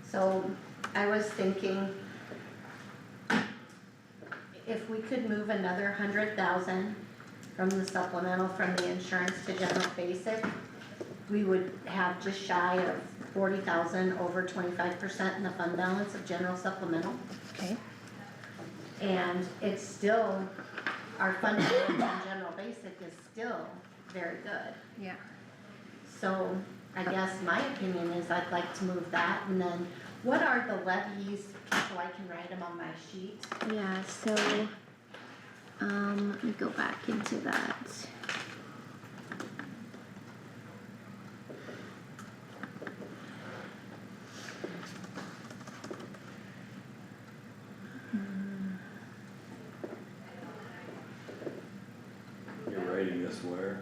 S2: So I was thinking, if we could move another 100,000 from the supplemental, from the insurance to general basic, we would have just shy of 40,000 over 25% in the fund balance of general supplemental.
S10: Okay.
S2: And it's still, our fund balance in general basic is still very good.
S10: Yeah.
S2: So I guess my opinion is I'd like to move that, and then what are the levies, so I can write them on my sheet?
S10: Yeah, so, let me go back into that.
S3: You're writing this where?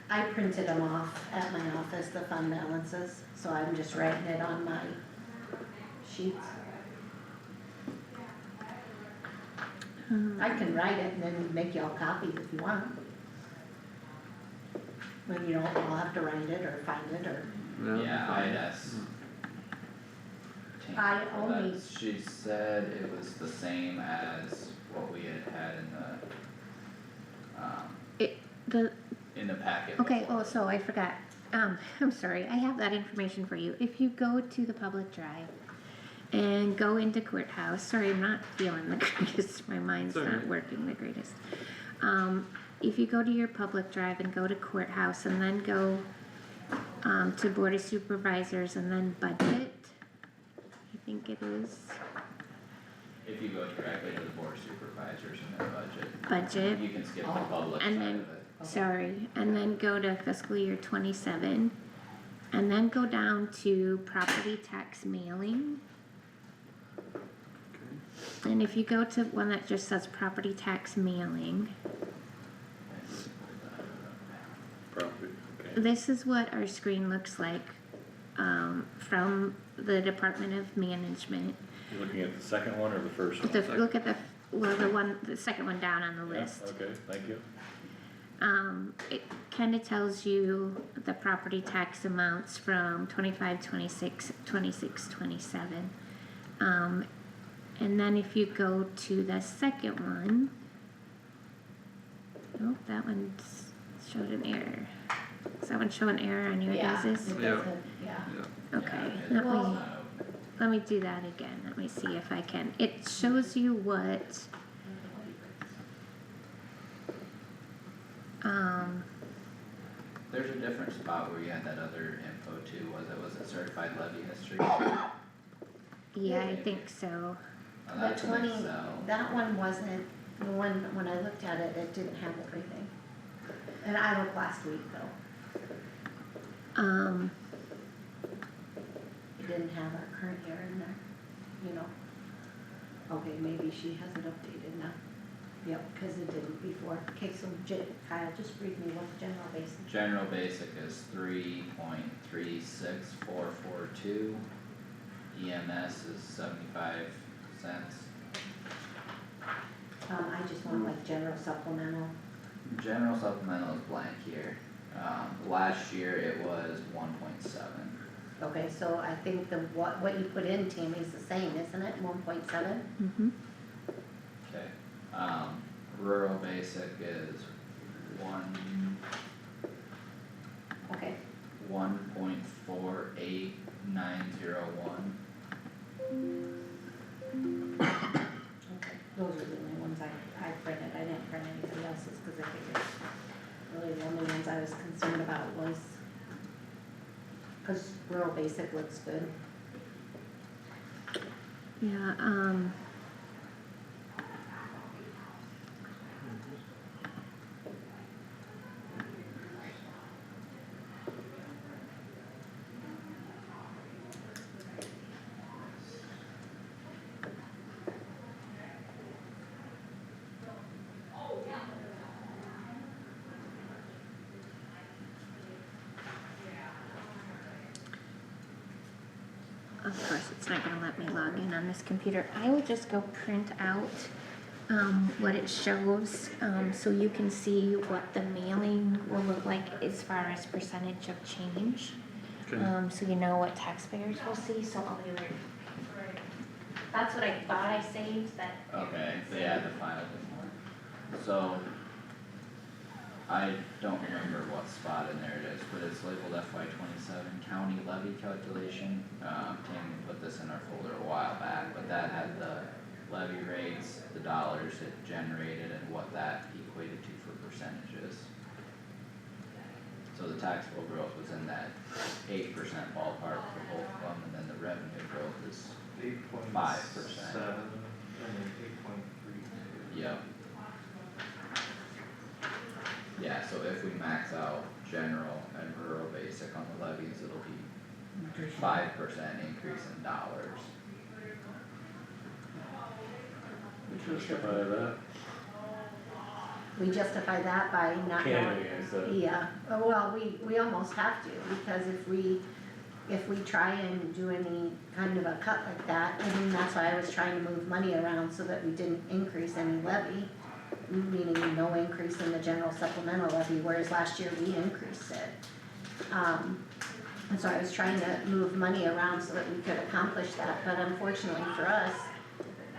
S2: I printed them off at my office, the fund balances, so I'm just writing it on my sheets. I can write it and then make y'all copies if you want. When you don't all have to write it or find it or.
S6: Yeah, I'd asked. Tammy
S2: I
S6: for
S2: only-
S6: that. She said it was the same as what we had had in the packet.
S10: Okay,
S6: before.
S10: oh, so I forgot, I'm sorry, I have that information for you. If you go to the public drive and go into courthouse, sorry, I'm not feeling the greatest, my mind's
S7: It's
S10: not
S7: alright.
S10: working the greatest. If you go to your public drive and go to courthouse and then go, to board of supervisors and then budget, I think it is,
S6: If you go directly to the board of supervisors and their budget,
S10: budget.
S6: you can skip the public side
S10: And
S6: of
S10: then-
S6: it.
S10: Sorry, and then go to fiscal year 27, and then go down to property tax mailing. And if you go to one that just says property tax mailing,
S3: Property, okay.
S10: this is what our screen looks like, from the Department of Management.
S3: You looking at the second one or the first one?
S10: Look at the second one down on the
S3: Yeah,
S10: list.
S3: okay, thank you.
S10: It kinda tells you the property tax amounts from 25, 26, 26, 27. And then if you go to the second one, nope, that one's showed an error. Does that one show an error on your guys's?
S2: It
S7: Yeah.
S2: doesn't, yeah.
S10: Okay,
S6: Yeah,
S2: Well-
S10: let me do that again, let me see if I can. It shows you what,
S6: There's a different spot where you had that other info too, was it certified levy history?
S10: yeah, I think so.
S6: Oh,
S2: The
S6: that's an
S2: 20,
S6: Excel.
S2: that one wasn't, the one, when I looked at it, it didn't have everything. And I looked last week though, it didn't have our current year in there, you know. Okay, maybe she has it updated now. Yep, cause it didn't before. Okay, so Kyle, just read me what's general basic.
S6: General basic is 3.36442. EMS is 75 cents.
S2: I just want like general supplemental.
S6: General supplemental is blank here. Last year it was 1.7.
S2: Okay, so I think what you put in, Tammy, is the same, isn't it, 1.7?
S10: Mm-hmm.
S6: Okay, rural basic is
S2: Okay,
S6: 1.48901.
S2: okay, those are the only ones I printed, I didn't print anything else's, cause I figured really the only ones I was concerned about was, cause rural basic looks good.
S10: Yeah, of course, it's not gonna let me log in on this computer. I will just go print out, what it shows, so you can see what the mailing will look like as far as percentage of change.
S7: Okay.
S10: So you know what taxpayers will see, so I'll be like, that's what I thought I saved, that.
S6: Okay, they add the final one. So, I don't remember what spot in there it is, but it's labeled FY27 county levy calculation. Tammy put this in our folder a while back, but that had the levy rates, the dollars it generated, and what that equated to for percentages. So the taxable growth was in that 8% ballpark for both of them, and then the revenue growth is 5%.
S11: 8.7 and then 8.3.
S6: Yep. Yeah, so if we max out general and rural basic on the levies, it'll be 5% increase in dollars.
S3: Justify that.
S2: We justify that by not
S3: Can
S2: knowing.
S3: we, I said.
S2: Yeah, well, we almost have to, because if we try and do any kind of a cut like that, I mean, that's why I was trying to move money around so that we didn't increase any levy, meaning no increase in the general supplemental levy, whereas last year we increased it. And so I was trying to move money around so that we could accomplish that, but unfortunately for us,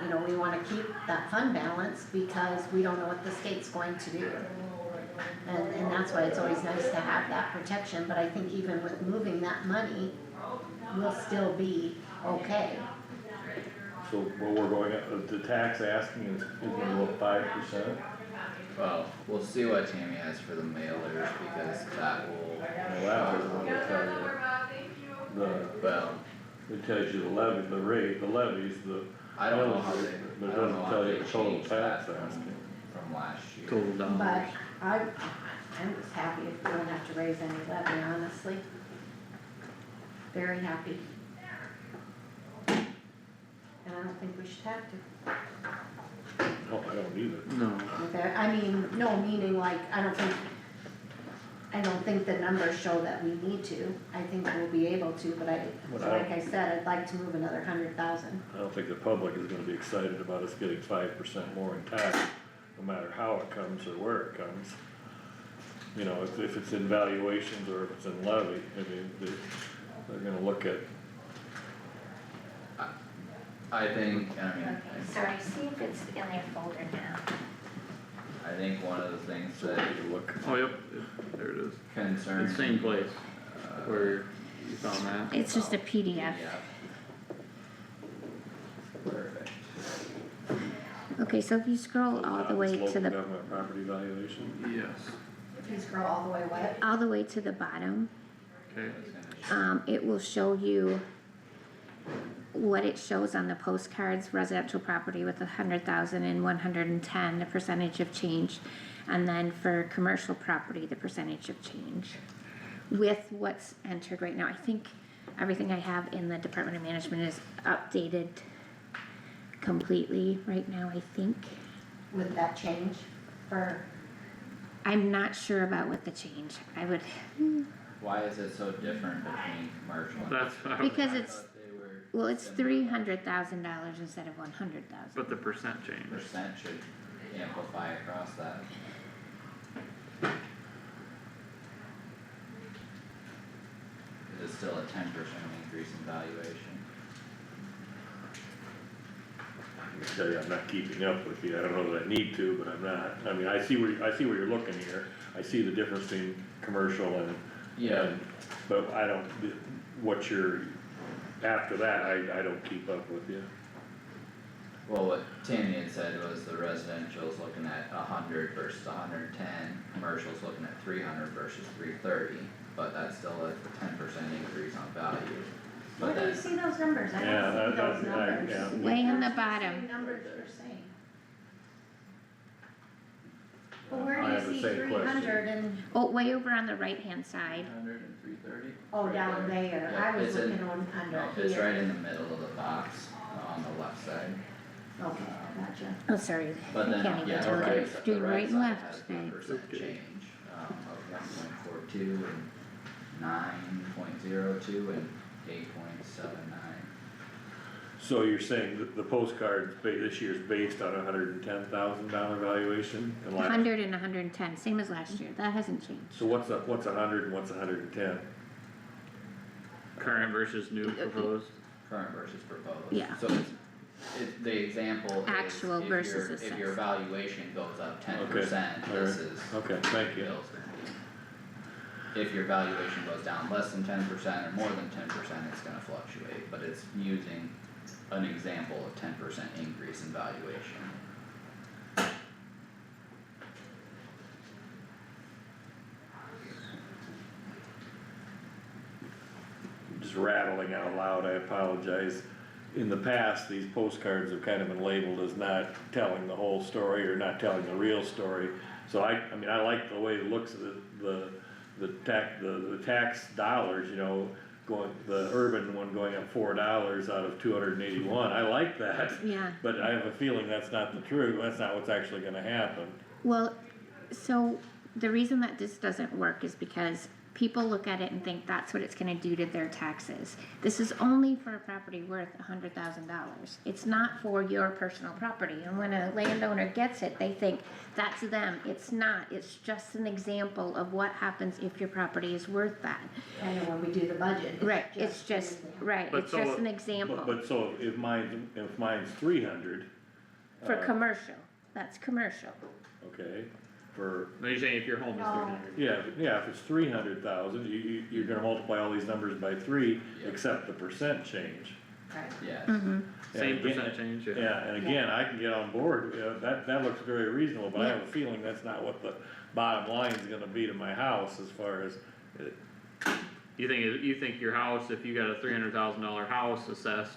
S2: you know, we wanna keep that fund balance because we don't know what the state's going to do. And that's why it's always nice to have that protection, but I think even with moving that money, we'll still be okay.
S3: So what we're going at, the tax asking is gonna go up 5%?
S6: Well, we'll see what Tammy has for the mailers, because that will,
S3: Well, that was what it tells you.
S6: well,
S3: It tells you the levy, the rate, the levies,
S6: I don't know how they,
S3: but
S6: I
S3: it
S6: don't know
S3: doesn't
S6: how
S3: tell you
S6: they
S3: the total
S6: changed that
S3: tax asking.
S6: from last year.
S7: Total dollars.
S2: But I'm just happy if we don't have to raise any levy, honestly. Very happy. And I don't think we should have to.
S3: Oh, I don't either.
S7: No.
S2: Okay, I mean, no, meaning like, I don't think the numbers show that we need to. I think we'll be able to, but like I said, I'd like to move another 100,000.
S3: I don't think the public is gonna be excited about us getting 5% more in tax, no matter how it comes or where it comes. You know, if it's in valuations or if it's in levy, I mean, they're gonna look at,
S6: I think,
S10: Sorry, see if it's in their folder now.
S6: I think one of the things that
S3: look.
S7: Oh, yep, there it is.
S6: concerns.
S7: It's same place where you found that.
S10: It's just a PDF.
S6: Yeah. Perfect.
S10: Okay, so if you scroll all the way
S3: Local
S10: to the,
S3: government property valuation.
S7: Yes,
S2: If you scroll all the way what?
S10: all the way to the bottom,
S7: okay.
S10: it will show you what it shows on the postcards, residential property with 100,000 and 110, the percentage of change. And then for commercial property, the percentage of change. With what's entered right now, I think everything I have in the Department of Management is updated completely right now, I think.
S2: with that change for,
S10: I'm not sure about what the change, I would,
S6: Why is it so different between commercial and?
S7: That's,
S10: because
S6: I
S10: it's,
S6: thought they were
S10: well, it's
S6: similar,
S10: $300,000 instead of 100,000.
S7: but the percent change.
S6: Percent should amplify across that. Is it still a 10% increase in valuation?
S3: I tell you, I'm not keeping up with you, I don't know that I need to, but I'm not, I mean, I see where you're looking here, I see the difference between commercial and. and- But I don't, what you're, after that, I don't keep up with you.
S6: Well, what Tammy had said was the residential's looking at 100 versus 110, commercial's looking at 300 versus 330, but that's still a 10% increase on value.
S2: where
S6: But
S2: do you
S6: then,
S2: see those numbers? I
S3: Yeah,
S2: don't see those
S3: that-
S2: numbers.
S3: yeah.
S10: Way in the
S2: That's
S10: bottom.
S2: same numbers you're saying. But where
S3: I
S2: do
S3: have the
S2: you see
S3: same
S2: 300 and,
S10: Oh, way over on the right-hand side,
S6: 300 and 330?
S2: oh,
S6: Right
S2: down there,
S6: Yeah,
S2: I was
S6: it's in-
S2: looking on under
S6: No,
S2: here.
S6: it's right in the middle of the box, on the left side.
S2: Okay, gotcha.
S10: oh, sorry, I
S6: But then,
S10: can't even
S6: yeah,
S10: tell
S6: the
S10: if
S6: right,
S10: it's
S6: the
S10: doing
S6: right
S10: right and
S6: side
S10: left
S6: has
S10: today.
S6: the percent change, of 1.42 and 9.02 and 8.79.
S3: So you're saying that the postcard this year's based on $110,000 valuation? And last-
S10: 100 and 110, same as last year, that hasn't changed.
S3: So what's 100 and what's 110?
S7: Current versus new proposed.
S6: Current versus proposed.
S10: Yeah.
S6: So the example is
S10: Actual
S6: if
S10: versus
S6: your, if your
S10: assessed.
S6: valuation goes up 10%,
S3: Okay,
S6: this is.
S3: Okay, thank you.
S6: Bill's gonna be. If your valuation goes down less than 10% or more than 10%, it's gonna fluctuate, but it's using an example of 10% increase in valuation.
S3: Just rattling out loud, I apologize. In the past, these postcards have kind of been labeled as not telling the whole story or not telling the real story. So I mean, I like the way it looks at the tax dollars, you know, going, the urban one going up $4 out of 281, I like that.
S10: Yeah.
S3: But I have a feeling that's not the truth, that's not what's actually gonna happen.
S10: Well, so the reason that this doesn't work is because people look at it and think that's what it's gonna do to their taxes. This is only for a property worth $100,000. It's not for your personal property, and when a landowner gets it, they think that's them. It's not, it's just an example of what happens if your property is worth that.
S2: Kind of when we do the budget.
S10: Right, it's just,
S2: an
S10: right,
S7: But
S10: it's
S7: so-
S10: just an example.
S3: But so if mine's 300.
S10: For commercial, that's commercial.
S3: Okay, for,
S7: No, you're saying if your home is
S2: No.
S7: 300.
S3: yeah, if it's 300,000, you're gonna multiply all these numbers by 3,
S6: Yeah.
S3: except the percent change.
S2: Right.
S6: Yes.
S10: Mm-hmm.
S7: Same
S3: And again-
S7: percent change, yeah.
S3: Yeah, and again, I can get on board, that looks very reasonable, but I have a feeling that's not what the bottom line's gonna be to my house as far as,
S7: You think your house, if you got a $300,000 house assessed,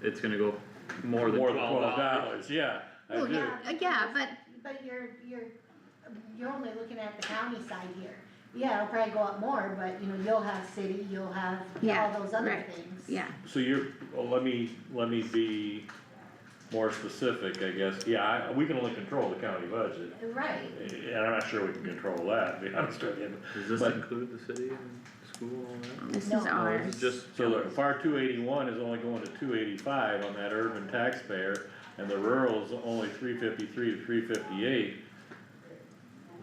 S7: it's gonna go more than $12?
S3: Yeah, I
S2: Well,
S3: do.
S10: Yeah,
S2: But you're only looking at the county side here. Yeah, it'll probably go up more, but you know, you'll have city, you'll have
S10: Yeah,
S2: all those other
S10: right.
S2: things.
S10: Yeah,
S3: So well, let me be more specific, I guess, yeah, we can only control the county budget,
S2: Right.
S3: and I'm not sure we can control that, to be honest with you.
S7: Does this
S3: But-
S7: include the city and school, all that?
S10: this
S2: No.
S10: is
S2: No,
S10: ours.
S7: It's just.
S3: So the FAR 281 is only going to 285 on that urban taxpayer, and the rural is only 353 to 358.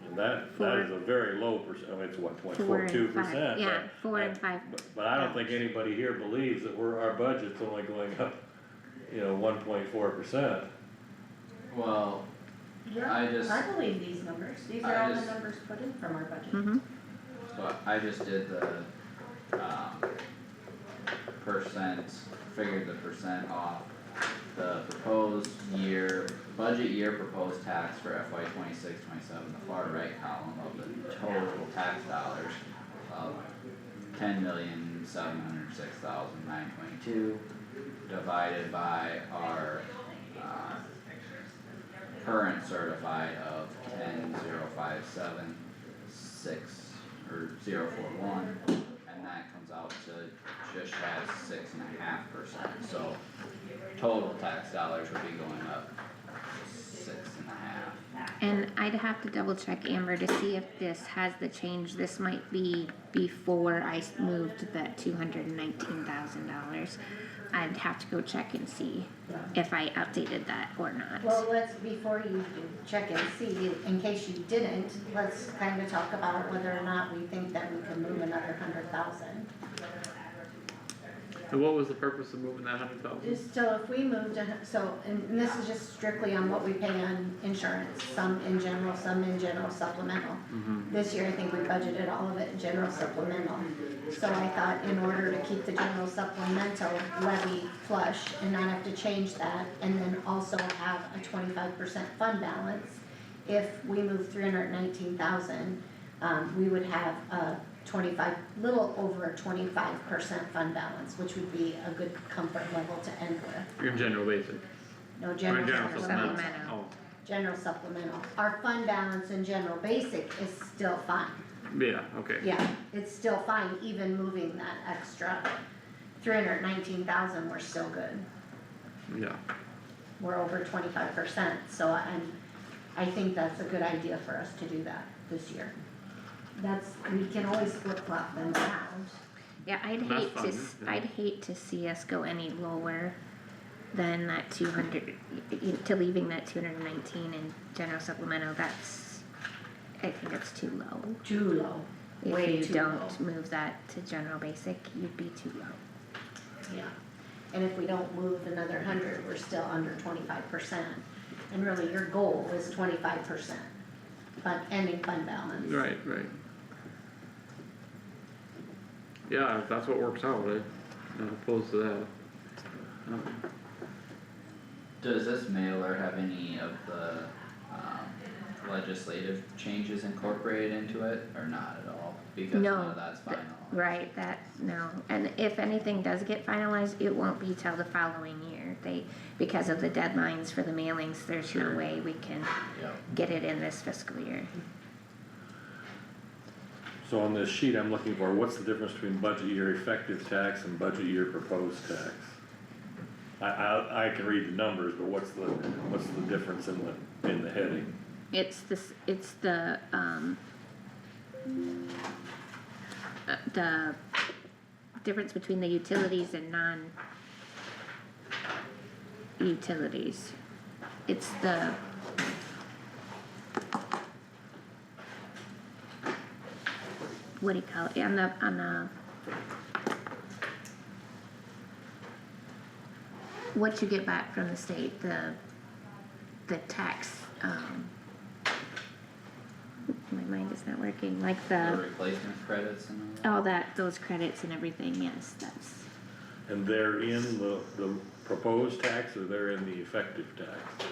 S3: And that is a very low percent, I mean, it's what, 0.42%?
S10: Yeah, 4 and 5.
S3: But I don't think anybody here believes that our budget's only going up, 1.4%.
S6: Well,
S2: Yeah,
S6: I just-
S2: I believe these numbers. These
S6: I
S2: are all the
S6: just-
S2: numbers put in from our budget.
S10: Mm-hmm.
S6: so I just did the, figured the percent off the proposed year, budget year proposed tax for FY 26-27, the far right column of the total tax dollars of 10,706,922 divided by our, current certified of 10,057,6 or 041, and that comes out to just shy of 6.5%, so total tax dollars would be going up 6.5.
S10: And I'd have to double check Amber to see if this has the change, this might be before I moved that $219,000. I'd have to go check and see if I updated that or not.
S2: Well, before you do check and see, in case you didn't, let's kind of talk about whether or not we think that we can move another 100,000.
S7: And what was the purpose of moving that 100,000?
S2: Just so if we moved, and this is just strictly on what we pay on insurance, some in general supplemental. This year, I think we budgeted all of it in general supplemental. So I thought in order to keep the general supplemental levy flush and not have to change that, and then also have a 25% fund balance, if we move 319,000, we would have a little over a 25% fund balance, which would be a good comfort level to end with.
S7: Your general basic.
S2: No,
S7: Or
S2: general
S7: supplemental.
S2: supplemental.
S7: Oh,
S2: General supplemental. Our fund balance in general basic is still fine.
S7: yeah, okay.
S2: Yeah, it's still fine, even moving that extra 319,000, we're still good.
S7: Yeah,
S2: We're over 25%, so I think that's a good idea for us to do that this year. We can always flip-flop them around.
S10: Yeah,
S7: That's fine, yeah.
S10: I'd hate to see us go any lower than that 200, to leaving that 219 in general supplemental, I think it's too low.
S2: Too low, way
S10: If
S2: too
S10: you
S2: low.
S10: don't move that to general basic, you'd be too low.
S2: Yeah, and if we don't move another 100, we're still under 25%. And really, your goal is 25%, ending fund balance.
S7: right. Yeah, if that's what works out, I'm opposed to that.
S6: Does this mailer have any of the, legislative changes incorporated into it, or not at all? Because none
S10: No,
S6: of that's final.
S10: Right, no, and if anything does get finalized, it won't be till the following year. Because of the deadlines for the mailings, there's no way we can
S6: Yep.
S10: get it in this fiscal year.
S3: So on this sheet I'm looking for, what's the difference between budget year effective tax and budget year proposed tax? I can read the numbers, but what's the difference in the heading?
S10: It's the difference between the utilities and non-utilities. It's the, what do you call it, on the what you get back from the state, the tax, my mind is not working, like
S6: The replacement credits and
S10: all that, those credits and everything, yes, that's,
S3: And they're in the proposed tax or they're in the effective tax?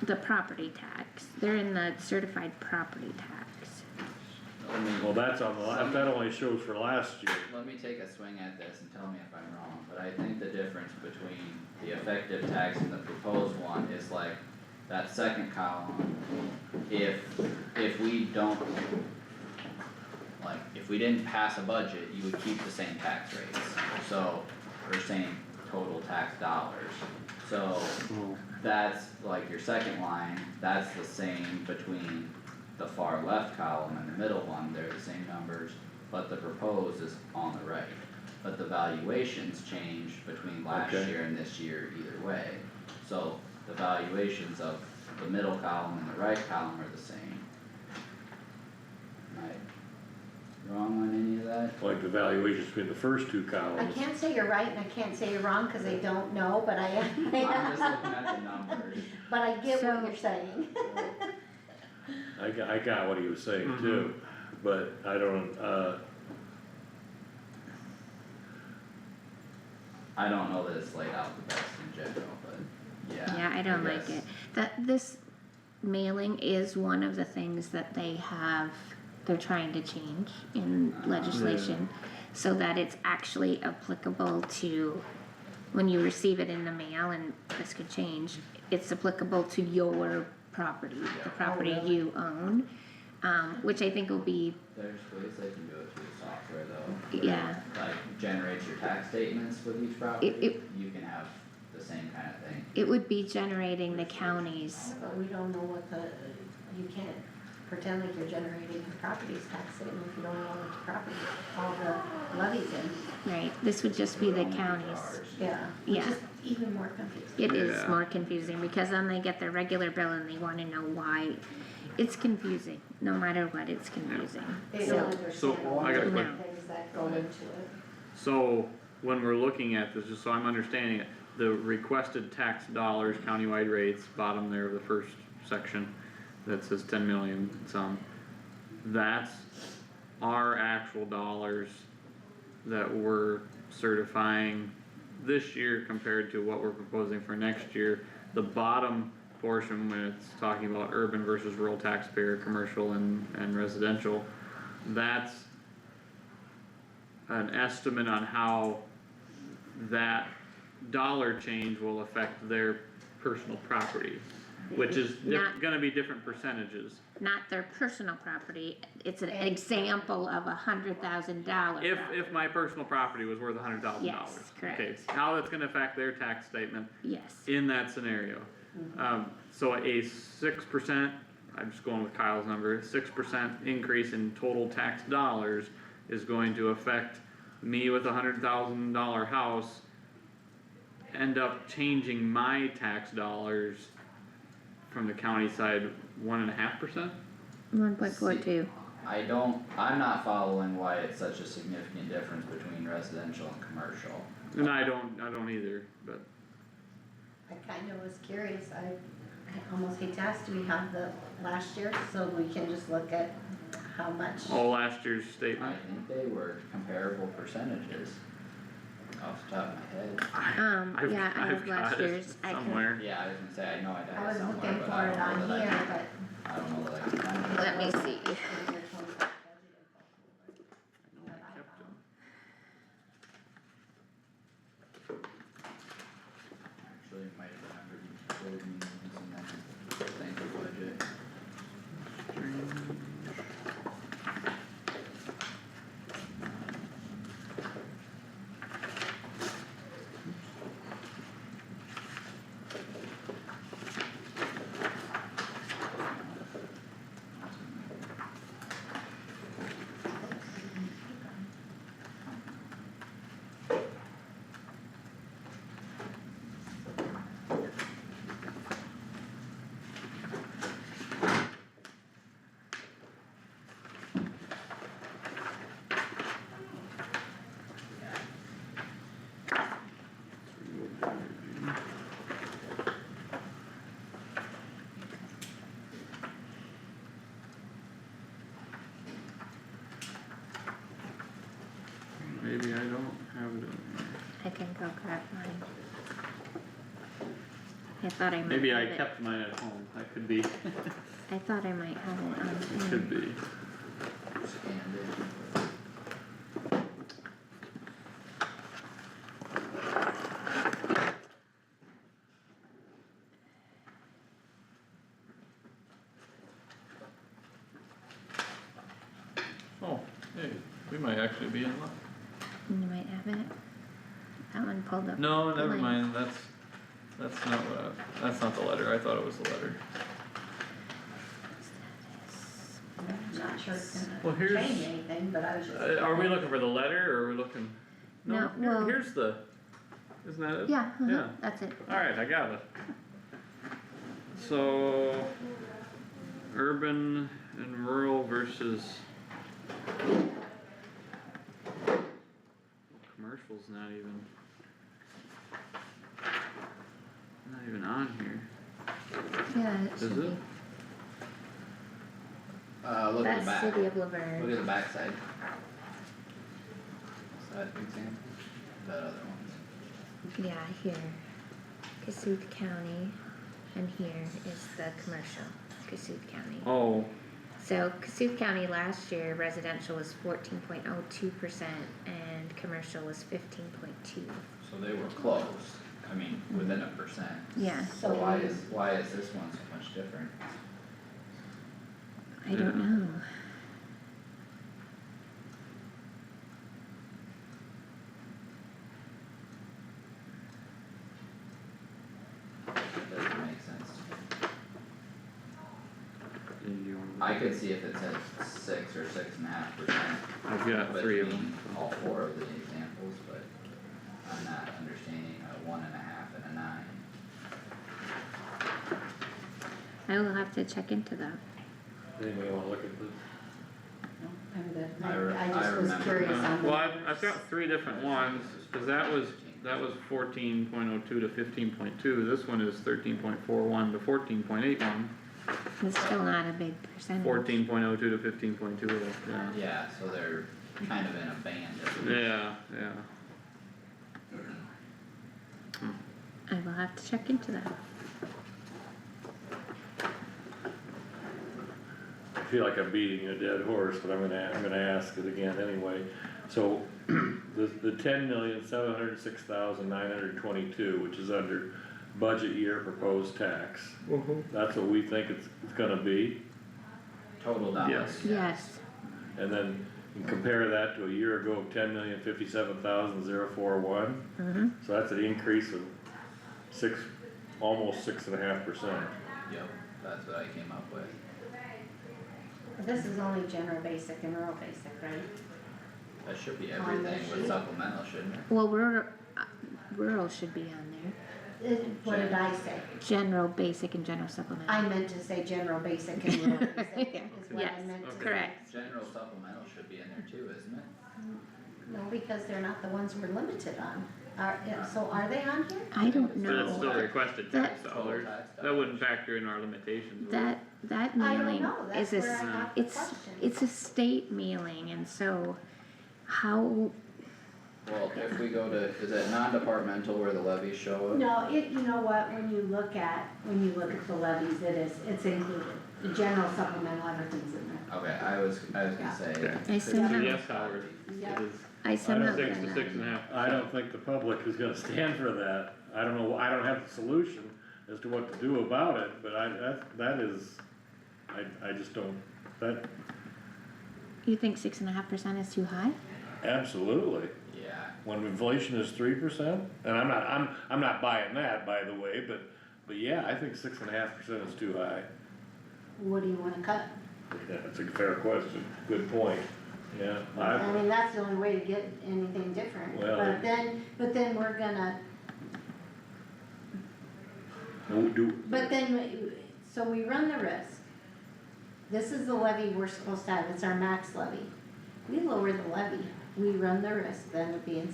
S10: the property tax, they're in the certified property tax.
S3: Well, that's on that only shows for last year.
S6: Let me take a swing at this and tell me if I'm wrong, but I think the difference between the effective tax and the proposed one is like that second column. If we don't, like, if we didn't pass a budget, you would keep the same tax rates, so, or same total tax dollars. So, that's like your second line, that's the same between the far left column and the middle one, they're the same numbers, but the proposed is on the right. But the valuations change between last
S3: Okay.
S6: year and this year either way. So the valuations of the middle column and the right column are the same. Am I wrong on any of that?
S3: Like the valuations between the first two
S2: I
S3: columns.
S2: can't say you're right and I can't say you're wrong, cause I don't know, but
S6: I'm just looking at the numbers.
S2: but I get what
S10: So-
S2: you're saying.
S3: I got what he was saying too, but I don't,
S6: I don't know that it's laid out the best in general, but yeah.
S10: Yeah, I don't like
S6: guess.
S10: it. This mailing is one of the things that they're trying to change in legislation, so that it's actually applicable to, when you receive it in the mail, and this could change, it's applicable to your property, the property you own, which I think will be,
S6: There's ways they can do it through the software though.
S10: Yeah.
S6: Like generates your tax statements with each property, you can have the same kind of thing.
S10: it would be generating the county's,
S2: But we don't know what can't pretend like you're generating a property tax statement if you don't know what the property, all the levies in.
S10: right, this would just be the counties.
S2: Yeah. Which
S10: Yeah.
S2: is even more confusing.
S10: It is
S7: Yeah.
S10: more confusing because then they get their regular bill and they wanna know why. It's confusing, no matter what, it's confusing.
S2: They
S10: So-
S2: don't understand a
S7: I
S2: lot
S7: got a
S2: of
S10: quick-
S2: things that go into it.
S7: So, when we're looking at this, just so I'm understanding it, the requested tax dollars, countywide rates, bottom there of the first section, that says 10 million some, that's our actual dollars that we're certifying this year compared to what we're proposing for next year. The bottom portion, when it's talking about urban versus rural taxpayer, commercial and residential, that's an estimate on how that dollar change will affect their personal property, which is
S10: Not-
S7: gonna be different percentages.
S10: Not their personal property, it's an example of $100,000.
S7: If my personal property was worth $100,000.
S10: Yes, correct.
S7: Okay, how that's gonna affect their tax statement
S10: Yes,
S7: in that scenario. So a 6%, I'm just going with Kyle's number, 6% increase in total tax dollars is going to affect me with a $100,000 house, end up changing my tax dollars from the county side 1.5%?
S10: 1.42.
S6: I'm not following why it's such a significant difference between residential and commercial.
S7: And I don't either, but,
S2: I kinda was curious, I almost hate to ask, do we have the last year, so we can just look at how much?
S7: last year's
S6: I
S7: statement,
S6: think they were comparable percentages off the top of my head.
S10: Yeah, I have
S7: I've
S10: last
S7: got it
S10: year's, I can,
S7: somewhere.
S6: Yeah, I was gonna say, I know I'd
S2: I
S6: have
S2: was
S6: it
S2: looking
S6: somewhere,
S2: for
S6: but I
S2: it
S6: don't know
S2: on
S6: that I
S2: here,
S6: can,
S2: but.
S6: I don't know that I can find it.
S10: let me see.
S7: Kept them.
S6: Actually, it might have been under the board meetings and then thank you budget.
S7: Maybe I don't have it in here.
S10: I can go grab mine. I thought I might
S7: Maybe I
S10: have it.
S7: kept mine at home, that could be,
S10: I thought I might have it on here.
S7: could be.
S6: Scanned it.
S7: Oh, hey, we might actually be in luck.
S10: You might have it. That one pulled up.
S7: No, never
S10: Mine.
S7: mind, that's not what, that's not the letter, I thought it was the letter.
S2: I'm not sure it's
S7: Well,
S2: gonna
S7: here's-
S2: change anything, but I was just.
S7: Are we looking for the letter, or are we looking?
S10: No,
S7: here-
S10: well-
S7: here's the, isn't that it?
S10: Yeah,
S7: Yeah.
S10: that's it.
S7: Alright, I got it. So, urban and rural versus. Commercial's not even on here,
S10: Yeah, it
S7: is
S10: should
S7: it?
S10: be.
S6: Look at the
S10: That's
S6: back,
S10: City of
S6: look
S10: Laverne.
S6: at the back side. Is that example? That other one.
S10: Yeah, here. Kossuth County, and here is the commercial, Kossuth County.
S7: Oh,
S10: So Kossuth County last year, residential was 14.02% and commercial was 15.2.
S6: So they were close, I mean, within a percent.
S10: Yeah,
S6: So why is this one so much different?
S10: I don't know.
S6: That doesn't make sense to me.
S7: and you
S6: I could see if it said 6 or 6.5%.
S7: I've got three of them.
S6: Between all four of the examples, but I'm not understanding a 1.5 and a 9.
S10: I will have to check into that.
S3: Anybody wanna look at this?
S2: I'm good.
S6: I re-
S2: I
S6: I
S2: just was
S6: remember.
S2: curious on the
S7: Well, I've
S2: numbers.
S7: got three different ones, cause that was 14.02 to 15.2, this one is 13.41 to 14.81,
S10: It's still not a big percentage.
S7: 14.02 to 15.2, yeah.
S6: Yeah, so they're kind of in a band.
S7: Yeah, yeah.
S10: I will have to check into that.
S3: I feel like I'm beating a dead horse, but I'm gonna ask it again anyway. So, the 10,706,922, which is under budget year proposed tax, that's what we think it's gonna be,
S6: Total dollars.
S7: Yes.
S10: Yes,
S3: and then you compare that to a year ago of 10,057,041.
S10: mm-hmm,
S3: So that's an increase of almost 6.5%.
S6: Yep, that's what I came up with.
S2: This is only general basic and rural basic, right?
S6: That should be
S2: On
S6: everything
S2: this
S6: with
S2: sheet?
S6: supplemental, shouldn't it?
S10: well, rural should be on there,
S2: What did I say?
S10: general, basic and general supplemental.
S2: I meant to say general basic and rural basic, is what I
S10: Yes,
S2: meant to say.
S10: correct.
S6: General supplemental should be in there too, isn't it?
S2: No, because they're not the ones we're limited on. So are they on here?
S10: I don't
S7: But it's
S10: know,
S7: still requested tax dollars,
S6: Total tax
S7: that wouldn't
S6: dollars.
S7: factor in our limitations, would it?
S10: that
S2: I don't
S10: mailing
S2: know,
S10: is
S2: that's
S10: a,
S2: where I got the
S10: it's,
S2: question.
S10: it's a state mailing, and so how,
S6: Well, if we go to, is it non-departmental where the levies show up?
S2: No, you know what, when you look at the levies, it's included. The general supplemental, everything's in there.
S6: Okay, I was gonna say.
S7: Okay.
S10: I sent
S7: So
S10: out,
S7: yes, Howard,
S2: Yeah.
S7: it is
S10: I sent
S3: don't
S10: out
S3: think
S7: six to
S10: the,
S7: 6.5%.
S3: I don't think the public is gonna stand for that. I don't know, I don't have the solution as to what to do about it, but I just don't, that,
S10: you think 6.5% is too high?
S3: absolutely.
S6: Yeah,
S3: When inflation is 3%, and I'm not buying that, by the way, but yeah, I think 6.5% is too high.
S2: What do you wanna cut?
S3: Yeah, that's a fair question, good point, yeah.
S2: I mean, that's the only way to get anything different,
S3: Well,
S2: but then we're gonna, so we run the risk. This is the levy we're supposed to have, it's our max levy. We lower the levy, we run the risk then of being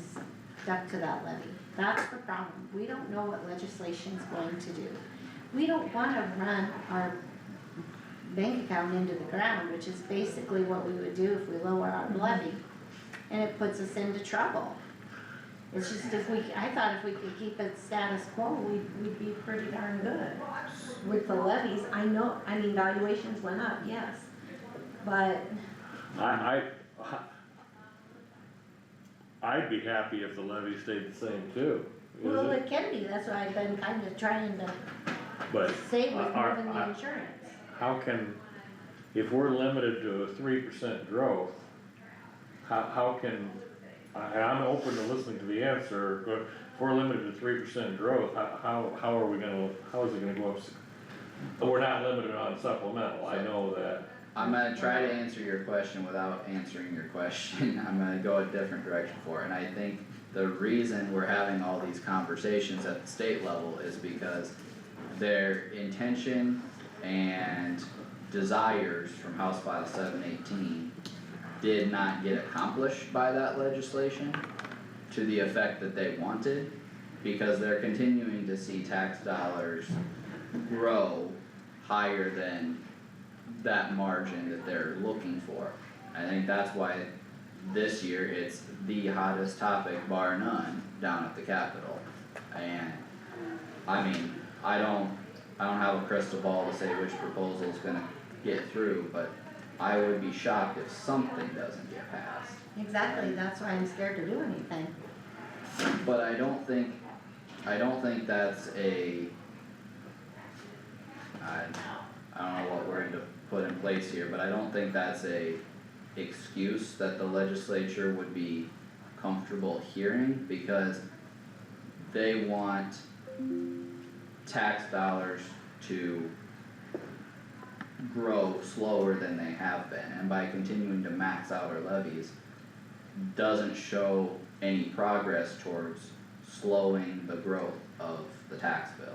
S2: stuck to that levy. That's the problem, we don't know what legislation's going to do. We don't wanna run our bank account into the ground, which is basically what we would do if we lower our levy. And it puts us into trouble. It's just I thought if we could keep it status quo, we'd be pretty darn good. With the levies, I mean, valuations went up, yes, but,
S3: I'd be happy if the levy stayed the same too.
S2: well, it can be, that's why I've been kind of trying to
S3: But
S2: save with moving the insurance.
S3: how can, if we're limited to a 3% growth, how can, and I'm open to listening to the answer, but if we're limited to 3% growth, how are we gonna, how is it gonna go up? We're not limited on supplemental, I know that.
S6: I'm gonna try to answer your question without answering your question. I'm gonna go a different direction for it, and I think the reason we're having all these conversations at the state level is because their intention and desires from House File 718 did not get accomplished by that legislation to the effect that they wanted, because they're continuing to see tax dollars grow higher than that margin that they're looking for. I think that's why this year it's the hottest topic bar none down at the Capitol. And, I mean, I don't have a crystal ball to say which proposal's gonna get through, but I would be shocked if something doesn't get passed.
S2: Exactly, that's why I'm scared to do anything.
S6: But I don't think that's I don't know what word to put in place here, but I don't think that's a excuse that the legislature would be comfortable hearing, because they want tax dollars to grow slower than they have been, and by continuing to max out our levies, doesn't show any progress towards slowing the growth of the tax bill.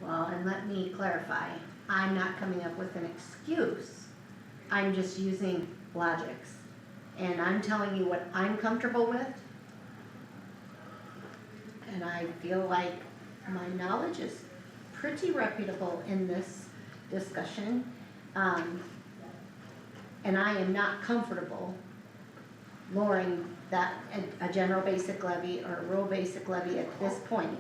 S2: Well, and let me clarify, I'm not coming up with an excuse, I'm just using logics. And I'm telling you what I'm comfortable with. And I feel like my knowledge is pretty reputable in this discussion. And I am not comfortable lowering that, a general basic levy or a rural basic levy at this point.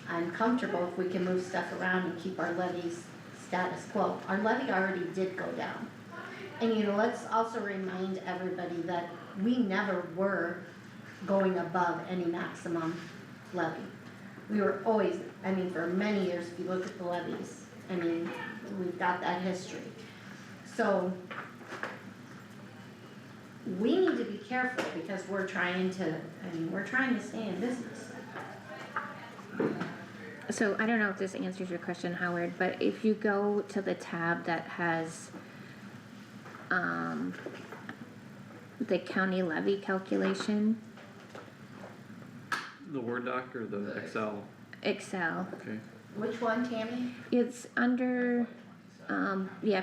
S2: I'm comfortable if we can move stuff around and keep our levies status quo. Our levy already did go down. And you know, let's also remind everybody that we never were going above any maximum levy. We were always, I mean, for many years, if you look at the levies, I mean, we've got that history. So we need to be careful because we're trying to stay in business.
S10: So I don't know if this answers your question, Howard, but if you go to the tab that has the county levy calculation,
S7: The Word doc or the Excel?
S10: Excel,
S7: Okay.
S2: Which one, Tammy?
S10: it's under,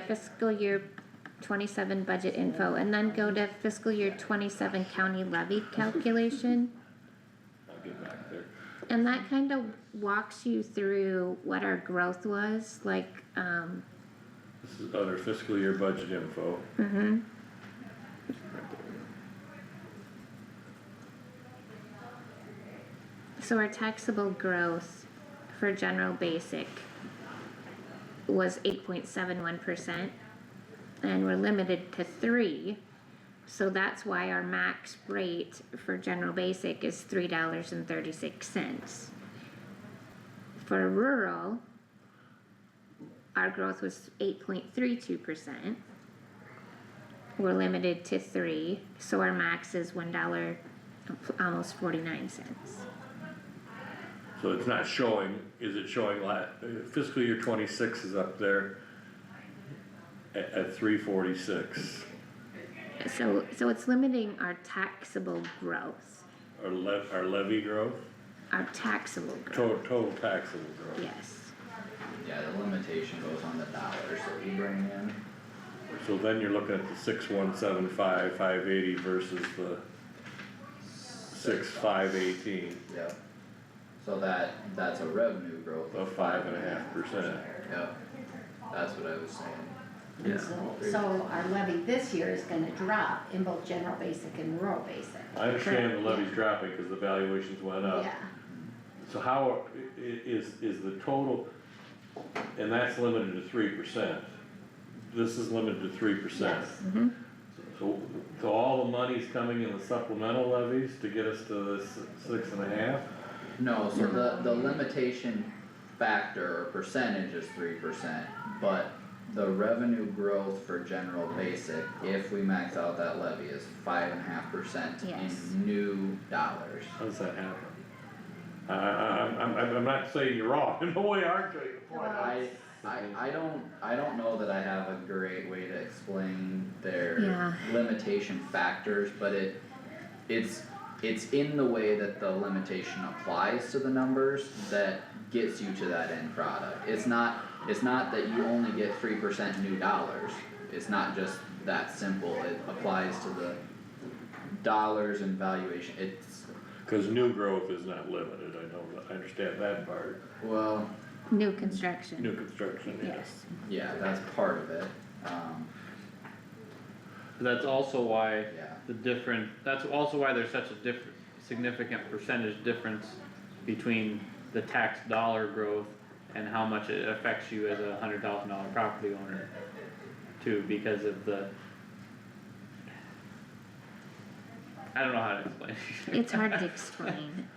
S10: fiscal year 27 budget info, and then go to fiscal year 27 county levy calculation.
S3: I'll get back there.
S10: And that kind of walks you through what our growth was, like,
S3: This is other fiscal year budget info.
S10: So our taxable growth for general basic was 8.71%, and we're limited to 3, so that's why our max rate for general basic is $3.36. For rural, our growth was 8.32%. We're limited to 3, so our max is $1, almost 49 cents.
S3: So it's not showing, is it showing fiscal year 26 is up there at 346.
S10: So it's limiting our taxable growth,
S3: Our levy growth,
S10: our taxable growth,
S3: total taxable growth.
S10: yes.
S6: Yeah, the limitation goes on the dollars that we bring in.
S3: So then you're looking at the 6175, 580 versus the 6518
S6: Yep. So that's a revenue growth
S3: of 5.5%.
S6: Yep, that's what I was saying.
S2: And so our levy this year is gonna drop in both general basic and rural basic.
S3: I understand the levy's dropping because the valuations went up.
S2: Yeah,
S3: So how is the total, and that's limited to 3%. This is limited to 3%.
S2: yes.
S3: So all the money's coming in the supplemental levies to get us to this 6.5?
S6: No, so the limitation factor or percentage is 3%, but the revenue growth for general basic, if we max out that levy, is 5.5%
S10: Yes.
S6: in new dollars.
S3: How does that happen? I'm not saying you're wrong, in no way arguing the point.
S6: I don't know that I have a great way to explain their
S10: Yeah.
S6: limitation factors, but it's in the way that the limitation applies to the numbers that gets you to that end product. It's not that you only get 3% new dollars, it's not just that simple, it applies to the dollars and valuation, it's,
S3: Cause new growth is not limited, I know that, I understand that part.
S6: well,
S10: New construction.
S3: New construction, yes.
S6: yeah, that's part of it,
S7: That's also why
S6: yeah.
S7: that's also why there's such a significant percentage difference between the tax dollar growth and how much it affects you as a $100,000 property owner too, because of the, I don't know how to explain it.
S10: It's hard to explain.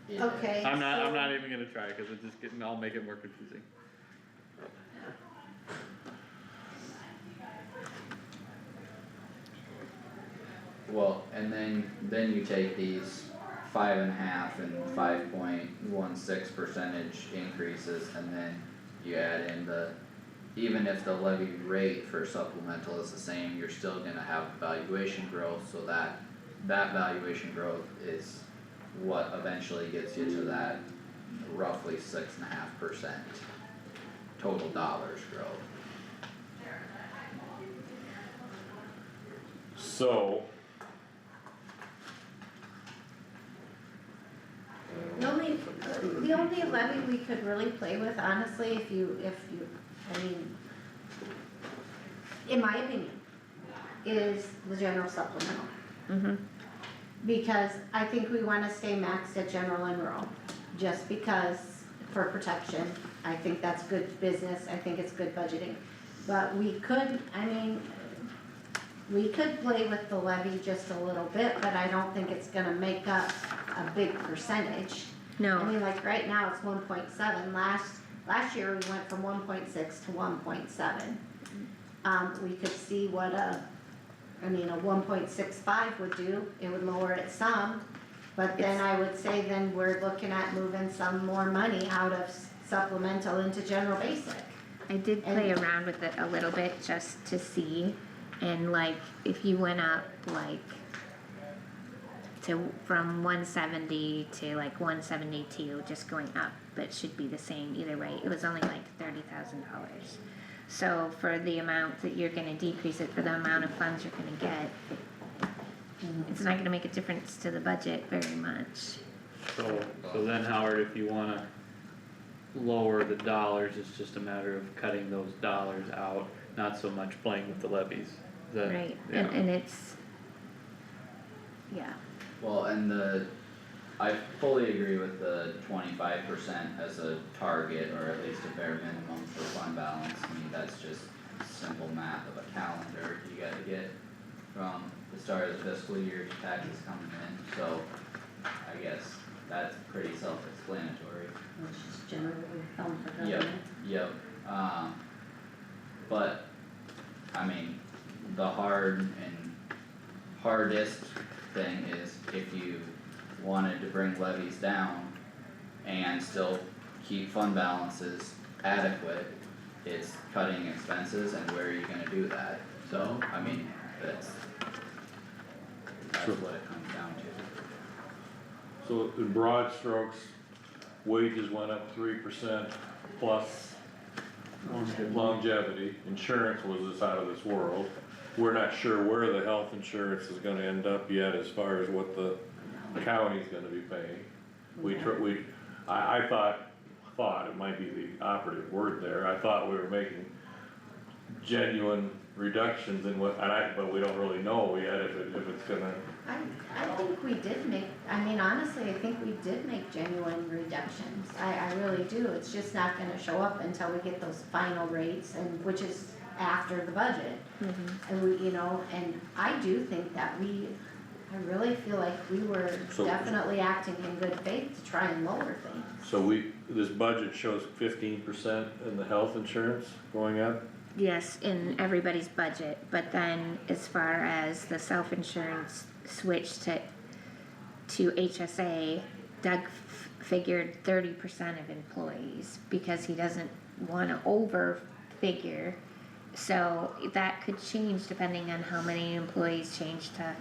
S6: Yeah.
S2: Okay.
S7: I'm
S2: so-
S7: not even gonna try, cause it's just I'll make it more confusing.
S6: Well, and then you take these 5.5 and 5.16% increases, and then you add in the even if the levy rate for supplemental is the same, you're still gonna have valuation growth, so that valuation growth is what eventually gets you to that roughly 6.5% total dollars growth.
S3: So,
S2: The only levy we could really play with, honestly, I mean, in my opinion, is the general supplemental.
S10: Mm-hmm.
S2: Because I think we wanna stay maxed at general and rural, just because for protection, I think that's good business, I think it's good budgeting. But we could play with the levy just a little bit, but I don't think it's gonna make up a big percentage. I
S10: No,
S2: mean, like right now it's 1.7, last year we went from 1.6 to 1.7. We could see what a 1.65 would do, it would lower it some, but then I would say then we're looking at moving some more money out of supplemental into general basic.
S10: I did play around with it a little bit just to see, and like, if you went up like from 170 to like 172, just going up, but it should be the same either way, it was only like $30,000. So for the amount that you're gonna decrease it, for the amount of funds you're gonna get, it's not gonna make a difference to the budget very much.
S7: So then Howard, if you wanna lower the dollars, it's just a matter of cutting those dollars out, not so much playing with the levies. Is that-
S10: Right,
S7: yeah.
S10: and it's, yeah.
S6: Well, I fully agree with the 25% as a target, or at least a bare minimum for fund balance. I mean, that's just simple math of a calendar you gotta get from the start of the fiscal year to taxes coming in, so I guess that's pretty self-explanatory.
S2: Which is generally held for
S6: Yep,
S2: government.
S6: yep, but, I mean, the hardest thing is if you wanted to bring levies down and still keep fund balances adequate, it's cutting expenses, and where are you gonna do that? So, I mean, that's
S3: Sure.
S6: what it comes down to.
S3: so in broad strokes, wages went up 3% plus longevity, insurance was just out of this world. We're not sure where the health insurance is gonna end up yet as far as what the county's gonna be paying. I thought, it might be the operative word there, I thought we were making genuine reductions in but we don't really know yet if it's gonna.
S2: I think we did make, honestly, I think we did make genuine reductions, I really do, it's just not gonna show up until we get those final rates, and which is after the budget. And we, and I do think that I really feel like we were
S3: So-
S2: definitely acting in good faith to try and lower things.
S3: So this budget shows 15% in the health insurance going up?
S10: Yes, in everybody's budget, but then as far as the self-insurance switch to HSA, Doug figured 30% of employees, because he doesn't wanna over-figure. So that could change depending on how many employees change to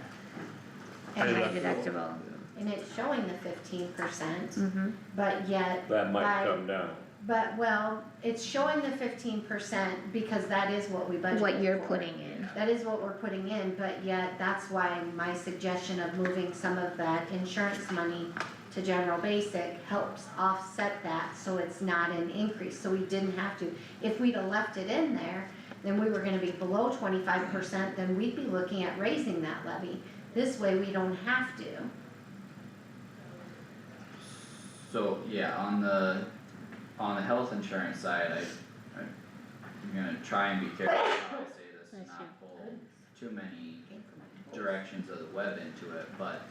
S10: a high deductible.
S2: And it's showing the 15%,
S10: Mm-hmm.
S2: but yet.
S3: That might
S2: by-
S3: come down.
S2: But, well, it's showing the 15% because that is what we budgeted for.
S10: What you're putting in.
S2: That is what we're putting in, but yet that's why my suggestion of moving some of that insurance money to general basic helps offset that, so it's not an increase, so we didn't have to. If we'd have left it in there, then we were gonna be below 25%, then we'd be looking at raising that levy. This way, we don't have to.
S6: So, yeah, on the health insurance side, I'm gonna try and be careful how I say this, and not pull too many directions of the web into it, but,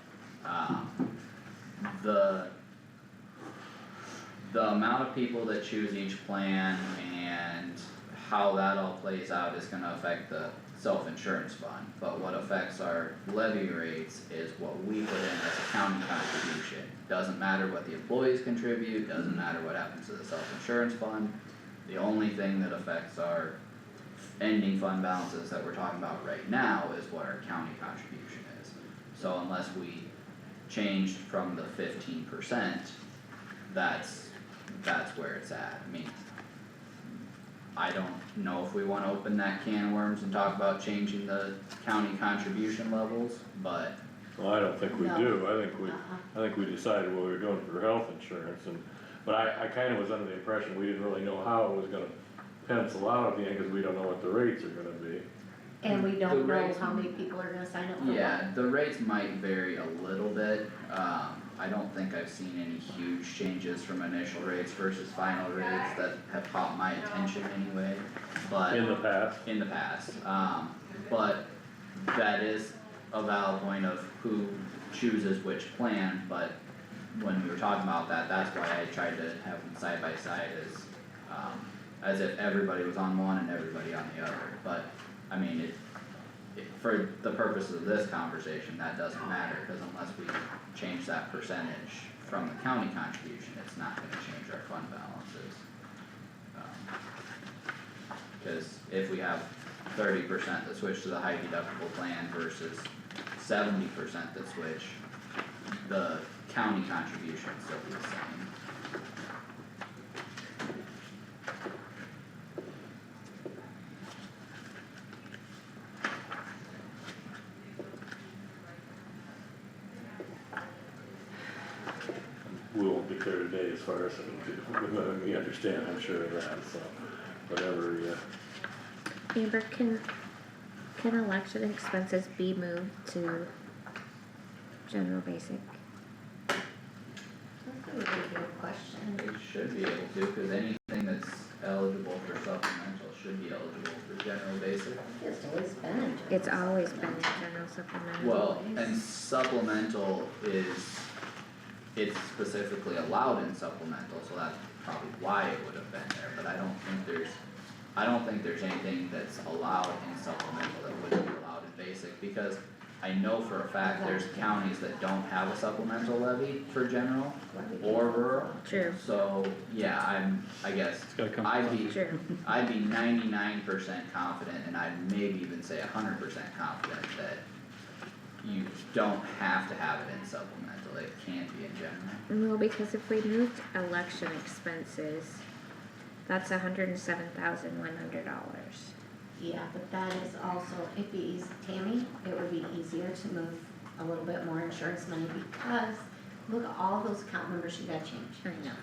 S6: the amount of people that choose each plan and how that all plays out is gonna affect the self-insurance fund, but what affects our levy rates is what we put in as a county contribution. Doesn't matter what the employees contribute, doesn't matter what happens to the self-insurance fund, The only thing that affects our ending fund balances that we're talking about right now is what our county contribution is. So unless we changed from the 15%, that's where it's at. I mean, I don't know if we wanna open that can of worms and talk about changing the county contribution levels, but
S3: Well, I don't think we
S2: No.
S3: do,
S2: Uh-uh.
S3: I think we decided what we were doing for health insurance but I kinda was under the impression we didn't really know how it was gonna pencil out at the end, cause we don't know what the rates are gonna be.
S2: And we
S6: The
S2: don't know
S6: rates-
S2: how many people are gonna sign up for what.
S6: yeah, the rates might vary a little bit. I don't think I've seen any huge changes from initial rates versus final rates that have caught my attention anyway, but.
S3: In the past,
S6: In the past, but that is a valid point of who chooses which plan, but when we were talking about that, that's why I tried to have them side by side as if everybody was on one and everybody on the other, but, I mean, for the purposes of this conversation, that doesn't matter, cause unless we change that percentage from the county contribution, it's not gonna change our fund balances. Cause if we have 30% that switch to the high deductible plan versus 70% that switch, the county contribution still be the same.
S3: we won't get there today as far as, we understand, I'm sure of that, so, whatever, yeah.
S10: Amber, can election expenses be moved to general basic?
S2: That's a really good question.
S6: They should be able to, cause anything that's eligible for supplemental should be eligible for general basic.
S2: It's always been.
S10: It's always been general supplemental.
S6: Well, and supplemental it's specifically allowed in supplemental, so that's probably why it would have been there, but I don't think there's anything that's allowed in supplemental that wouldn't be allowed in basic, because I know for a fact there's counties that don't have a supplemental levy for general or rural.
S10: True,
S6: So, yeah, I guess,
S7: It's gotta come.
S10: true.
S6: I'd be 99% confident, and I'd maybe even say 100% confident that you don't have to have it in supplemental, it can be in general.
S10: Well, because if we moved election expenses, that's $107,100.
S2: Yeah, but that is also, it'd be easy, Tammy, it would be easier to move a little bit more insurance money because look at all those account numbers you gotta change.
S10: I know.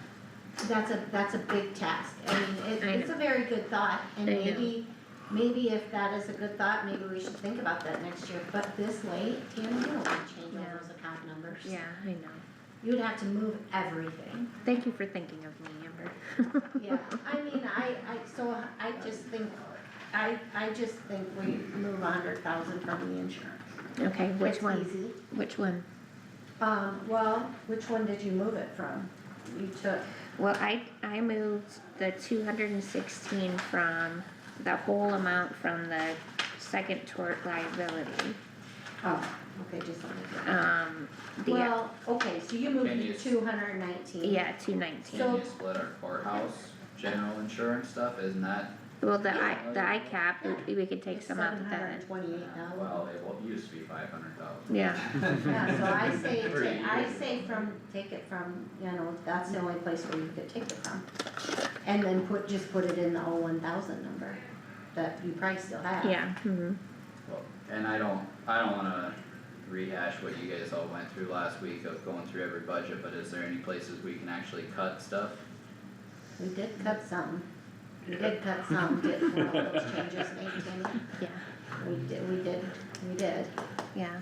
S2: That's a big task. I mean,
S10: I
S2: it's a very good thought and
S10: I know.
S2: maybe if that is a good thought, maybe we should think about that next year. But this late, Tammy, you don't wanna change
S10: Yeah.
S2: all those account numbers.
S10: Yeah, I know.
S2: You would have to move everything.
S10: Thank you for thinking of me, Amber.
S2: Yeah, I mean, I just think we move 100,000 from the insurance.
S10: Okay, which
S2: It's
S10: one?
S2: easy.
S10: Which one?
S2: Well, which one did you move it from? You took,
S10: Well, I moved the 216 from the whole amount from the second tort liability.
S2: oh, okay, just let me go.
S10: Well,
S2: Well, okay, so you moved
S6: Can
S2: it
S6: you-
S2: to 219.
S10: yeah, 219.
S6: Can you split our courthouse general insurance stuff, isn't that,
S10: Well, the ICAP, we could take some out of that.
S2: $728,000.
S6: well, it used to be 500,000.
S10: Yeah,
S2: Yeah, so I say,
S6: Per year.
S2: take it from, that's the only place where you could take it from. And then just put it in the 1,000 number that you probably still have.
S10: yeah,
S6: Well, and I don't wanna rehash what you guys all went through last week of going through every budget, but is there any places we can actually cut stuff?
S2: We did cut some. We did cut some, did all those changes made, Tammy.
S10: yeah,
S2: We did.
S10: yeah.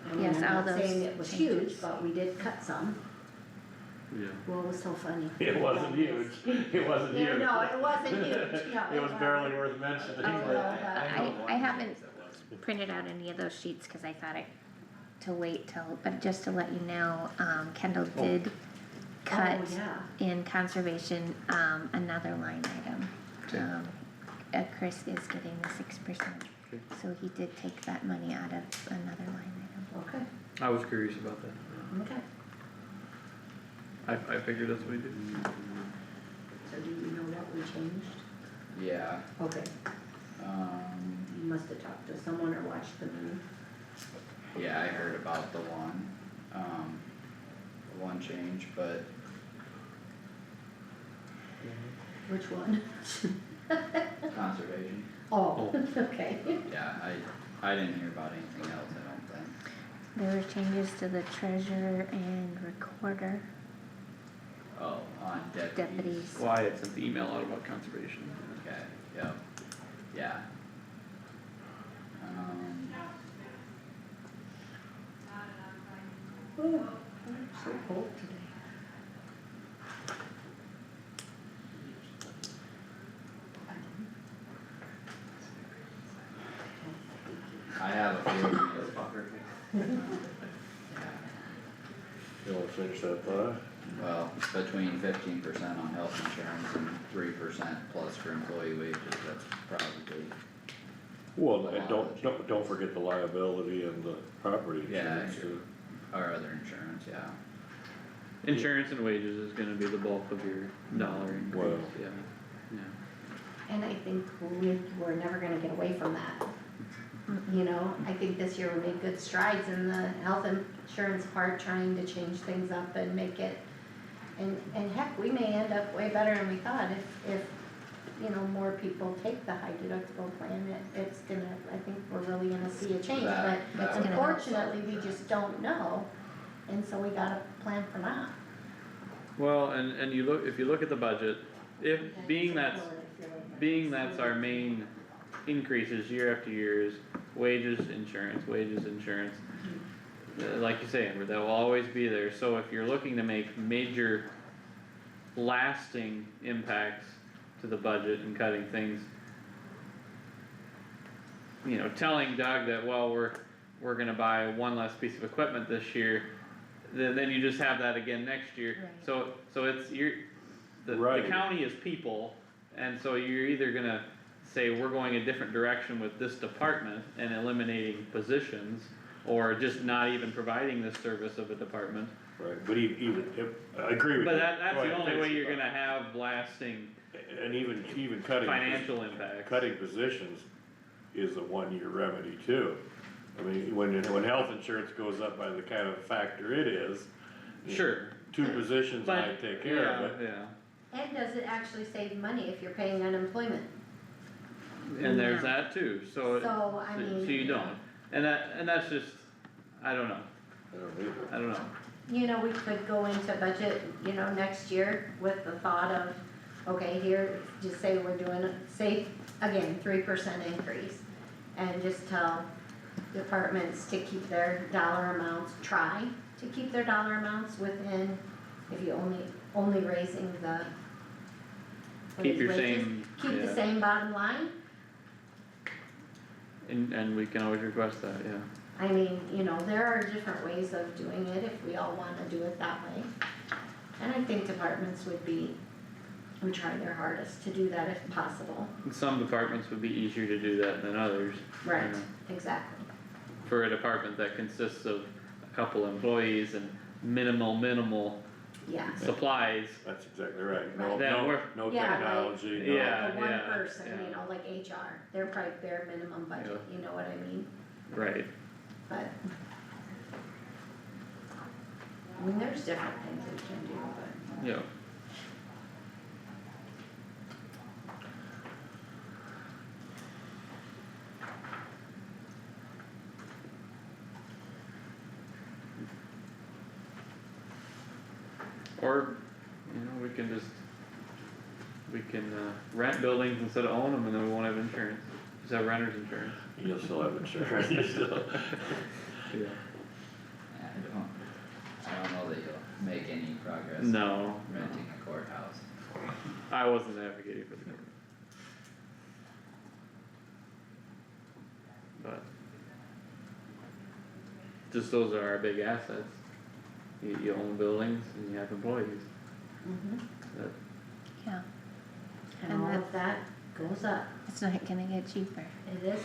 S2: I mean,
S10: Yes, all
S2: I'm not saying
S10: those
S2: it was
S10: changes.
S2: huge, but we did cut some.
S7: Yeah.
S2: What was so funny?
S3: It wasn't huge, it wasn't
S2: Yeah,
S3: huge.
S2: no, it wasn't huge, no.
S3: It was barely worth mentioning,
S2: Oh,
S3: but.
S2: well, but
S10: I haven't printed out any of those sheets, cause I thought to wait till, but just to let you know, Kendall did cut
S2: Oh, yeah.
S10: in conservation, another line item. Chris is getting the 6%,
S7: Okay.
S10: so he did take that money out of another line item.
S2: Okay,
S7: I was curious about that.
S2: okay.
S7: I figured that's what we did.
S2: So do you changed?
S6: Yeah,
S2: Okay,
S6: um,
S2: you must have talked to someone or watched the meeting.
S6: yeah, I heard about the one change, but
S2: Which one?
S6: conservation,
S2: Oh, okay.
S6: yeah, I didn't hear about anything else, I don't think.
S10: There were changes to the treasurer and recorder
S6: Oh, on deputies.
S10: deputies.
S7: Well, I had sent the email out about conservation.
S6: Okay, yep, yeah.
S2: Oh, it's so cold today.
S6: I have a feeling,
S3: You wanna finish that thought?
S6: well, between 15% on health insurance and 3% plus for employee wages, that's probably,
S3: Well, and don't forget the liability and the property
S6: Yeah,
S3: insurance too.
S6: our other insurance, yeah.
S7: Insurance and wages is gonna be the bulk of your dollar increase,
S3: Well.
S7: yeah, yeah.
S2: And I think we're never gonna get away from that. You know, I think this year we made good strides in the health insurance part, trying to change things up and make it, and heck, we may end up way better than we thought if, you know, more people take the high deductible plan, it's gonna, I think we're really gonna see a change,
S6: That
S2: but
S6: would
S10: help.
S2: unfortunately, we just don't know, and so we gotta plan for that.
S7: Well, and you look, if you look at the budget, if, being that's our main increases year after year is wages, insurance, like you say, Amber, that will always be there, so if you're looking to make major lasting impacts to the budget and cutting things, you know, telling Doug that, well, we're gonna buy one less piece of equipment this year, then you just have that again next year.
S10: Right.
S7: So it's, the
S3: Right.
S7: county is people, and so you're either gonna say, we're going a different direction with this department and eliminating positions, or just not even providing this service of a department.
S3: Right, but even, I agree with you.
S7: But that's
S3: Go
S7: the
S3: ahead,
S7: only way
S3: finish
S7: you're
S3: it.
S7: gonna have lasting
S3: And even cutting.
S7: financial impacts.
S3: Cutting positions is a one-year remedy too. I mean, when health insurance goes up by the kind of factor it is. you know,
S7: Sure.
S3: 2 positions
S7: But,
S3: might take care of it.
S7: yeah,
S2: And does it actually save money if you're paying unemployment?
S7: and there's that too, so,
S2: So, I
S7: so
S2: mean.
S7: you don't, and that's just, I don't know, I don't know.
S2: You know, we could go into budget, you know, next year with the thought of, okay, here, just say we're doing, say, again, 3% increase. And just tell departments to keep their dollar amounts, try to keep their dollar amounts within, if you only raising the. what
S7: Keep
S2: is
S7: your
S2: wages?
S7: same,
S2: Keep the
S7: yeah.
S2: same bottom line.
S7: And we can always request that, yeah.
S2: I mean, you know, there are different ways of doing it if we all wanna do it that way. And I think departments would try their hardest to do that if possible.
S7: And some departments would be easier to do that than others. you
S2: Right,
S7: know.
S2: exactly.
S7: For a department that consists of a couple employees and minimal
S2: Yeah.
S7: supplies,
S3: That's exactly right. No,
S7: Then we're-
S3: no
S2: Yeah, right.
S3: technology, no.
S7: Yeah.
S2: Like a one person,
S7: yeah.
S2: you know, like HR, they're probably bare minimum budget, you know what I mean?
S7: right,
S2: But. I mean, there's different things we can do, but.
S7: yeah. Or, you know, we can rent buildings instead of own them, and then we won't have insurance, just have renter's insurance.
S3: You'll still have insurance.
S7: Yeah.
S6: I don't know that you'll make any progress.
S7: No,
S6: Renting a courthouse.
S7: I wasn't advocating for the government. But just those are our big assets. You own buildings and you have employees. That,
S10: Yeah,
S2: And
S10: And
S2: all of that goes up,
S10: it's not gonna get cheaper.
S2: it is.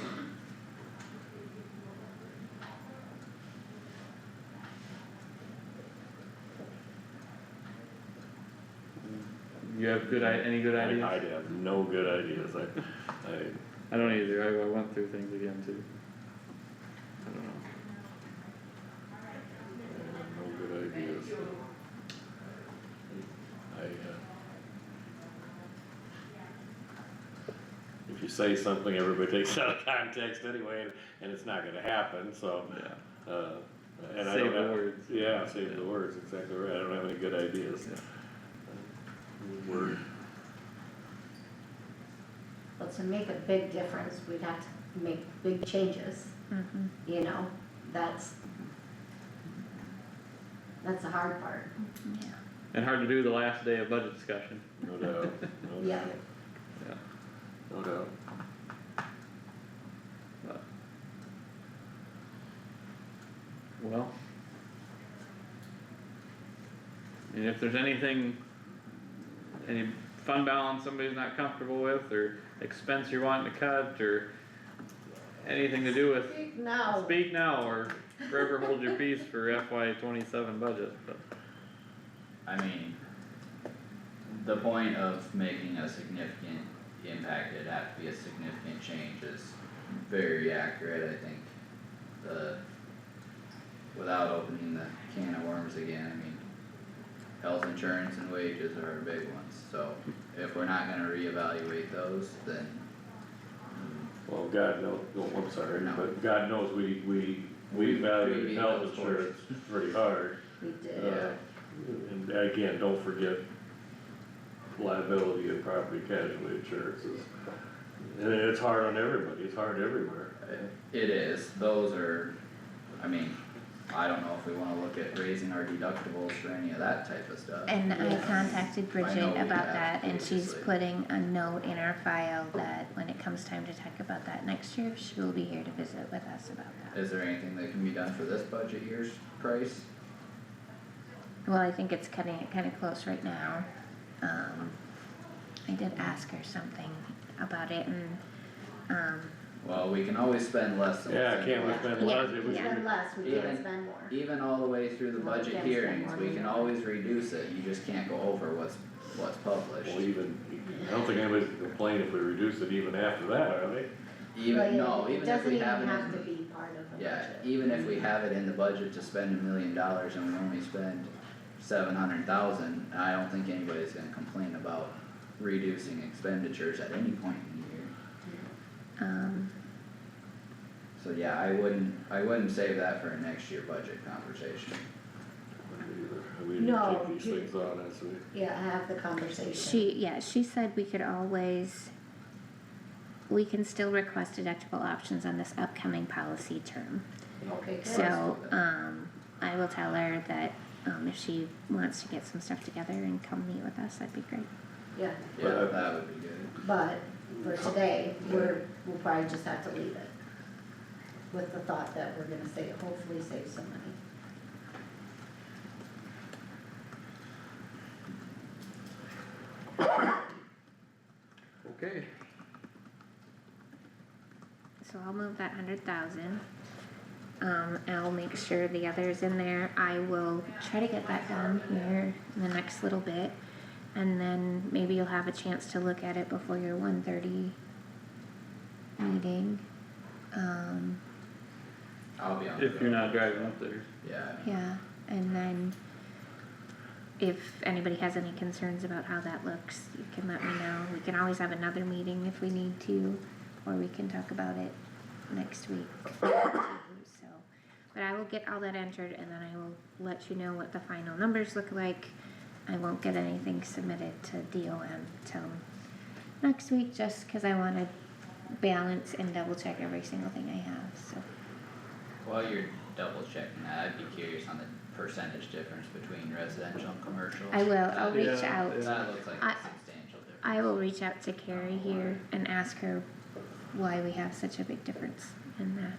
S7: You have any good ideas?
S3: I have no good ideas,
S7: I don't either, I went through things again too. I don't know.
S3: no good ideas. If you say something, everybody takes it out of context anyway, and it's not gonna happen, so,
S7: Yeah.
S3: and I
S7: Save
S3: don't
S7: the
S3: have.
S7: words.
S3: Yeah, save the words, exactly right, I don't have any good ideas. Word,
S2: But to make a big difference, we'd have to make big changes, you know, that's the hard part.
S10: Yeah.
S7: And hard to do the last day of budget discussion.
S3: no doubt, no
S2: Yeah.
S3: doubt,
S7: Yeah.
S3: no doubt.
S7: But- Well. And if there's any fund balance somebody's not comfortable with, or expense you're wanting to cut, or anything to do with,
S2: Speak now.
S7: speak now, or forever hold your peace for FY 27 budget, but.
S6: I mean, the point of making a significant impact, it'd have to be a significant change is very accurate, I think. Without opening the can of worms again, I mean, health insurance and wages are our big ones, so if we're not gonna reevaluate those, then,
S3: Well, God knows, oh, I'm sorry,
S6: No.
S3: but God knows we value
S6: We
S3: health
S6: those
S3: insurance pretty hard.
S2: We did.
S6: Yeah.
S3: And again, don't forget liability and property casualty insurances. And it's hard on everybody, it's hard everywhere.
S6: it is, those are, I mean, I don't know if we wanna look at raising our deductibles for any of that type of stuff.
S10: And I contacted
S6: I know
S10: Bridget
S6: we
S10: about
S6: have
S10: that, and she's
S6: previously.
S10: putting a note in our file that when it comes time to talk about that next year, she will be here to visit with us about that.
S6: Is there anything that can be done for this budget year's price?
S10: Well, I think it's cutting it kinda close right now. I did ask her something about it, and,
S6: Well, we can always spend less than what's
S3: Yeah,
S6: in
S3: can't we
S6: the
S3: spend
S6: budget.
S3: less?
S10: Yeah,
S3: It was-
S10: yeah.
S2: Spend less, we
S6: Even-
S2: can't spend more.
S6: Even all the way through the
S2: No, we
S6: budget
S2: can't spend
S6: hearings,
S2: more
S6: we
S2: than
S6: can
S2: that.
S6: always reduce it, you just can't go over what's published.
S3: Well, even, I don't think anybody's gonna complain if we reduce it even after that, are they?
S6: Even, no,
S2: It
S6: even if
S2: doesn't
S6: we
S2: even
S6: have it
S2: have to
S6: in,
S2: be part of the
S6: yeah,
S2: budget.
S6: even if we have it in the budget to spend $1 million and we only spend 700,000, I don't think anybody's gonna complain about reducing expenditures at any point in the year. So yeah, I wouldn't save that for a next year budget conversation.
S3: We
S2: No,
S3: take these
S2: you-
S3: things on as we.
S2: Yeah, have the conversation.
S10: she said we could always, we can still request deductible options on this upcoming policy term.
S2: Okay, good.
S10: So, I will tell her that, if she wants to get some stuff together and come meet with us, that'd be great.
S2: Yeah,
S6: Yeah, that would be good.
S2: but for today, we'll probably just have to leave it. With the thought that we're gonna hopefully save some money.
S7: Okay.
S10: So I'll move that 100,000. I'll make sure the other's in there. I will try to get that done here in the next little bit. And then maybe you'll have a chance to look at it before your 1:30 meeting.
S6: I'll be on.
S7: If you're not driving up there.
S6: Yeah,
S10: Yeah, and then if anybody has any concerns about how that looks, you can let me know. We can always have another meeting if we need to, or we can talk about it next week. So, but I will get all that entered and then I will let you know what the final numbers look like. I won't get anything submitted to DOM till next week, just cause I wanna balance and double check every single thing I have, so.
S6: while you're double checking that, I'd be curious on the percentage difference between residential and commercial.
S10: I will, I'll reach
S7: Yeah,
S10: out.
S6: That looks like
S10: I-
S6: a substantial difference.
S10: I will reach out to Carrie here and ask her why we have such a big difference in that,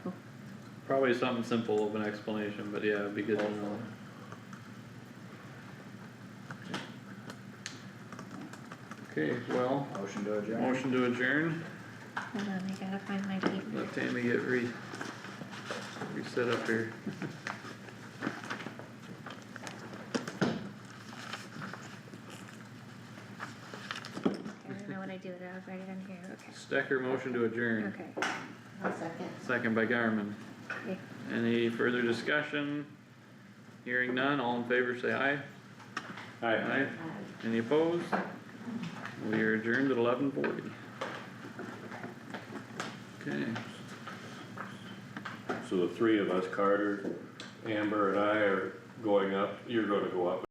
S10: so.
S7: Probably something simple of an explanation, but yeah, it'd be good to know. Okay, well,
S6: Motion to adjourn.
S7: motion to adjourn,
S10: Hold on, I gotta find my paper.
S7: let Tammy get reset up here. Stecker, motion to adjourn.
S10: Okay,
S2: I'll second.
S7: Second by Garmin.
S10: okay.
S7: Any further discussion? Hearing none, all in favor say aye. Aye. Any opposed? We are adjourned at 11:40. Okay,
S3: So the three of us, Carter, Amber and I are going up, you're gonna go up